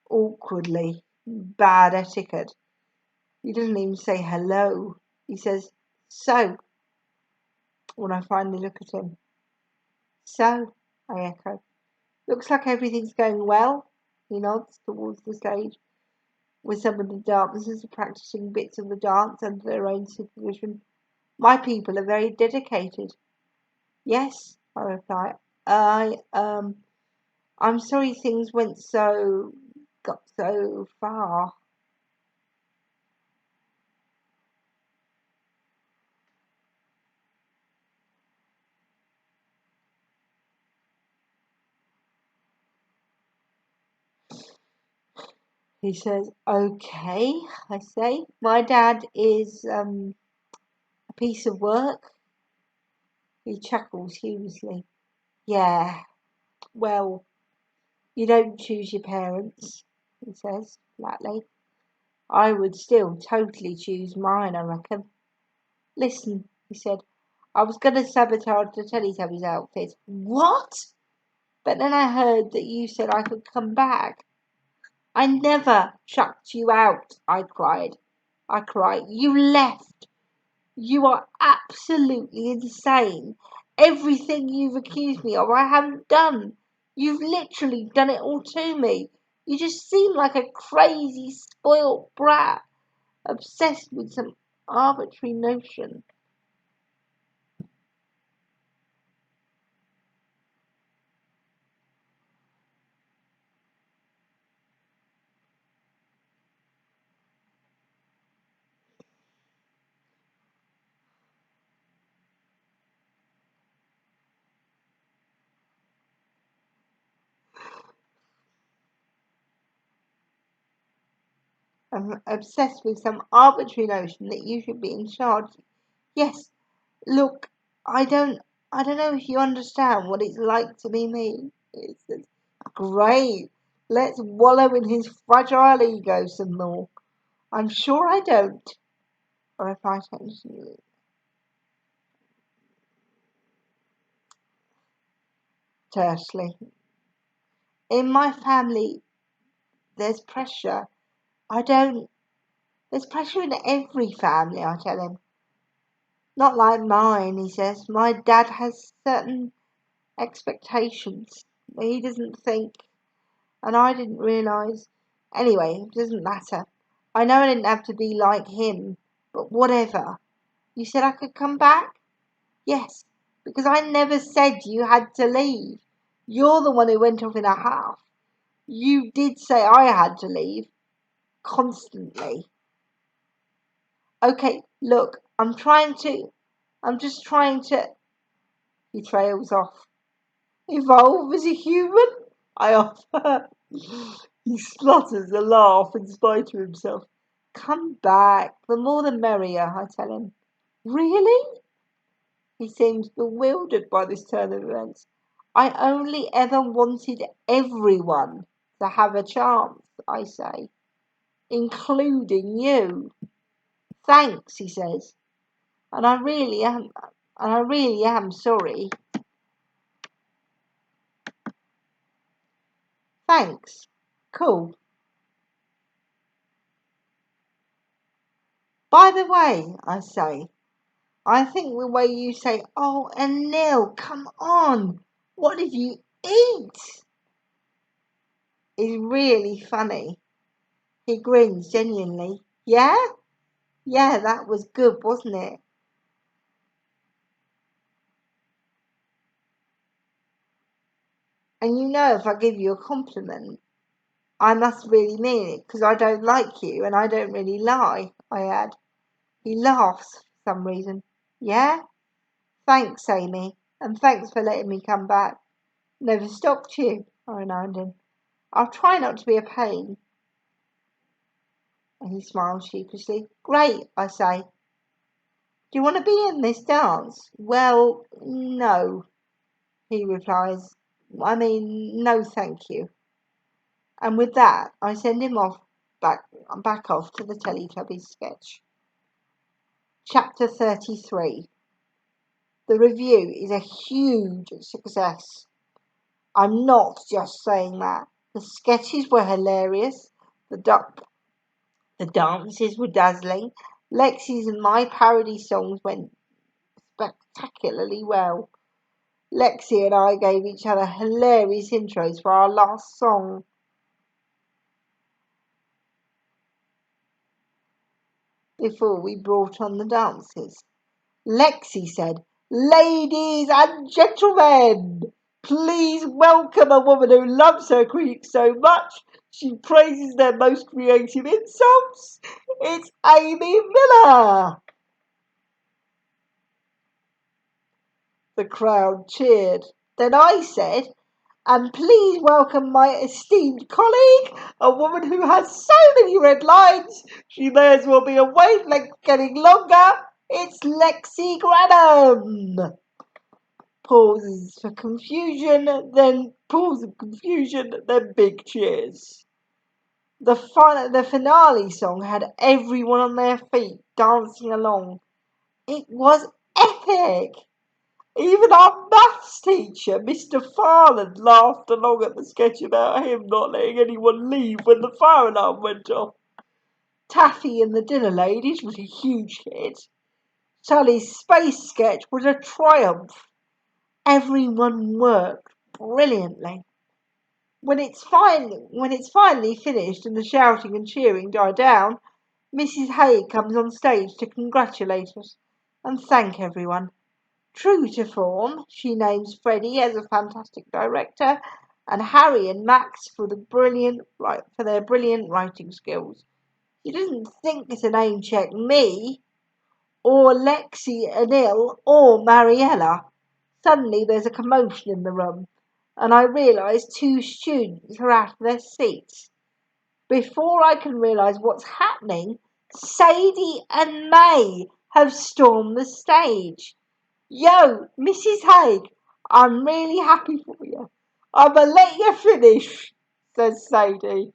Awkwardly. Bad etiquette. He doesn't even say hello. He says, so, when I finally look at him. So, I echo. Looks like everything's going well. He nods towards the stage, where some of the dancers are practicing bits of the dance under their own supervision. My people are very dedicated. Yes, I reply. I'm sorry things got so far. He says, okay, I say. My dad is a piece of work. He chuckles humorously. Yeah, well, you don't choose your parents, he says flatly. I would still totally choose mine, I reckon. Listen, he said, I was going to sabotage the Teletubbies outfit. What? But then I heard that you said I could come back. I never chucked you out, I cried. You left. You are absolutely insane. Everything you've accused me of, I haven't done. You've literally done it all to me. You just seem like a crazy, spoilt brat, obsessed with some arbitrary notion. I'm obsessed with some arbitrary notion that you should be in charge. Yes, look, I don't know if you understand what it's like to be me. It's great. Let's wallow in his fragile ego some more. I'm sure I don't. I reply tersely. In my family, there's pressure. I don't. There's pressure in every family, I tell him. Not like mine, he says. My dad has certain expectations. He doesn't think, and I didn't realise. Anyway, it doesn't matter. I know I didn't have to be like him, but whatever. You said I could come back? Yes, because I never said you had to leave. You're the one who went off in a huff. You did say I had to leave. Constantly. Okay, look, I'm just trying to. He trails off. Evolve as a human? I offer. He splutters a laugh in spite of himself. Come back, the more the merrier, I tell him. Really? He seems bewildered by this turn of events. I only ever wanted everyone to have a chance, I say, including you. Thanks, he says, and I really am sorry. Thanks. Cool. By the way, I say, I think the way you say, oh, and Neil, come on, what did you eat? Is really funny. He grins genuinely. Yeah? Yeah, that was good, wasn't it? And you know, if I give you a compliment, I must really mean it, because I don't like you and I don't really lie, I add. He laughs for some reason. Yeah? Thanks, Amy, and thanks for letting me come back. Never stopped you, I remind him. I'll try not to be a pain. And he smiles sheepishly. Great, I say. Do you want to be in this dance? Well, no, he replies. I mean, no thank you. And with that, I send him off back off to the Teletubbies sketch. Chapter 33. The review is a huge success. I'm not just saying that. The sketches were hilarious. The dances were dazzling. Lexi's and my parody songs went spectacularly well. Lexi and I gave each other hilarious intros for our last song. Before we brought on the dances. Lexi said, Ladies and gentlemen, please welcome a woman who loves her critics so much she praises their most creative insults. It's Amy Miller. The crowd cheered. Then I said, And please welcome my esteemed colleague, a woman who has so many red lines, she may as well be a wavelength getting longer. It's Lexi Granham. Pauses for confusion, then pause of confusion, then big cheers. The finale song had everyone on their feet dancing along. It was epic. Even our maths teacher, Mr. Farland, laughed along at the sketch about him not letting anyone leave when the fire alarm went off. Taffy and the dinner ladies was a huge hit. Sally's space sketch was a triumph. Everyone worked brilliantly. When it's finally finished and the shouting and cheering die down, Mrs. Hay comes on stage to congratulate us and thank everyone. True to form, she names Freddie as a fantastic director and Harry and Max for their brilliant writing skills. She doesn't think to name check me or Lexi Anil or Mariella. Suddenly there's a commotion in the room and I realise 2 students are out of their seats. Before I can realise what's happening, Sadie and May have stormed the stage. Yo, Mrs. Haig, I'm really happy for you. I'ma let you finish, says Sadie.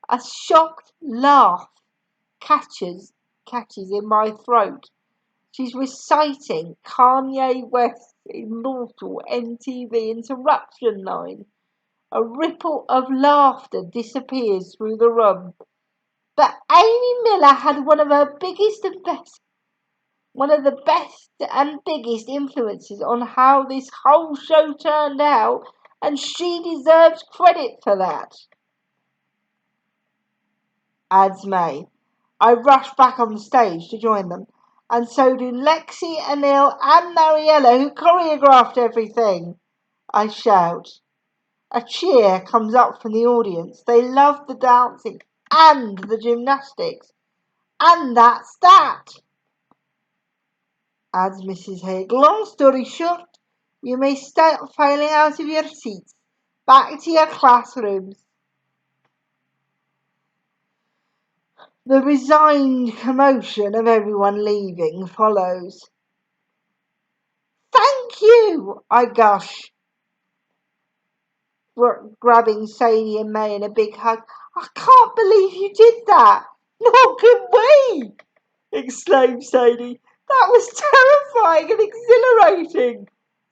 A shocked laugh catches in my throat. She's reciting Kanye West's immortal MTV interruption line. A ripple of laughter disappears through the room. But Amy Miller had one of the best and biggest influences on how this whole show turned out, and she deserves credit for that, adds May. I rush back on the stage to join them, and so do Lexi, Anil, and Mariella, who choreographed everything. I shout. A cheer comes up from the audience. They love the dancing and the gymnastics. And that's that, adds Mrs. Haig. Long story short, you may start filing out of your seats. Back to your classrooms. The resigned commotion of everyone leaving follows. Thank you, I gush, grabbing Sadie and May in a big hug. I can't believe you did that. Nor can we, exclaimed Sadie. That was terrifying and exhilarating,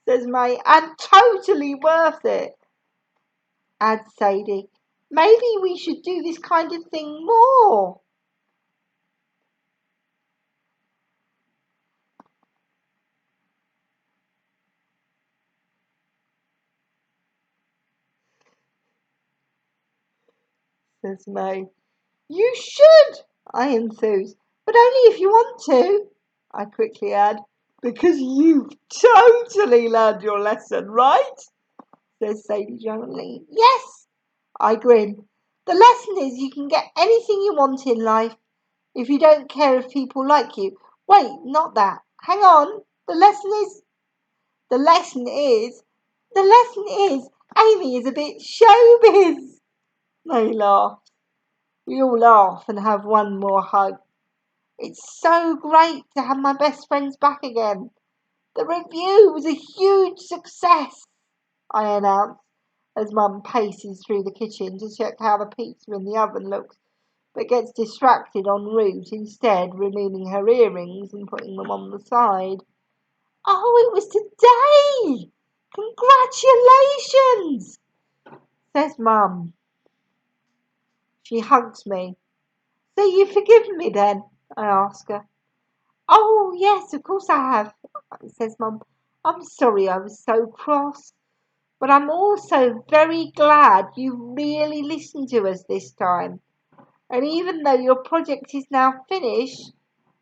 says May, and totally worth it, adds Sadie. Maybe we should do this kind of thing more. Says May. You should, I enthuse, but only if you want to, I quickly add, because you've totally learned your lesson, right? Says Sadie gently. Yes, I grin. The lesson is you can get anything you want in life if you don't care if people like you. Wait, not that. Hang on. The lesson is Amy is a bit showbiz. They laugh. We all laugh and have one more hug. It's so great to have my best friends back again. The review was a huge success, I announced as Mum paces through the kitchen to check how the pizza in the oven looks, but gets distracted en route, instead removing her earrings and putting them on the side. Oh, it was today! Congratulations, says Mum. She hugs me. So you've forgiven me then? I ask her. Oh, yes, of course I have, says Mum. I'm sorry I was so cross, but I'm also very glad you really listened to us this time. And even though your project is now finished,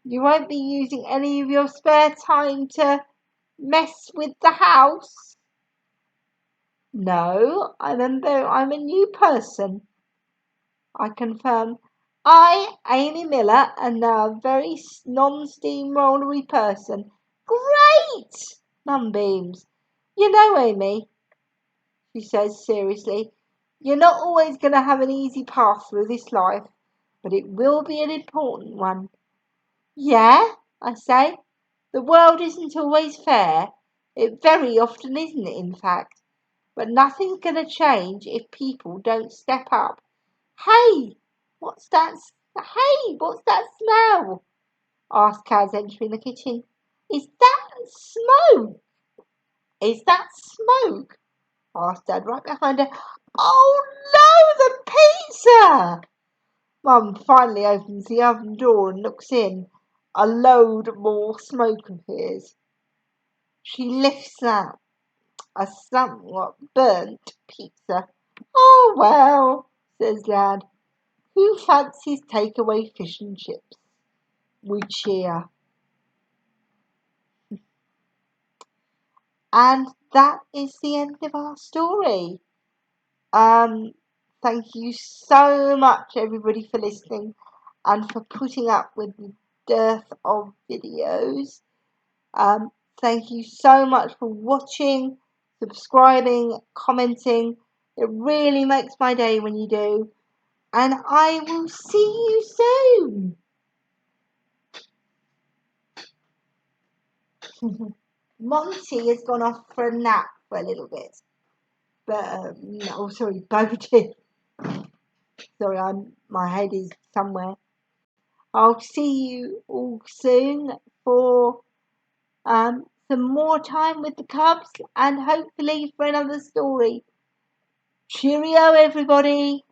you won't be using any of your spare time to mess with the house. No, I'm a new person, I confirm. I, Amy Miller, am now a very non-steamrollery person. Great! Mum beams. You know, Amy, she says seriously. You're not always going to have an easy path through this life, but it will be an important one. Yeah, I say. The world isn't always fair. It very often isn't, in fact. But nothing's going to change if people don't step up. Hey, what's that? Hey, what's that smell? Asked Kaz, entering the kitchen. Is that smoke? Is that smoke? Asked Dad right behind her. Oh no, the pizza! Mum finally opens the oven door and looks in. A load more smoke appears. She lifts up a somewhat burnt pizza. Oh well, says Dad. Who fancies takeaway fish and chips? We cheer. And that is the end of our story. Thank you so much, everybody, for listening and for putting up with the dearth of videos. Thank you so much for watching, subscribing, commenting. It really makes my day when you do. And I will see you soon. Monty has gone off for a nap for a little bit. But, Bodhi. Sorry, my head is somewhere. I'll see you all soon for some more time with the Cubs and hopefully for another story. Cheerio, everybody.